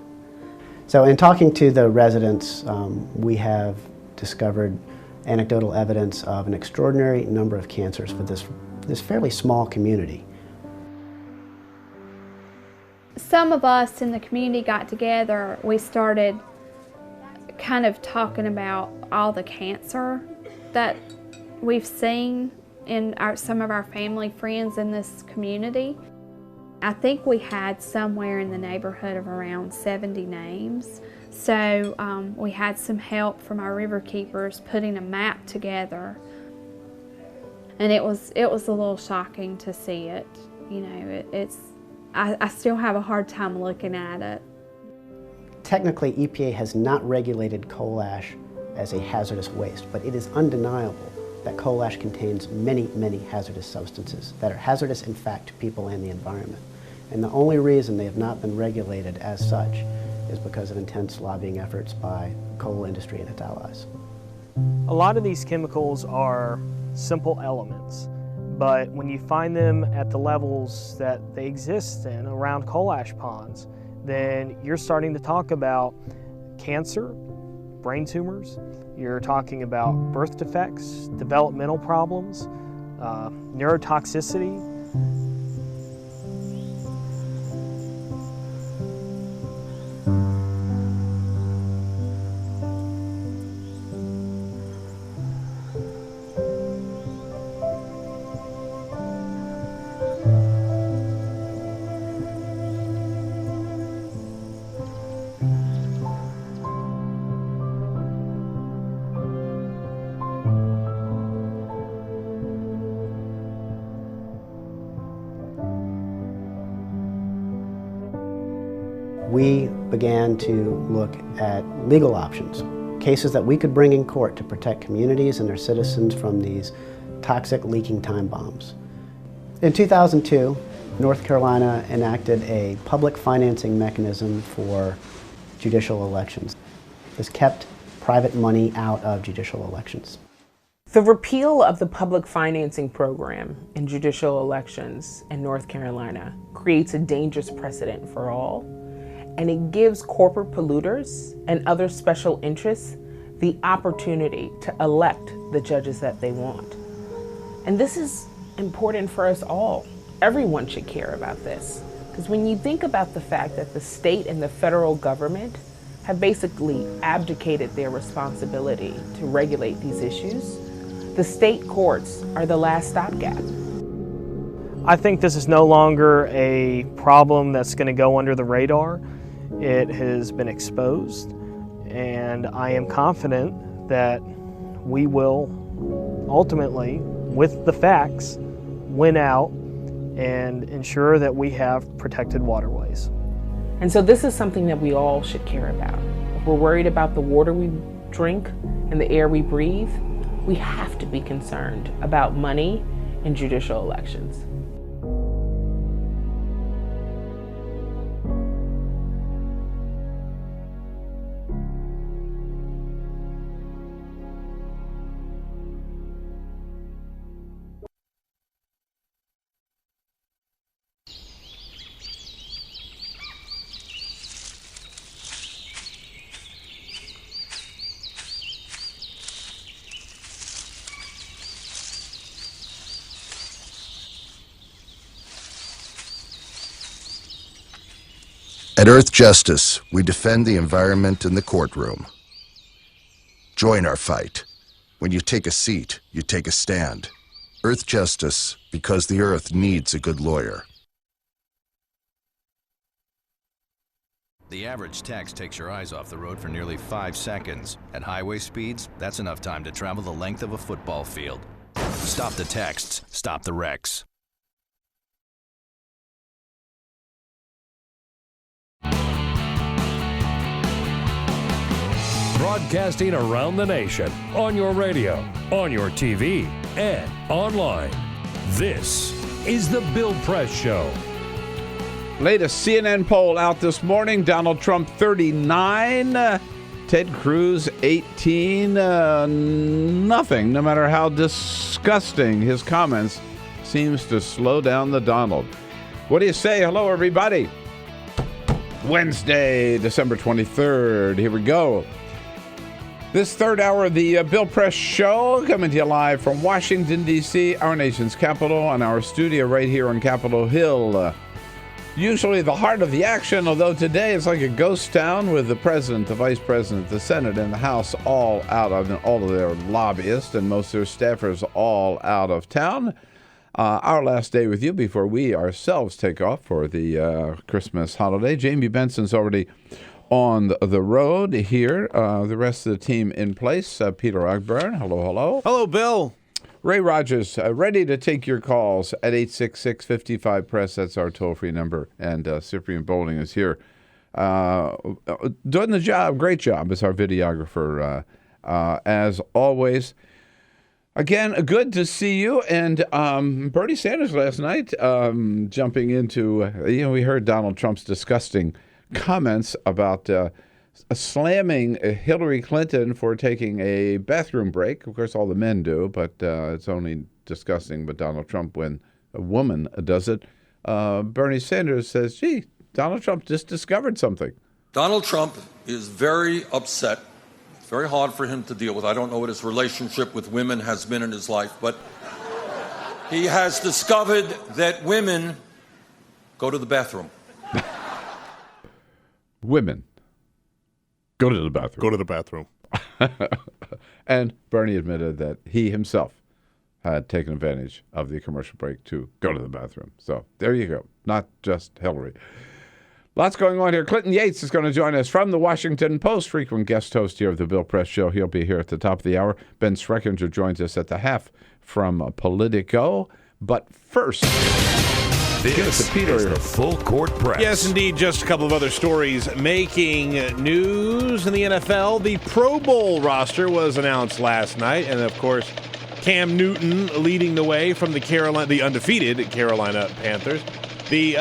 So in talking to the residents, we have discovered anecdotal evidence of an extraordinary number of cancers for this fairly small community. Some of us in the community got together. We started kind of talking about all the cancer that we've seen in some of our family friends in this community. I think we had somewhere in the neighborhood of around 70 names. So we had some help from our river keepers putting a map together, and it was a little shocking to see it. You know, I still have a hard time looking at it. Technically, EPA has not regulated coal ash as a hazardous waste, but it is undeniable that coal ash contains many, many hazardous substances that are hazardous, in fact, to people and the environment. And the only reason they have not been regulated as such is because of intense lobbying efforts by the coal industry and its allies. A lot of these chemicals are simple elements, but when you find them at the levels that they exist in around coal ash ponds, then you're starting to talk about cancer, brain tumors, you're talking about birth defects, developmental problems, neurotoxicity. We began to look at legal options, cases that we could bring in court to protect communities and their citizens from these toxic leaking time bombs. In 2002, North Carolina enacted a public financing mechanism for judicial elections. This kept private money out of judicial elections. The repeal of the public financing program in judicial elections in North Carolina creates a dangerous precedent for all, and it gives corporate polluters and other special interests the opportunity to elect the judges that they want. And this is important for us all. Everyone should care about this, because when you think about the fact that the state and the federal government have basically abdicated their responsibility to regulate these issues, the state courts are the last stopgap. I think this is no longer a problem that's going to go under the radar. It has been exposed, and I am confident that we will ultimately, with the facts, win out and ensure that we have protected waterways. And so this is something that we all should care about. If we're worried about the water we drink and the air we breathe, we have to be concerned about money in judicial elections. At Earth Justice, we defend the environment in the courtroom. Join our fight. When you take a seat, you take a stand. Earth Justice, because the Earth needs a good lawyer. The average text takes your eyes off the road for nearly 5 seconds. At highway speeds, that's enough time to travel the length of a football field. Stop the texts, stop the wrecks. Broadcasting around the nation, on your radio, on your TV, and online. This is The Bill Press Show. Latest CNN poll out this morning. Donald Trump 39, Ted Cruz 18, nothing. No matter how disgusting his comments, seems to slow down the Donald. What do you say? Hello, everybody. Wednesday, December 23rd. Here we go. This third hour of the Bill Press Show coming to you live from Washington, D.C., our nation's capital, and our studio right here on Capitol Hill. Usually the heart of the action, although today it's like a ghost town with the president, the vice president, the Senate, and the House all out of, and all of their lobbyists and most of their staffers all out of town. Our last day with you before we ourselves take off for the Christmas holiday. Jamie Benson's already on the road here. The rest of the team in place. Peter Ogburn, hello, hello. Hello, Bill. Ray Rogers, ready to take your calls at 866-55-PRESS. That's our toll-free number. And Cyprian Bowling is here. Doing the job, great job as our videographer, as always. Again, good to see you. And Bernie Sanders last night jumping into, we heard Donald Trump's disgusting comments about slamming Hillary Clinton for taking a bathroom break. Of course, all the men do, but it's only disgusting with Donald Trump when a woman does it. Bernie Sanders says, gee, Donald Trump just discovered something. Donald Trump is very upset. It's very hard for him to deal with. I don't know what his relationship with women has been in his life, but he has discovered that women go to the bathroom. Women go to the bathroom. Go to the bathroom. And Bernie admitted that he himself had taken advantage of the commercial break to go to the bathroom. So there you go. Not just Hillary. Lots going on here. Clinton Yates is going to join us from the Washington Post, frequent guest host here of the Bill Press Show. He'll be here at the top of the hour. Ben Schreckinger joins us at the half from Politico. But first, This is the Full Court Press. Yes, indeed. Just a couple of other stories making news in the NFL. The Pro Bowl roster was announced last night, and of course, Cam Newton leading the way from the undefeated Carolina Panthers. The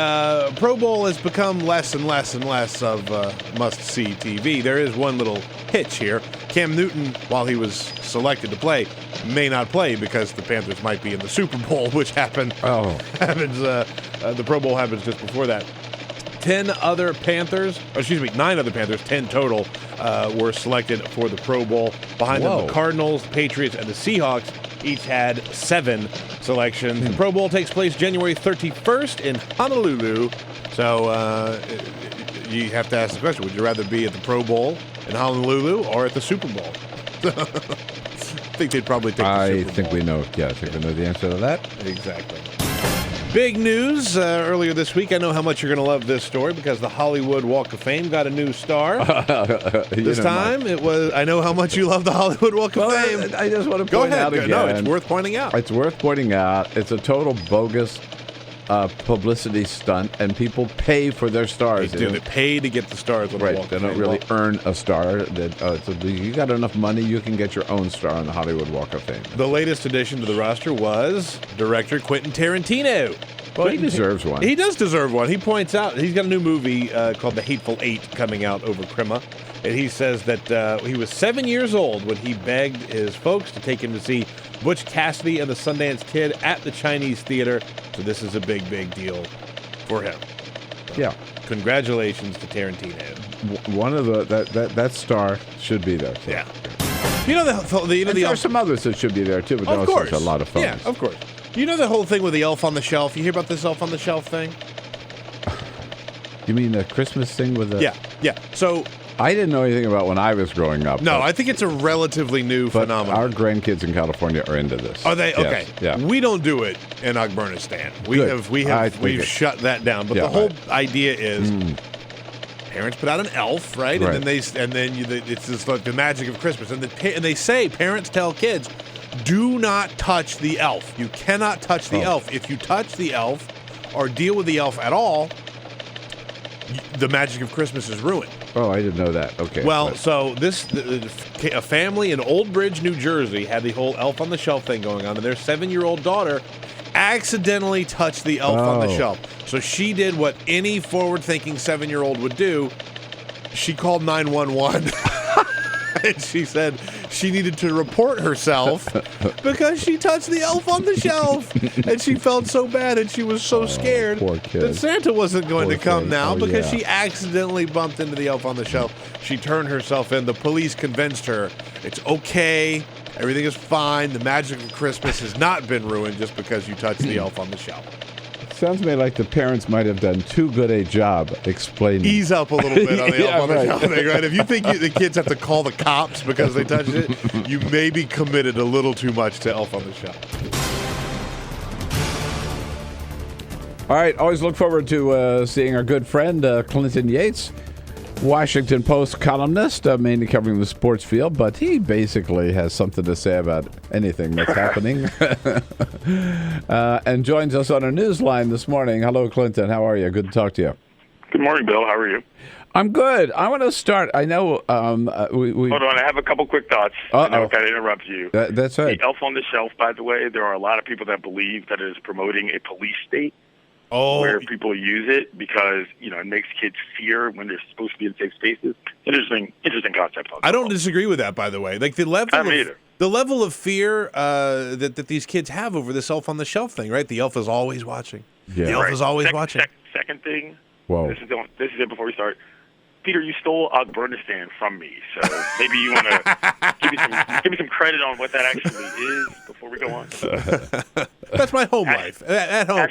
Pro Bowl has become less and less and less of must-see TV. There is one little hitch here. Cam Newton, while he was selected to play, may not play because the Panthers might be in the Super Bowl, which happens. The Pro Bowl happens just before that. 9 other Panthers, 10 total, were selected for the Pro Bowl. Behind them, the Cardinals, Patriots, and the Seahawks each had 7 selections. The Pro Bowl takes place January 31st in Honolulu. So you have to ask the question, would you rather be at the Pro Bowl in Honolulu or at the Super Bowl? I think they'd probably take the Super Bowl. I think we know the answer to that. Exactly. Big news earlier this week. I know how much you're going to love this story because the Hollywood Walk of Fame got a new star. This time it was. I know how much you love the Hollywood Walk of Fame. I just want to point out again. No, it's worth pointing out. It's worth pointing out. It's a total bogus publicity stunt, and people pay for their stars. They do. They pay to get the stars on the Walk of Fame. They don't really earn a star. You got enough money, you can get your own star on the Hollywood Walk of Fame. The latest addition to the roster was director Quentin Tarantino. Well, he deserves one. He does deserve one. He points out he's got a new movie called The Hateful Eight coming out over Crema. And he says that he was 7 years old when he begged his folks to take him to see Butch Cassidy and the Sundance Kid at the Chinese Theater. So this is a big, big deal for him. Yeah. Congratulations to Tarantino. One of that star should be there. So. Yeah. You know there are some others that should be there too, but of course, a lot of fun. Yeah, of course. You know the whole thing with the Elf on the Shelf? You hear about this Elf on the Shelf thing? You mean the Christmas thing with the... Yeah. So... I didn't know anything about when I was growing up. No, I think it's a relatively new phenomenon. Our grandkids in California are into this. Are they? Okay. Yes, yeah. We don't do it in Ogburnistan. We've shut that down. But the whole idea is parents put out an elf, right? And then it's just like the magic of Christmas. And they say, parents tell kids, do not touch the elf. You cannot touch the elf. If you touch the elf or deal with the elf at all, the magic of Christmas is ruined. Oh, I didn't know that. Okay. Well, so a family in Old Bridge, New Jersey, had the whole Elf on the Shelf thing going on, and their 7-year-old daughter accidentally touched the elf on the shelf. So she did what any forward-thinking 7-year-old would do. She called 911. And she said she needed to report herself because she touched the elf on the shelf. And she felt so bad and she was so scared that Santa wasn't going to come now because she accidentally bumped into the elf on the shelf. She turned herself in. The police convinced her it's okay. Everything is fine. The magic of Christmas has not been ruined just because you touched the elf on the shelf. Sounds to me like the parents might have done too good a job explaining. Ease up a little bit on the elf on the shelf thing, right? If you think the kids have to call the cops because they touched it, you maybe committed a little too much to Elf on the Shelf. All right, always look forward to seeing our good friend Clinton Yates, Washington Post columnist, mainly covering the sports field, but he basically has something to say about anything that's happening. And joins us on our news line this morning. Hello, Clinton. How are you? Good to talk to you. Good morning, Bill. How are you? I'm good. I want to start. I know we Hold on. I have a couple quick thoughts. I know I kind of interrupt you. That's right. The elf on the shelf, by the way, there are a lot of people that believe that it is promoting a police state. Where people use it because, it makes kids fear when they're supposed to be in safe spaces. Interesting concept. I don't disagree with that, by the way. Like the level of fear that these kids have over this elf on the shelf thing, right? The elf is always watching. Yeah. The elf is always watching. Second thing. Whoa. This is it before we start. Peter, you stole Ogburnistan from me, so maybe you want to give me some credit on what that actually is before we go on. That's my home life. At home.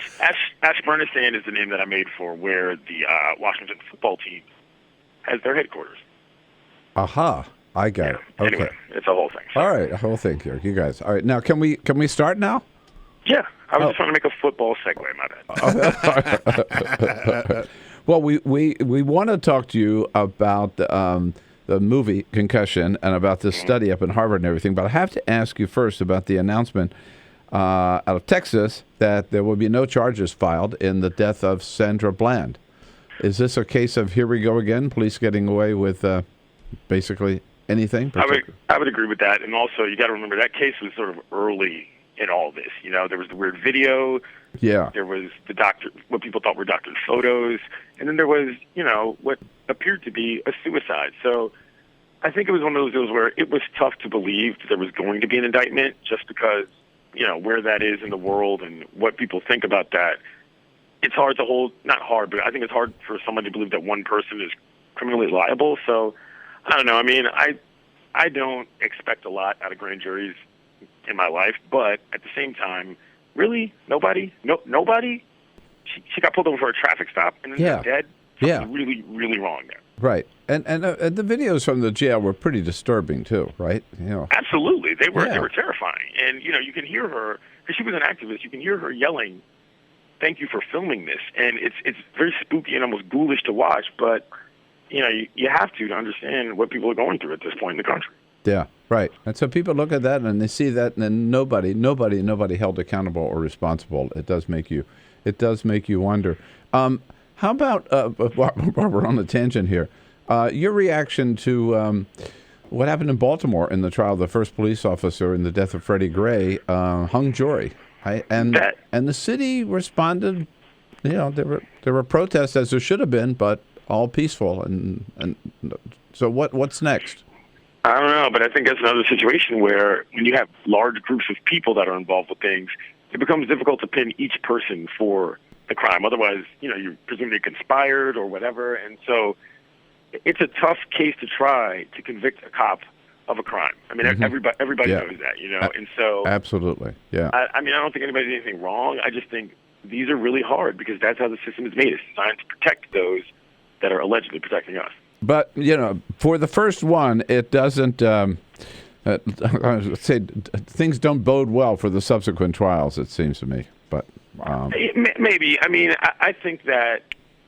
Ashburnistan is the name that I made for where the Washington football team has their headquarters. Aha. I got it. Okay. Anyway, it's a whole thing. All right, a whole thing here. You guys. All right, now can we start now? Yeah. I was just trying to make a football segue, my bad. Well, we want to talk to you about the movie Concussion and about this study up in Harvard and everything, but I have to ask you first about the announcement out of Texas that there will be no charges filed in the death of Sandra Bland. Is this a case of here we go again, police getting away with basically anything? I would agree with that, and also you got to remember that case was sort of early in all this. There was the weird video. Yeah. There was what people thought were doctored photos. And then there was, what appeared to be a suicide. So I think it was one of those deals where it was tough to believe that there was going to be an indictment just because, where that is in the world and what people think about that. It's hard to not hard, but I think it's hard for someone to believe that one person is criminally liable. So I don't know. I mean, I don't expect a lot out of grand juries in my life, but at the same time, really, nobody. She got pulled over for a traffic stop and then she's dead. Something really, really wrong there. Right, and the videos from the jail were pretty disturbing too, right? Absolutely, they were terrifying, and you can hear her because she was an activist. You can hear her yelling, "Thank you for filming this," and it's very spooky and almost ghoulish to watch. But you have to understand what people are going through at this point in the country. Yeah, right. And so people look at that and they see that, and then nobody held accountable or responsible. It It does make you wonder. How about, while we're on the tangent here, your reaction to what happened in Baltimore in the trial of the first police officer in the death of Freddie Gray, hung jury, right? And the city responded. You know, there were protests, as there should have been, but all peaceful. And so what's next? I don't know, but I think that's another situation where when you have large groups of people that are involved with things, it becomes difficult to pin each person for the crime. Otherwise, you know, you're presumed they conspired or whatever. And so it's a tough case to try to convict a cop of a crime. I mean, everybody knows that, you know. And so absolutely, yeah. I mean, I don't think anybody did anything wrong. I just think these are really hard because that's how the system is made. It's designed to protect those that are allegedly protecting us. But, you know, for the first one, it doesn't say things don't bode well for the subsequent trials, it seems to me. But maybe. I mean, I think that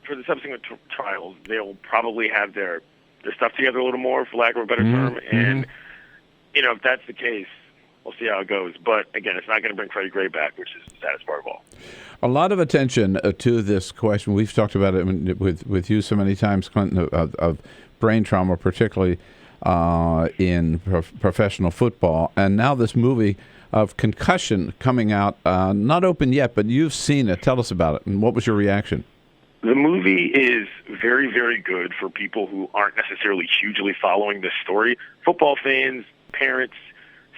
for the subsequent trials, they'll probably have their stuff together a little more, for lack of a better term. And, you know, if that's the case, we'll see how it goes. But, again, it's not going to bring Freddie Gray back, which is the saddest part of all. A lot of attention to this question. We've talked about it with you so many times, Clinton, of brain trauma, particularly in professional football. And now this movie of Concussion coming out, not open yet, but you've seen it. Tell us about it. And what was your reaction? The movie is very, very good for people who aren't necessarily hugely following this story. Football fans, parents,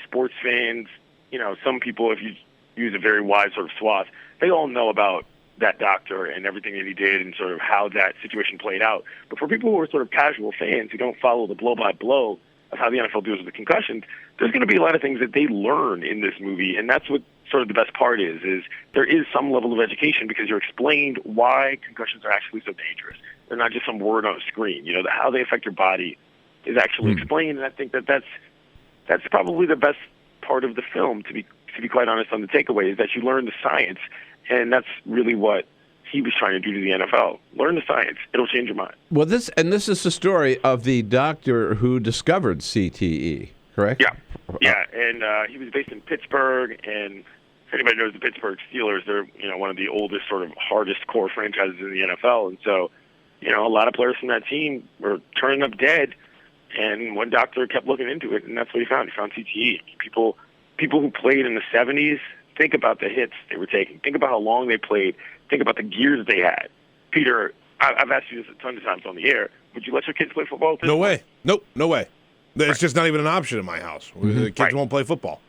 sports fans, you know, some people, if you use a very wide sort of swath, they all know about that doctor and everything that he did and sort of how that situation played out. But for people who are sort of casual fans who don't follow the blow-by-blow of how the NFL deals with the concussions, there's going to be a lot of things that they learn in this movie, and that's what sort of the best part is there is some level of education because you're explained why concussions are actually so dangerous. They're not just some word on a screen. You know, how they affect your body is actually explained, and I think that's probably the best part of the film, to be quite honest, on the takeaway, is that you learn the science, and that's really what he was trying to do to the NFL. Learn the science. It'll change your mind. Well, this is the story of the doctor who discovered CTE, correct? Yeah, and he was based in Pittsburgh, and if anybody knows the Pittsburgh Steelers, they're, you know, one of the oldest, sort of hardest core franchises in the NFL, and so, you know, a lot of players from that team were turning up dead, and one doctor kept looking into it, and that's what he found. He found CTE. People who played in the 70s, think about the hits they were taking. Think about how long they played. Think about the gear that they had. Peter, I've asked you this a ton of times on the air. Would you let your kids play football? No way. Nope, no way. It's just not even an option in my house. The kids won't play football.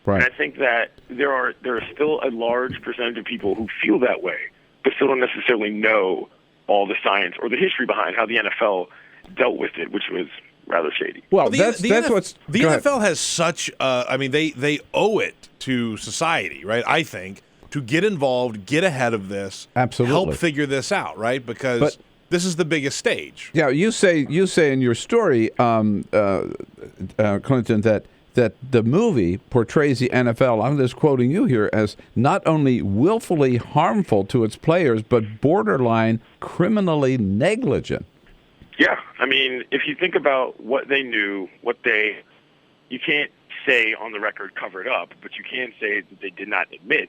Right. And I think that there are still a large percentage of people who feel that way, but still don't necessarily know all the science or the history behind how the NFL dealt with it, which was rather shady. Well, the NFL has such. I mean, they owe it to society, right? I think to get involved, get ahead of this, absolutely, help figure this out, right? Because this is the biggest stage. Yeah, you say in your story, Clinton, that the movie portrays the NFL, I'm just quoting you here, as not only willfully harmful to its players, but borderline criminally negligent. Yeah, I mean, if you think about what they knew, you can't say on the record cover it up, but you can say that they did not admit.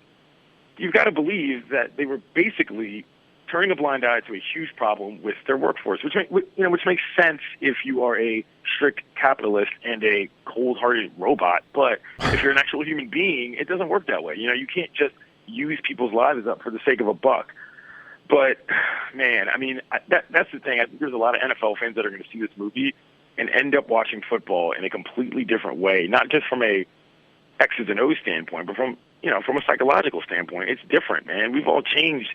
You've got to believe that they were basically turning a blind eye to a huge problem with their workforce, which makes sense if you are a strict capitalist and a cold-hearted robot. But if you're an actual human being, it doesn't work that way. You know, you can't just use people's lives up for the sake of a buck. But, man, I mean, that's the thing. I think there's a lot of NFL fans that are going to see this movie and end up watching football in a completely different way, not just from a X's and O's standpoint, but from a psychological standpoint. It's different, man. We've all changed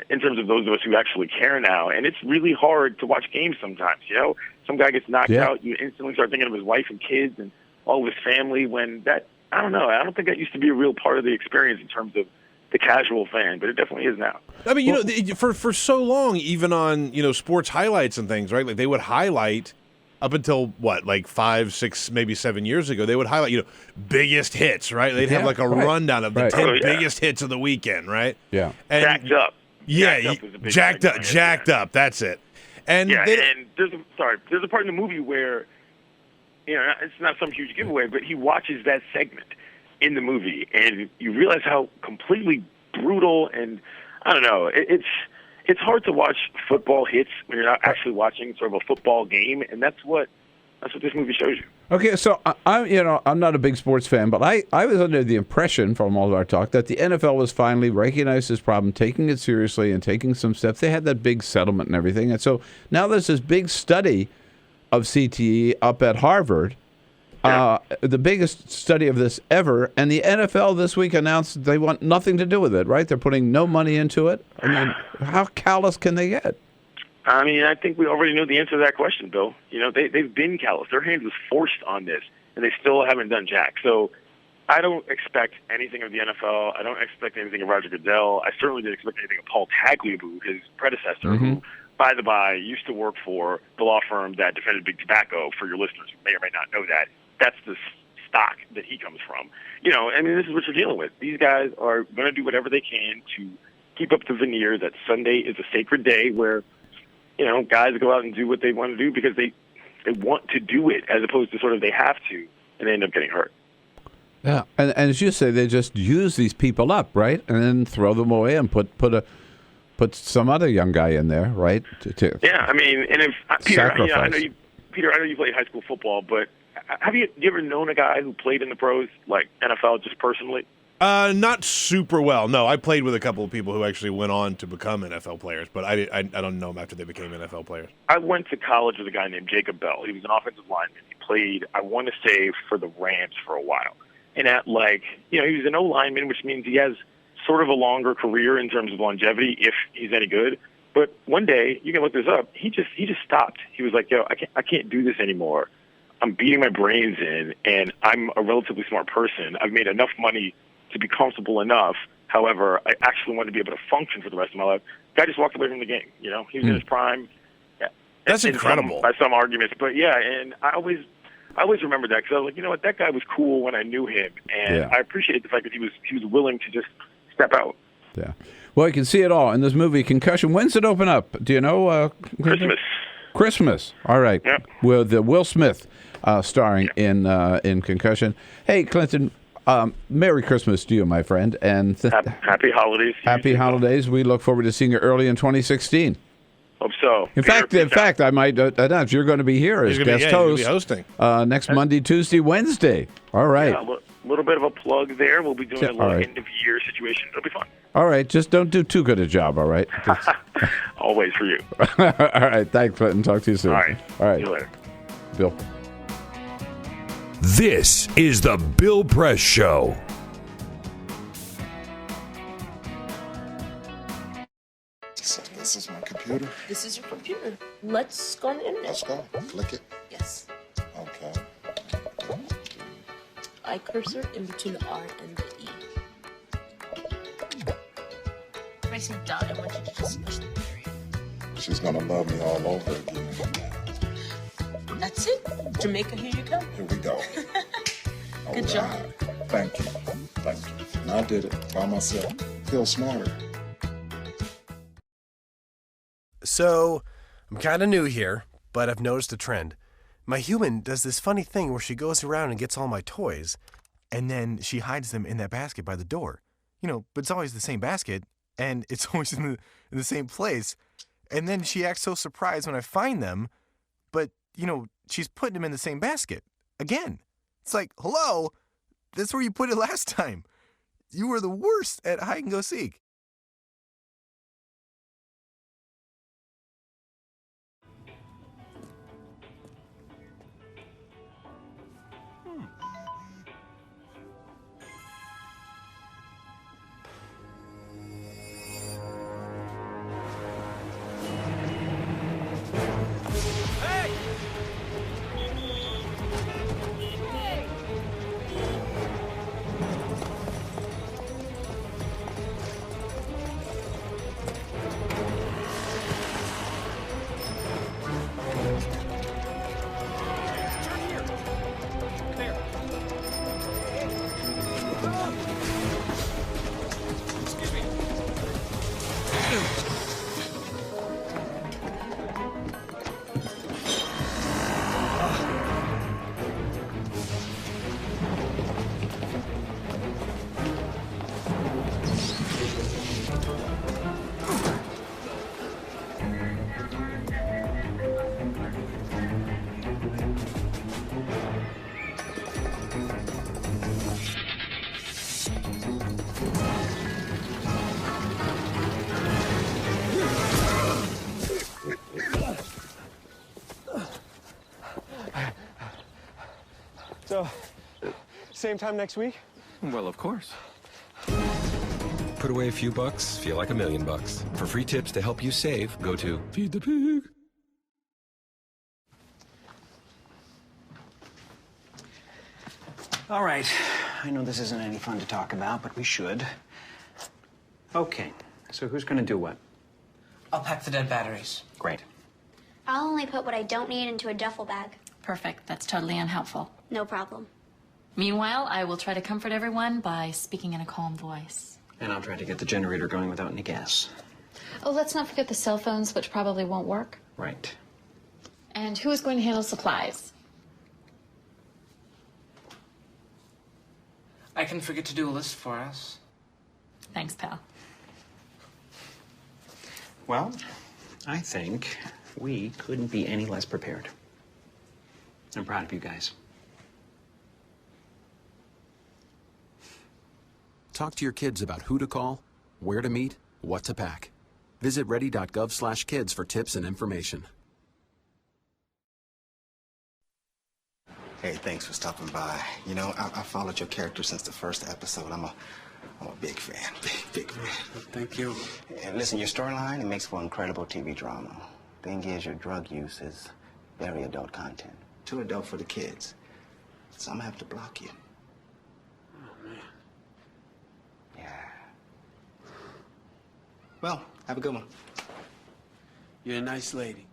in terms of those of us who actually care now, and it's really hard to watch games sometimes, you know? Some guy gets knocked out, you instantly start thinking of his wife and kids and all of his family when I don't know, I don't think that used to be a real part of the experience in terms of the casual fan, but it definitely is now. I mean, for so long, even on, sports highlights and things, right? Like they would highlight up until like 5, 6, maybe 7 years ago, they would highlight, biggest hits, right? They'd have like a rundown of the 10 biggest hits of the weekend, right? Yeah. And, Jacked Up. Yeah, jacked up. That's it. And and there's a part in the movie where, it's not some huge giveaway, but he watches that segment in the movie, and you realize how completely brutal and I don't know. It's hard to watch football hits when you're not actually watching sort of a football game, and that's what this movie shows you. Okay, so I'm not a big sports fan, but I was under the impression from all of our talk that the NFL was finally recognized this problem, taking it seriously, and taking some steps. They had that big settlement and everything, and so now there's this big study of CTE up at Harvard. The biggest study of this ever, and the NFL this week announced they want nothing to do with it, right? They're putting no money into it. I mean, how callous can they get? I mean, I think we already know the answer to that question, Bill. They've been callous. Their hand was forced on this, and they still haven't done jack. So I don't expect anything of the NFL. I don't expect anything of Roger Goodell. I certainly didn't expect anything of Paul Tagliabue, his predecessor, who, by the by, used to work for the law firm that defended Big Tobacco, for your listeners who may or may not know that. That's the stock that he comes from. I mean, this is what you're dealing with. These guys are going to do whatever they can to keep up the veneer that Sunday is a sacred day where, guys go out and do what they want to do because they want to do it as opposed to sort of they have to, and they end up getting hurt. Yeah, and as you say, they just use these people up, right, and then throw them away and put some other young guy in there, right? Yeah, I mean, and if Peter, sacrifice. I know you played high school football, but have you ever known a guy who played in the pros, like NFL, just personally? Not super well. No, I played with a couple of people who actually went on to become NFL players, but I don't know them after they became NFL players. I went to college with a guy named Jacob Bell. He was an offensive lineman. He played, I want to say, for the Rams for a while. And he was an O-lineman, which means he has sort of a longer career in terms of longevity if he's any good. But one day, you can look this up, he just stopped. He was like, I can't do this anymore. I'm beating my brains in, and I'm a relatively smart person. I've made enough money to be comfortable enough. However, I actually want to be able to function for the rest of my life. Guy just walked away from the game. He was in his prime. That's incredible. By some arguments. But, yeah, and I always remember that because I was like, you know what, that guy was cool when I knew him. And I appreciate the fact that he was willing to just step out. Yeah. Well, you can see it all in this movie, Concussion. When's it open up? Do you know? Christmas. All right. Yep. With Will Smith starring in Concussion. Hey, Clinton, Merry Christmas to you, my friend. And happy holidays. Happy holidays. We look forward to seeing you early in 2016. Hope so. In fact, I might announce you're going to be here as guest host. Hosting. Next Monday, Tuesday, Wednesday. All right. Yeah, a little bit of a plug there. We'll be doing a little end-of-year situation. It'll be fun. All right. Just don't do too good a job, all right? Always for you. All right. Thanks, Clinton. Talk to you soon. All right. See you later. Bill. This is the Bill Press Show. So this is my computer. This is your computer. Let's go on the internet. Let's go. Click it. Yes. Okay. I cursor in between the R and the E. If I see dot, I want you to just push the period. She's gonna love me all over again. That's it. Jamaica, here you come. Here we go. Good job. Thank you. And I did it by myself. Feel smarter. So, I'm kind of new here, but I've noticed a trend. My human does this funny thing where she goes around and gets all my toys, and then she hides them in that basket by the door. But it's always the same basket, and it's always in the same place. And then she acts so surprised when I find them, but, she's putting them in the same basket. Again. It's like, hello, that's where you put it last time. You were the worst at hide and go seek. Same time next week? Well, of course. Put away a few bucks, feel like $1 million. For free tips to help you save, go to Feed the Pig. All right. I know this isn't any fun to talk about, but we should. Okay, so who's gonna do what? I'll pack the dead batteries. Great. I'll only put what I don't need into a duffel bag. Perfect. That's totally unhelpful. No problem. Meanwhile, I will try to comfort everyone by speaking in a calm voice. And I'll try to get the generator going without any gas. Oh, let's not forget the cell phones, which probably won't work. Right. And who is going to handle supplies? I can forget to do a list for us. Thanks, pal. Well, I think we couldn't be any less prepared. I'm proud of you guys. Talk to your kids about who to call, where to meet, what to pack. Visit ready.gov/kids for tips and information. Hey, thanks for stopping by. You know, I followed your character since the first episode. I'm a big fan, big fan. Thank you. And listen, your storyline, it makes for incredible TV drama. Thing is, your drug use is very adult content. Too adult for the kids. So I'm gonna have to block you. Oh, man. Yeah. Well, have a good one. You're a nice lady.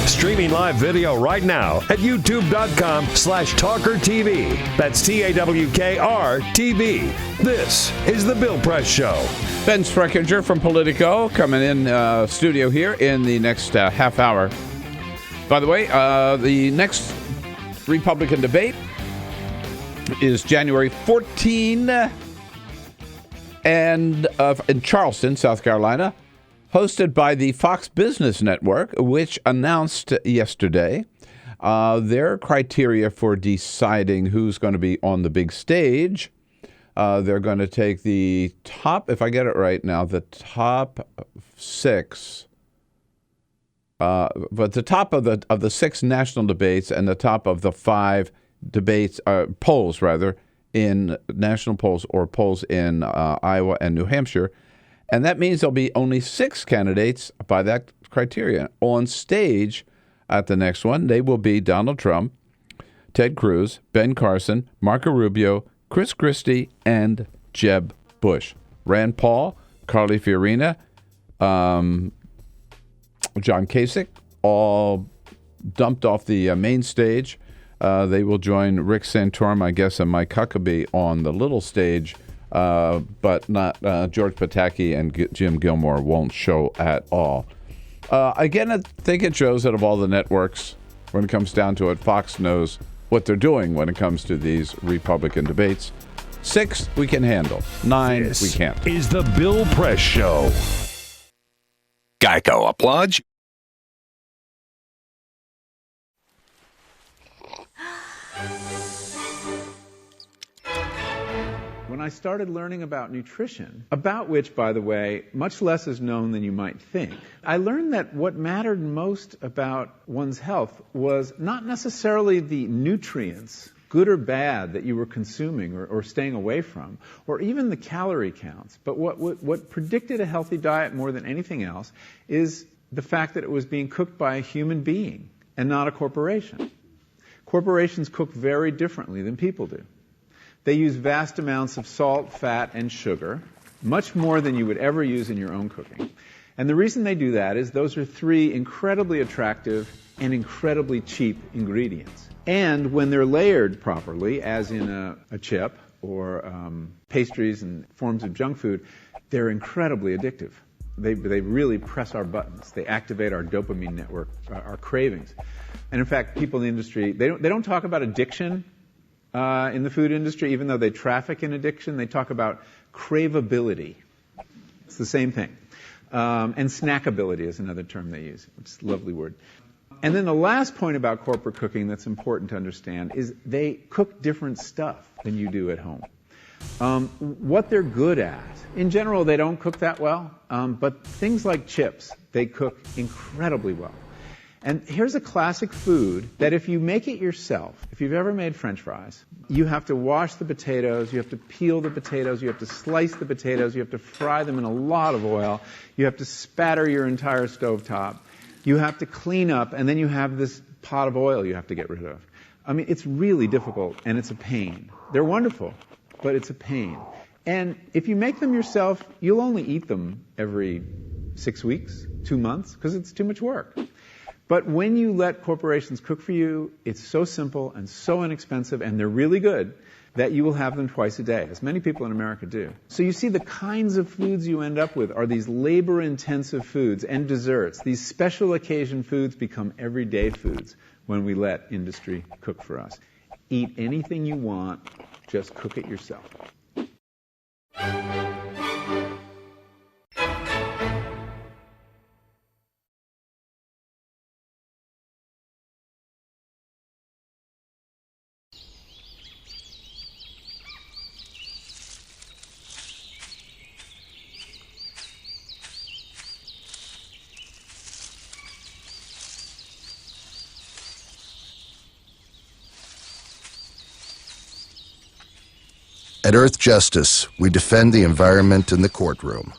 Streaming live video right now at youtube.com/TawkrTV. That's TAWKR-TV. This is The Bill Press Show. Ben Streckinger from Politico coming in studio here in the next half hour. By the way, the next Republican debate is January 14 and in Charleston, South Carolina, hosted by the Fox Business Network, which announced yesterday their criteria for deciding who's going to be on the big stage. They're going to take the top, if I get it right now, the top 6, but the top of the 6 national debates and the top of the 5 debates, polls rather, in national polls or polls in Iowa and New Hampshire. And that means there'll be only 6 candidates by that criteria on stage at the next one. They will be Donald Trump, Ted Cruz, Ben Carson, Marco Rubio, Chris Christie, and Jeb Bush. Rand Paul, Carly Fiorina, John Kasich, all dumped off the main stage. They will join Rick Santorum, I guess, and Mike Huckabee on the little stage. But not George Pataki and Jim Gilmore won't show at all. Again, I think it shows that of all the networks, when it comes down to it, Fox knows what they're doing when it comes to these Republican debates. 6 we can handle. 9 This we can't. Is the Bill Press Show. Geico applauds. When I started learning about nutrition, about which, by the way, much less is known than you might think, I learned that what mattered most about one's health was not necessarily the nutrients, good or bad, that you were consuming or staying away from, or even the calorie counts. But what predicted a healthy diet more than anything else is the fact that it was being cooked by a human being and not a corporation. Corporations cook very differently than people do. They use vast amounts of salt, fat, and sugar, much more than you would ever use in your own cooking. And the reason they do that is those are 3 incredibly attractive and incredibly cheap ingredients. And when they're layered properly, as in a chip or pastries and forms of junk food, they're incredibly addictive. They really press our buttons. They activate our dopamine network, our cravings. And in fact, people in the industry, they don't talk about addiction in the food industry, even though they traffic in addiction. They talk about craveability. It's the same thing. And snackability is another term they use, which is a lovely word. And then the last point about corporate cooking that's important to understand is they cook different stuff than you do at home. What they're good at, in general, they don't cook that well, but things like chips, they cook incredibly well. And here's a classic food that if you make it yourself, if you've ever made French fries, you have to wash the potatoes, you have to peel the potatoes, you have to slice the potatoes, you have to fry them in a lot of oil, you have to spatter your entire stovetop, you have to clean up, and then you have this pot of oil you have to get rid of. I mean, it's really difficult, and it's a pain. They're wonderful, but it's a pain. And if you make them yourself, you'll only eat them every 6 weeks, 2 months, because it's too much work. But when you let corporations cook for you, it's so simple and so inexpensive, and they're really good, that you will have them twice a day, as many people in America do. So you see the kinds of foods you end up with are these labor-intensive foods and desserts. These special occasion foods become everyday foods when we let industry cook for us. Eat anything you want, just cook it yourself. At Earth Justice, we defend the environment in the courtroom.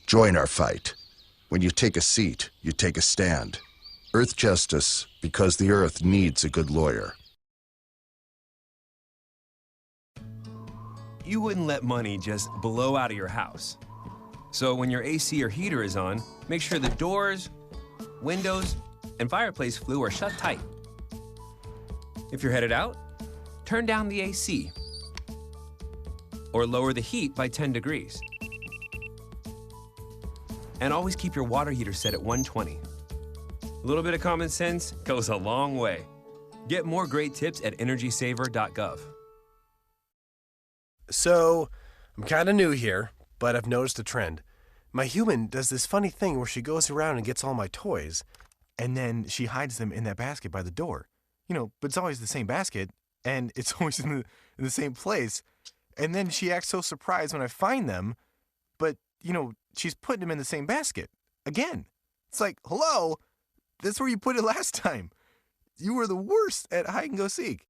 Join our fight. When you take a seat, you take a stand. Earth Justice, because the Earth needs a good lawyer. You wouldn't let money just blow out of your house. So when your AC or heater is on, make sure the doors, windows, and fireplace flue are shut tight. If you're headed out, turn down the AC or lower the heat by 10 degrees. And always keep your water heater set at 120. A little bit of common sense goes a long way. Get more great tips at energysaver.gov. So, I'm kind of new here, but I've noticed a trend. My human does this funny thing where she goes around and gets all my toys, and then she hides them in that basket by the door. But it's always the same basket, and it's always in the same place. And then she acts so surprised when I find them, but, she's putting them in the same basket. Again. It's like, hello, that's where you put it last time. You were the worst at hide and go seek.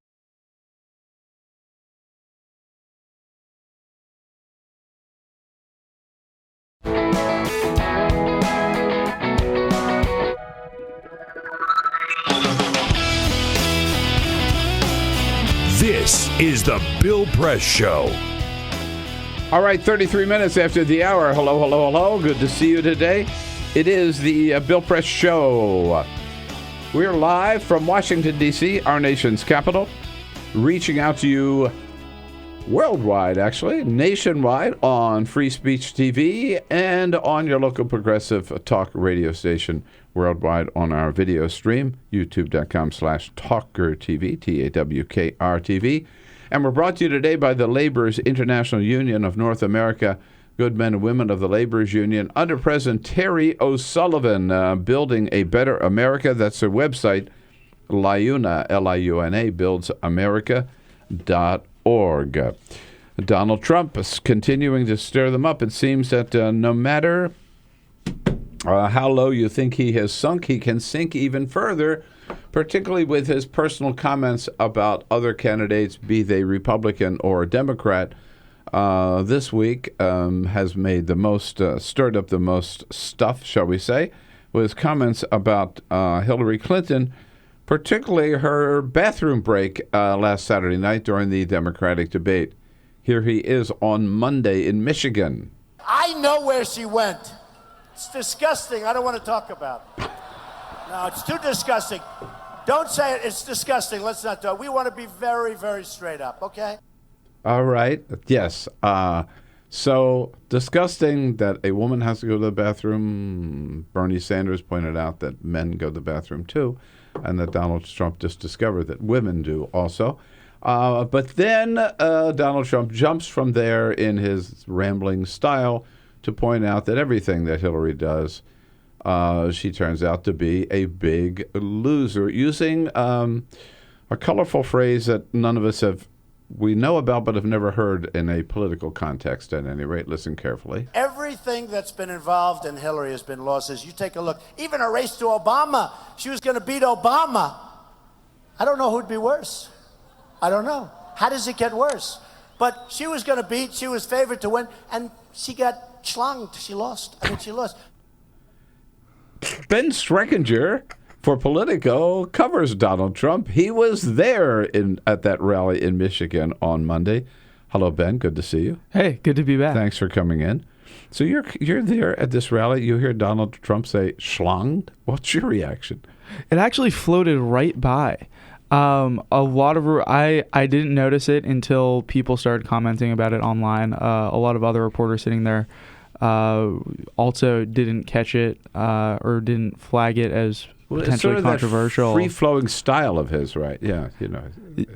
This is the Bill Press Show. All right, 33 minutes after the hour. Hello, hello, hello. Good to see you today. It is the Bill Press Show. We're live from Washington, D.C., our nation's capital, reaching out to you worldwide, actually, nationwide, on Free Speech TV and on your local progressive talk radio station worldwide on our video stream, youtube.com/TawkrTV, TawkrTV. And we're brought to you today by the Laborers International Union of North America, good men and women of the Laborers Union, under President Terry O'Sullivan, building a better America. That's their website, LIUNA, L-I-U-N-A, buildsamerica.org. Donald Trump is continuing to stir them up. It seems that no matter how low you think he has sunk, he can sink even further, particularly with his personal comments about other candidates, be they Republican or Democrat. This week has made the most, stirred up the most stuff, shall we say, with his comments about Hillary Clinton, particularly her bathroom break last Saturday night during the Democratic debate. Here he is on Monday in Michigan. I know where she went. It's disgusting. I don't want to talk about it. No, it's too disgusting. Don't say it. It's disgusting. Let's not do it. We want to be very, very straight up, okay? All right. Yes. So disgusting that a woman has to go to the bathroom. Bernie Sanders pointed out that men go to the bathroom too, and that Donald Trump just discovered that women do also. But then Donald Trump jumps from there in his rambling style to point out that everything that Hillary does, she turns out to be a big loser, using a colorful phrase that none of us we know about but have never heard in a political context at any rate. Listen carefully. Everything that's been involved in Hillary has been losses. You take a look. Even a race to Obama. She was going to beat Obama. I don't know who'd be worse. I don't know. How does it get worse? But she was going to beat. She was favored to win. And she got schlonged. She lost. She lost. Ben Schreckinger for Politico covers Donald Trump. He was there at that rally in Michigan on Monday. Hello, Ben. Good to see you. Hey, good to be back. Thanks for coming in. So you're there at this rally. You hear Donald Trump say "schlonged." What's your reaction? It actually floated right by. A lot of I didn't notice it until people started commenting about it online. A lot of other reporters sitting there also didn't catch it or didn't flag it as potentially it's sort of controversial. That free-flowing style of his, right? Yeah,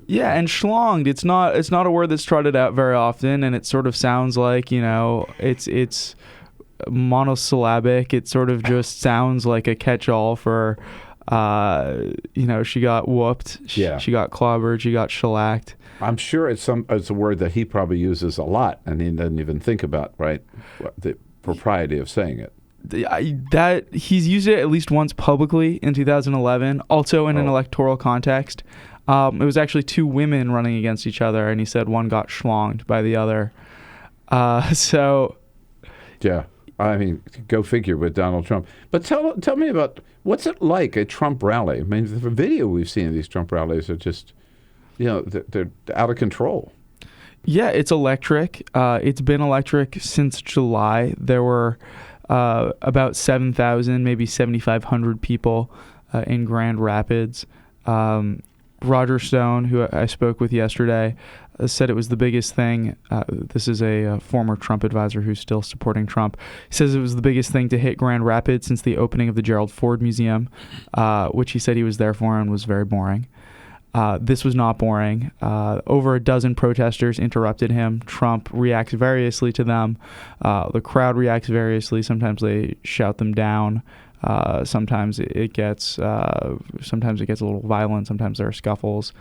Yeah, and schlonged. It's not a word that's trotted out very often, and it sort of sounds like it's monosyllabic. It sort of just sounds like a catch-all for she got whooped. She got clobbered. She got shellacked. I'm sure it's a word that he probably uses a lot, and he doesn't even think about the propriety of saying it. That he's used it at least once publicly in 2011, also in an electoral context. It was actually two women running against each other, and he said one got schlonged by the other. Yeah, I mean, go figure with Donald Trump. But tell me about what's it like, a Trump rally? I mean, the video we've seen of these Trump rallies are just, they're out of control. Yeah, it's electric. It's been electric since July. There were about 7,000, maybe 7,500 people in Grand Rapids. Roger Stone, who I spoke with yesterday, said it was the biggest thing. This is a former Trump advisor who's still supporting Trump. He says it was the biggest thing to hit Grand Rapids since the opening of the Gerald Ford Museum, which he said he was there for and was very boring. This was not boring. Over a dozen protesters interrupted him. Trump reacts variously to them. The crowd reacts variously. Sometimes they shout them down. Sometimes it gets a little violent. Sometimes there are scuffles.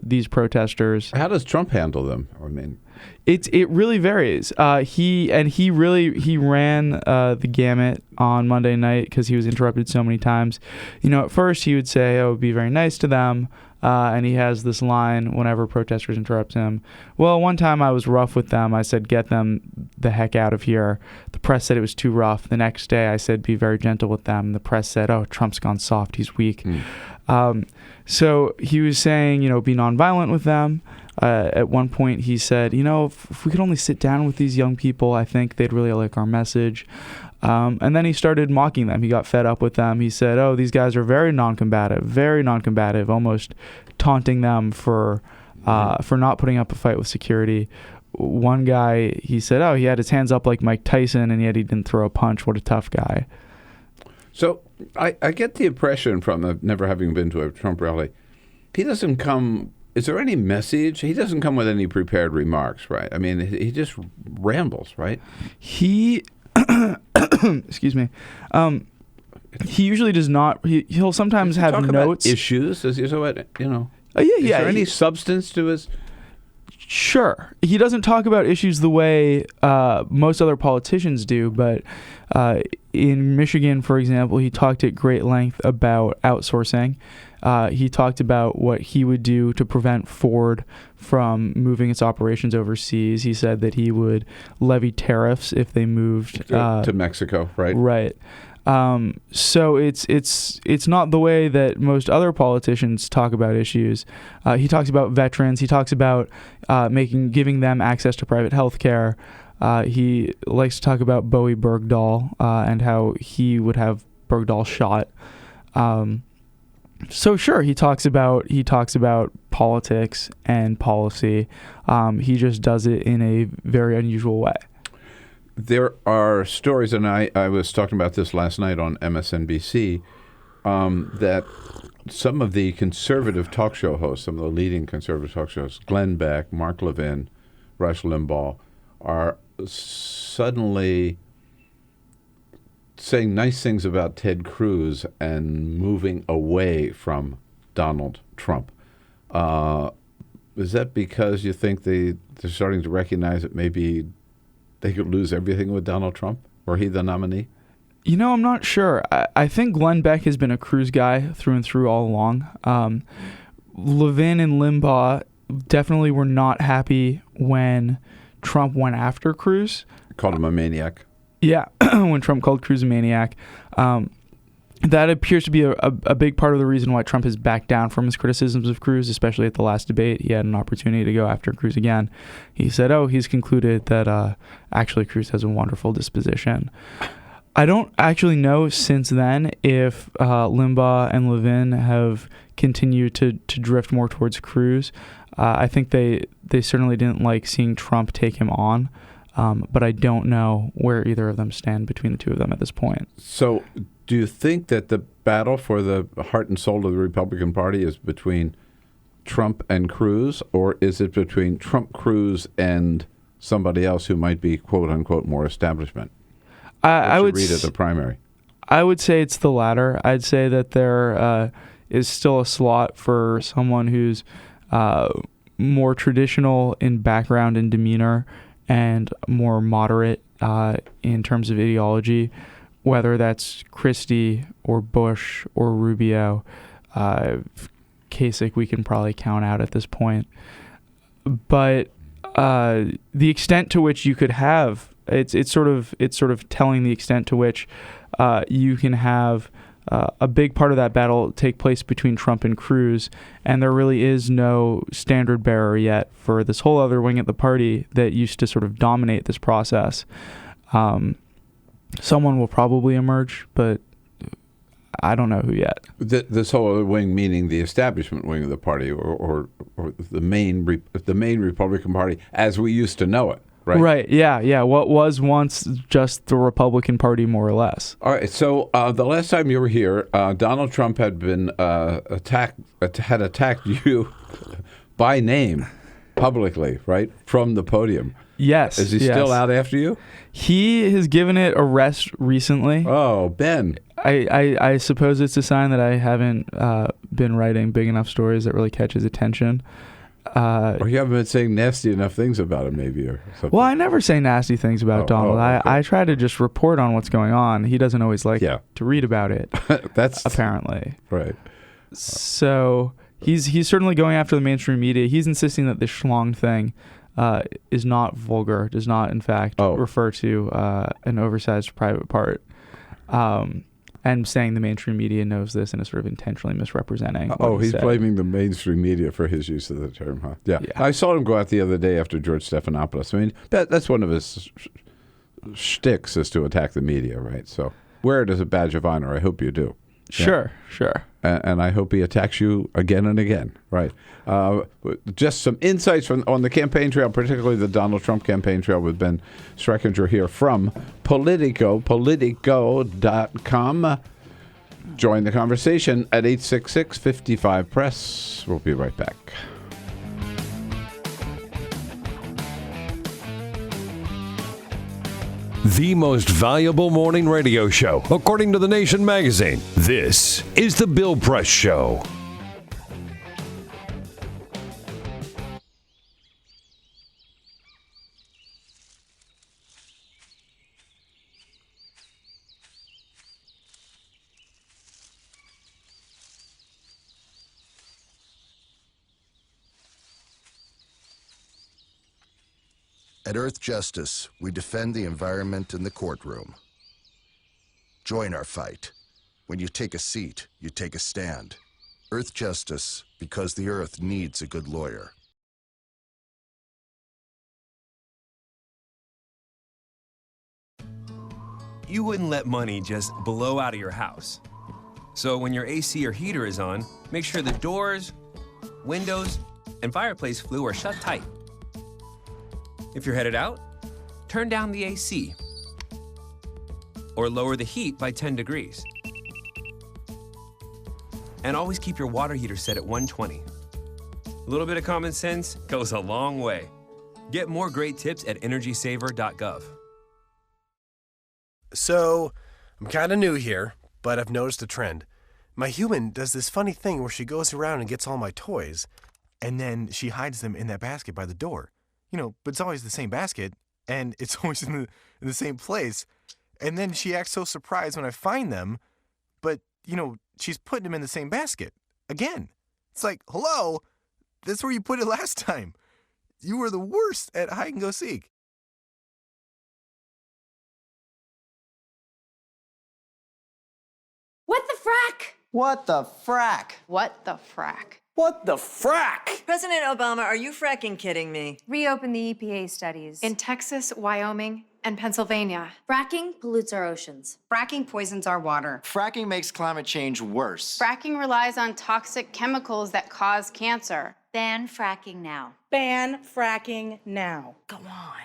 These protesters. How does Trump handle them? I mean, it really varies. He ran the gamut on Monday night because he was interrupted so many times. At first he would say, "Oh, be very nice to them." And he has this line whenever protesters interrupt him. Well, one time I was rough with them. I said, "Get them the heck out of here." The press said it was too rough. The next day I said, "Be very gentle with them." The press said, "Oh, Trump's gone soft. He's weak." So he was saying, be nonviolent with them. At one point he said, if we could only sit down with these young people, I think they'd really like our message. And then he started mocking them. He got fed up with them. He said, "Oh, these guys are very non-combative," almost taunting them for not putting up a fight with security. One guy, he said, "Oh, he had his hands up like Mike Tyson, and yet he didn't throw a punch. What a tough guy." So I get the impression from never having been to a Trump rally, he doesn't come. Is there any message? He doesn't come with any prepared remarks, right? I mean, he just rambles, right? Excuse me. He usually does not. He'll sometimes have notes. About issues. Is there any substance to his? Sure. He doesn't talk about issues the way most other politicians do, but in Michigan, for example, he talked at great length about outsourcing. He talked about what he would do to prevent Ford from moving its operations overseas. He said that he would levy tariffs if they moved to Mexico, right? Right. So it's not the way that most other politicians talk about issues. He talks about veterans. He talks about giving them access to private health care. He likes to talk about Bowie Bergdahl and how he would have Bergdahl shot. So sure, he talks about politics and policy. He just does it in a very unusual way. There are stories, and I was talking about this last night on MSNBC, that some of the conservative talk show hosts, some of the leading conservative talk shows, Glenn Beck, Mark Levin, Rush Limbaugh, are suddenly saying nice things about Ted Cruz and moving away from Donald Trump. Is that because you think they're starting to recognize that maybe they could lose everything with Donald Trump? Were he the nominee? You know, I'm not sure. I think Glenn Beck has been a Cruz guy through and through all along. Levin and Limbaugh definitely were not happy when Trump went after Cruz. Called him a maniac. Yeah, when Trump called Cruz a maniac. That appears to be a big part of the reason why Trump has backed down from his criticisms of Cruz, especially at the last debate. He had an opportunity to go after Cruz again. He said, he's concluded that actually Cruz has a wonderful disposition. I don't actually know since then if Limbaugh and Levin have continued to drift more towards Cruz. I think they certainly didn't like seeing Trump take him on, but I don't know where either of them stand between the two of them at this point. So do you think that the battle for the heart and soul of the Republican Party is between Trump and Cruz, or is it between Trump, Cruz, and somebody else who might be, quote unquote, more establishment? I would read at the primary. I would say it's the latter. I'd say that there is still a slot for someone who's more traditional in background and demeanor and more moderate in terms of ideology, whether that's Christie or Bush or Rubio. Kasich we can probably count out at this point. But the extent to which you could have it's sort of telling the extent to which you can have a big part of that battle take place between Trump and Cruz, and there really is no standard bearer yet for this whole other wing of the party that used to sort of dominate this process. Someone will probably emerge, but I don't know who yet. This whole other wing, meaning the establishment wing of the party, or the main Republican Party as we used to know it. Right. Yeah. What was once just the Republican Party, more or less. All right. So the last time you were here, Donald Trump had been attacked you by name publicly, right, from the podium. Yes. Is he still out after you? He has given it a rest recently. Oh, Ben. I suppose it's a sign that I haven't been writing big enough stories that really catch his attention. Or you haven't been saying nasty enough things about him, maybe, or something. Well, I never say nasty things about Donald. Okay. I try to just report on what's going on. He doesn't always like to read about it. That's apparently right. So he's certainly going after the mainstream media. He's insisting that this schlong thing is not vulgar, does not, in fact, refer to an oversized private part. And saying the mainstream media knows this and is sort of intentionally misrepresenting. He's blaming the mainstream media for his use of the term, huh? Yeah. I saw him go out the other day after George Stephanopoulos. I mean, that's one of his shticks, is to attack the media, right? So wear it as a badge of honor. I hope you do. Sure. And I hope he attacks you again and again, right? Just some insights on the campaign trail, particularly the Donald Trump campaign trail, with Ben Streckinger here from Politico, Politico.com. Join the conversation at 866-55-PRESS. We'll be right back. The most valuable morning radio show, according to The Nation magazine. This is The Bill Press Show. At Earth Justice, we defend the environment in the courtroom. Join our fight. When you take a seat, you take a stand. Earth Justice, because the Earth needs a good lawyer. You wouldn't let money just blow out of your house. So when your AC or heater is on, make sure the doors, windows, and fireplace flue are shut tight. If you're headed out, turn down the AC or lower the heat by 10 degrees. And always keep your water heater set at 120. A little bit of common sense goes a long way. Get more great tips at energysaver.gov. So, I'm kind of new here, but I've noticed a trend. My human does this funny thing where she goes around and gets all my toys, and then she hides them in that basket by the door. But it's always the same basket, and it's always in the same place. And then she acts so surprised when I find them, but, she's putting them in the same basket. Again. It's like, hello? That's where you put it last time. You were the worst at hide and go seek. What the frack? What the frack? What the frack? What the frack? President Obama, are you fracking kidding me? Reopen the EPA studies. In Texas, Wyoming, and Pennsylvania. Fracking pollutes our oceans. Fracking poisons our water. Fracking makes climate change worse. Fracking relies on toxic chemicals that cause cancer. Ban fracking now. Ban fracking now. Go on.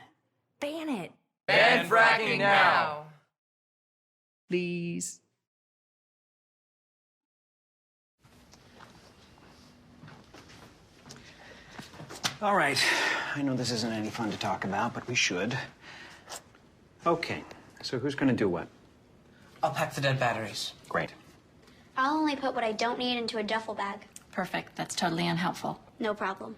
Ban it. Ban fracking now. Please. All right. I know this isn't any fun to talk about, but we should. Okay. So who's going to do what? I'll pack the dead batteries. Great. I'll only put what I don't need into a duffel bag. Perfect. That's totally unhelpful. No problem.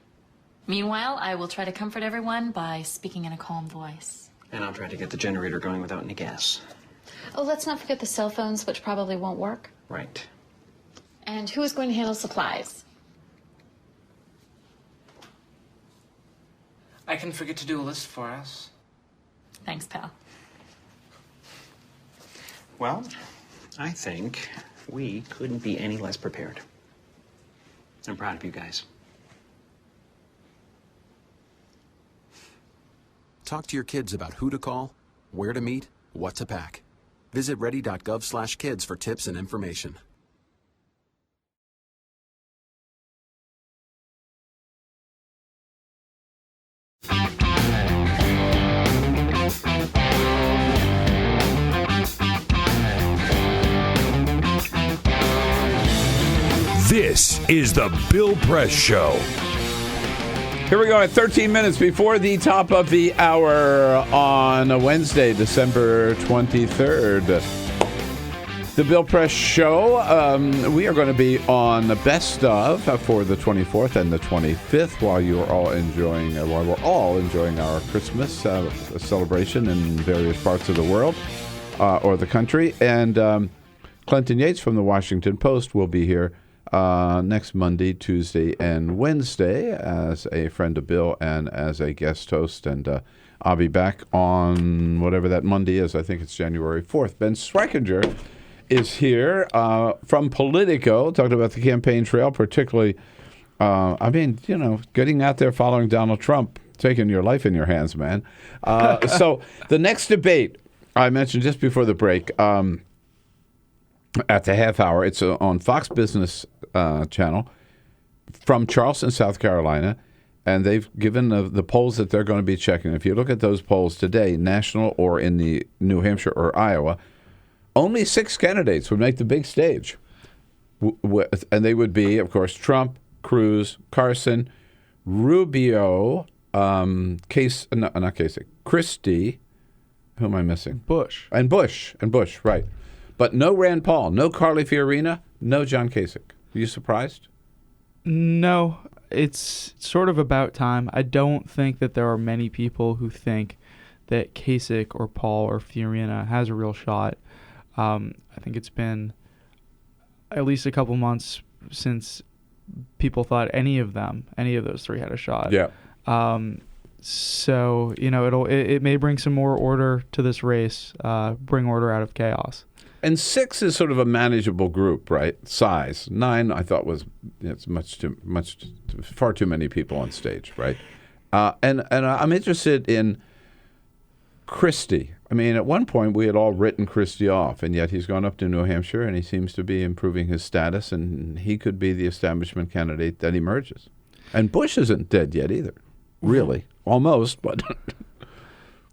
Meanwhile, I will try to comfort everyone by speaking in a calm voice. And I'll try to get the generator going without any gas. Oh, let's not forget the cell phones, which probably won't work. Right. And who is going to handle supplies? I can forget to do a list for us. Thanks, pal. Well, I think we couldn't be any less prepared. I'm proud of you guys. Talk to your kids about who to call, where to meet, what to pack. Visit ready.gov/kids for tips and information. This is the Bill Press Show. Here we go at 13 minutes before the top of the hour on a Wednesday, December 23rd. The Bill Press Show. We are going to be on the best of for the 24th and the 25th while we're all enjoying our Christmas celebration in various parts of the world or the country. And Clinton Yates from the Washington Post will be here next Monday, Tuesday, and Wednesday as a friend of Bill and as a guest host. And I'll be back on whatever that Monday is. I think it's January 4th. Ben Schweikinger is here from Politico, talking about the campaign trail, particularly, getting out there following Donald Trump, taking your life in your hands, man. So the next debate, I mentioned just before the break, at the half hour, it's on Fox Business Channel from Charleston, South Carolina, and they've given the polls that they're going to be checking. If you look at those polls today, national or in the New Hampshire or Iowa, only 6 candidates would make the big stage. And they would be, of course, Trump, Cruz, Carson, Rubio, Christie, who am I missing? Bush. And Bush, right. But no Rand Paul, no Carly Fiorina, no John Kasich. Are you surprised? No, it's sort of about time. I don't think that there are many people who think that Kasich or Paul or Fiorina has a real shot. I think it's been at least a couple months since people thought any of those three had a shot. Yeah. So, it may bring some more order to this race, bring order out of chaos. And 6 is sort of a manageable group, right? Size. 9, I thought it's far too many people on stage, right? And I'm interested in Christie. I mean, at one point we had all written Christie off, and yet he's gone up to New Hampshire, and he seems to be improving his status, and he could be the establishment candidate that emerges. And Bush isn't dead yet either, really. Almost, but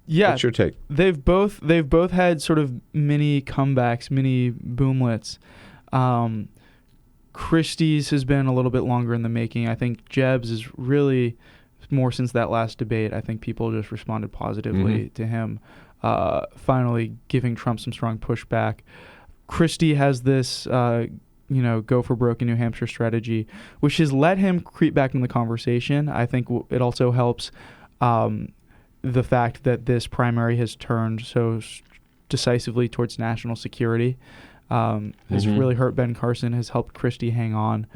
yeah. What's your take? They've both had sort of mini comebacks, mini boomlets. Christie's has been a little bit longer in the making. I think Jeb's is really more since that last debate. I think people just responded positively to him finally giving Trump some strong pushback. Christie has this, go for broke in New Hampshire strategy, which has let him creep back in the conversation. I think it also helps the fact that this primary has turned so decisively towards national security. Has really hurt Ben Carson, has helped Christie hang on.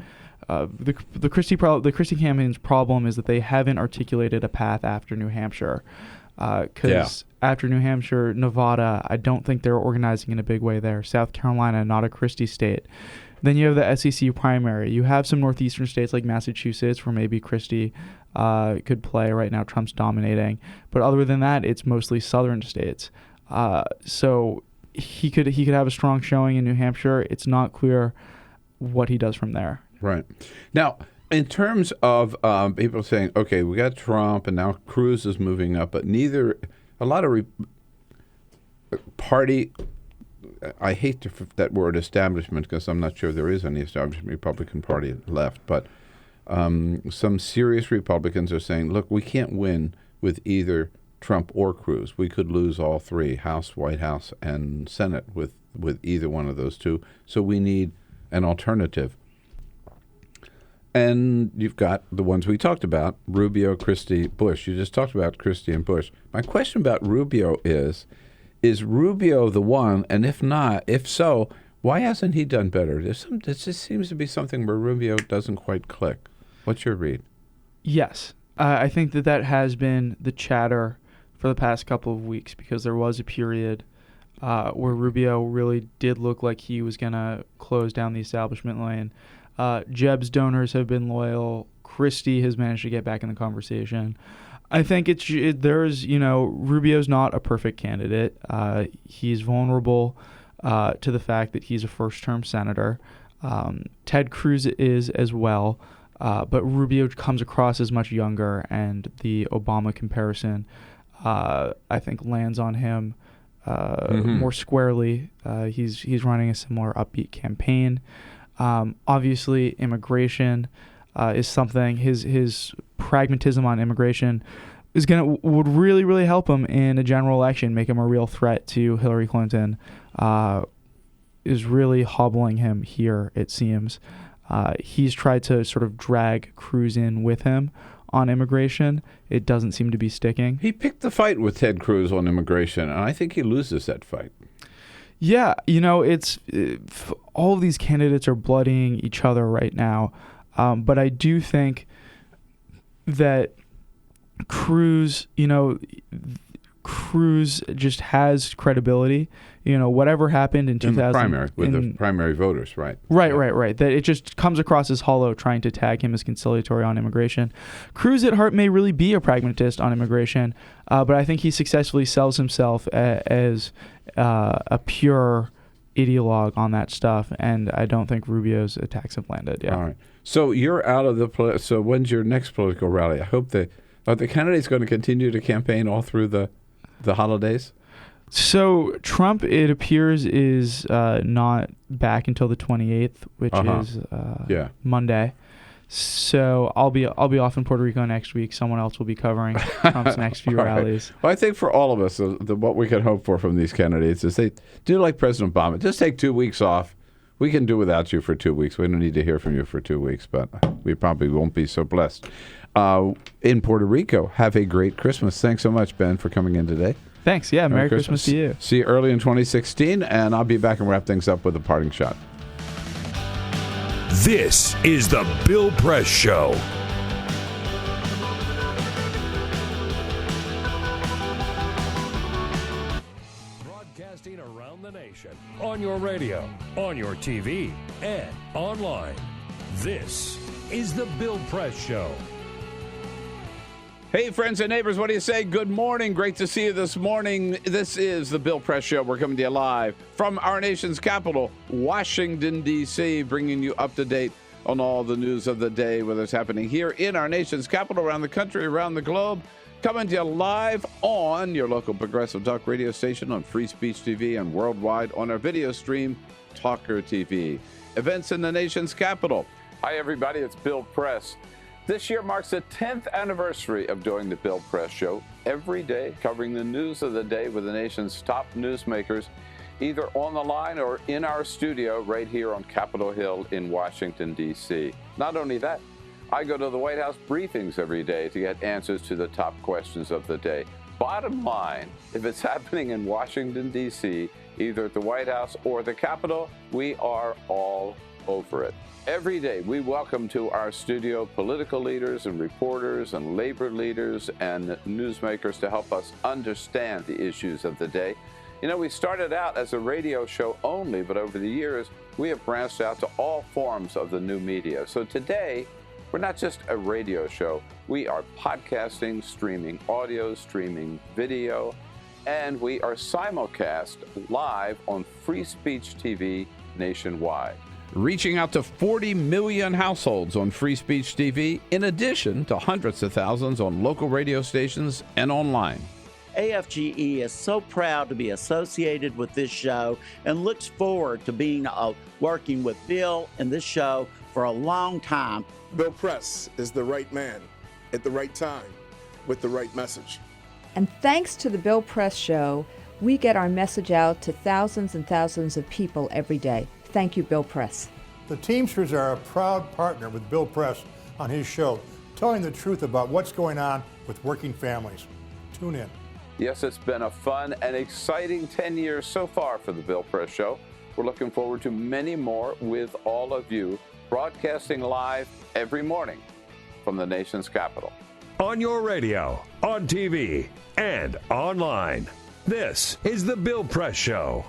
The Christie campaign's problem is that they haven't articulated a path after New Hampshire. Because after New Hampshire, Nevada, I don't think they're organizing in a big way there. South Carolina, not a Christie state. Then you have the SEC primary. You have some northeastern states like Massachusetts where maybe Christie could play. Right now, Trump's dominating. But other than that, it's mostly southern states. So he could have a strong showing in New Hampshire. It's not clear what he does from there. Right. Now, in terms of people saying, okay, we got Trump and now Cruz is moving up, but a lot of party, I hate that word establishment because I'm not sure there is any establishment Republican Party left, but some serious Republicans are saying, look, we can't win with either Trump or Cruz. We could lose all three, House, White House, and Senate with either one of those two. So we need an alternative. And you've got the ones we talked about, Rubio, Christie, Bush. You just talked about Christie and Bush. My question about Rubio is Rubio the one? And if so, why hasn't he done better? There just seems to be something where Rubio doesn't quite click. What's your read? Yes. I think that has been the chatter for the past couple of weeks because there was a period where Rubio really did look like he was going to close down the establishment lane. Jeb's donors have been loyal. Christie has managed to get back in the conversation. I think Rubio's not a perfect candidate. He's vulnerable to the fact that he's a first-term senator. Ted Cruz is as well, but Rubio comes across as much younger, and the Obama comparison, I think, lands on him more squarely. He's running a similar upbeat campaign. Obviously, immigration is something. His pragmatism on immigration would really, really help him in a general election, make him a real threat to Hillary Clinton. Is really hobbling him here, it seems. He's tried to sort of drag Cruz in with him on immigration. It doesn't seem to be sticking. He picked the fight with Ted Cruz on immigration, and I think he loses that fight. Yeah, it's all of these candidates are bloodying each other right now, but I do think that Cruz just has credibility. Whatever happened in 2000 primary with the primary voters, right? Right. That it just comes across as hollow trying to tag him as conciliatory on immigration. Cruz at heart may really be a pragmatist on immigration, but I think he successfully sells himself as a pure ideologue on that stuff, and I don't think Rubio's attacks have landed. Yeah. All right. So you're out of the so when's your next political rally? I hope are the candidates going to continue to campaign all through the holidays? So Trump, it appears, is not back until the 28th, which is Monday. So I'll be off in Puerto Rico next week. Someone else will be covering Trump's next few rallies. Well, I think for all of us, what we can hope for from these candidates is they do like President Obama. Just take 2 weeks off. We can do without you for 2 weeks. We don't need to hear from you for 2 weeks, but we probably won't be so blessed. In Puerto Rico, have a great Christmas. Thanks so much, Ben, for coming in today. Thanks. Yeah, Merry Christmas to you. See you early in 2016, and I'll be back and wrap things up with a parting shot. This is the Bill Press Show. Broadcasting around the nation, on your radio, on your TV, and online. This is the Bill Press Show. Hey, friends and neighbors, what do you say? Good morning. Great to see you this morning. This is the Bill Press Show. We're coming to you live from our nation's capital, Washington, D.C., bringing you up to date on all the news of the day, whether it's happening here in our nation's capital, around the country, around the globe. Coming to you live on your local progressive talk radio station, on Free Speech TV, and worldwide on our video stream, TawkrTV. Events in the nation's capital. Hi, everybody. It's Bill Press. This year marks the 10th anniversary of doing the Bill Press Show every day, covering the news of the day with the nation's top newsmakers, either on the line or in our studio right here on Capitol Hill in Washington, D.C. Not only that, I go to the White House briefings every day to get answers to the top questions of the day. Bottom line, if it's happening in Washington, D.C., either at the White House or the Capitol, we are all over it. Every day, we welcome to our studio political leaders and reporters and labor leaders and newsmakers to help us understand the issues of the day. You know, we started out as a radio show only, but over the years, we have branched out to all forms of the new media. So today, we're not just a radio show. We are podcasting, streaming audio, streaming video, and we are simulcast live on Free Speech TV nationwide, reaching out to 40 million households on Free Speech TV, in addition to hundreds of thousands on local radio stations and online. AFGE is so proud to be associated with this show and looks forward to being working with Bill and this show for a long time. Bill Press is the right man at the right time with the right message. And thanks to the Bill Press Show, we get our message out to thousands and thousands of people every day. Thank you, Bill Press. The Teamsters are a proud partner with Bill Press on his show, telling the truth about what's going on with working families. Tune in. Yes, it's been a fun and exciting 10 years so far for the Bill Press Show. We're looking forward to many more with all of you, broadcasting live every morning from the nation's capital. On your radio, on TV, and online. This is the Bill Press Show.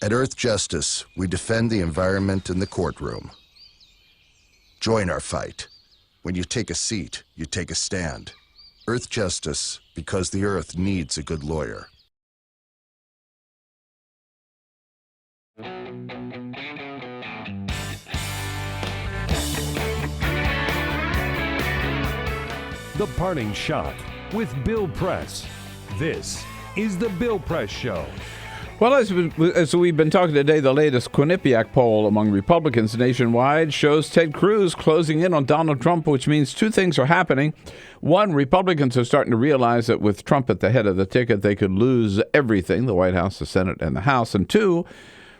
At Earth Justice, we defend the environment in the courtroom. Join our fight. When you take a seat, you take a stand. Earth Justice, because the earth needs a good lawyer. The Parting Shot with Bill Press. This is the Bill Press Show. Well, as we've been talking today, the latest Quinnipiac poll among Republicans nationwide shows Ted Cruz closing in on Donald Trump, which means two things are happening. One, Republicans are starting to realize that with Trump at the head of the ticket, they could lose everything, the White House, the Senate, and the House. And two,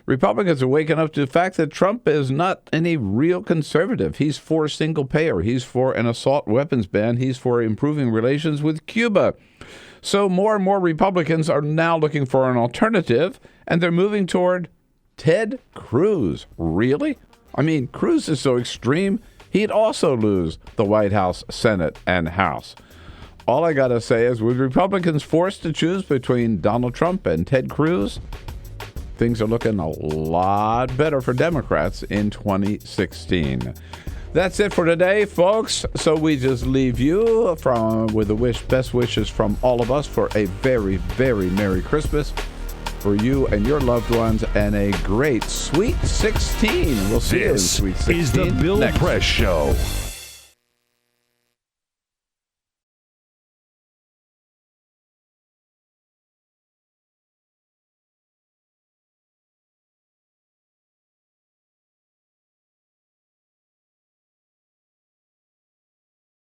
Republicans are waking up to the fact that Trump is not any real conservative. He's for single payer. He's for an assault weapons ban. He's for improving relations with Cuba. So more and more Republicans are now looking for an alternative, and they're moving toward Ted Cruz. Really? I mean, Cruz is so extreme, he'd also lose the White House, Senate, and House. All I got to say is, with Republicans forced to choose between Donald Trump and Ted Cruz, things are looking a lot better for Democrats in 2016. That's it for today, folks. So we just leave you with the best wishes from all of us for a very, very Merry Christmas for you and your loved ones, and a great Sweet 16. We'll see you in Sweet 16. This is the Bill Press Show.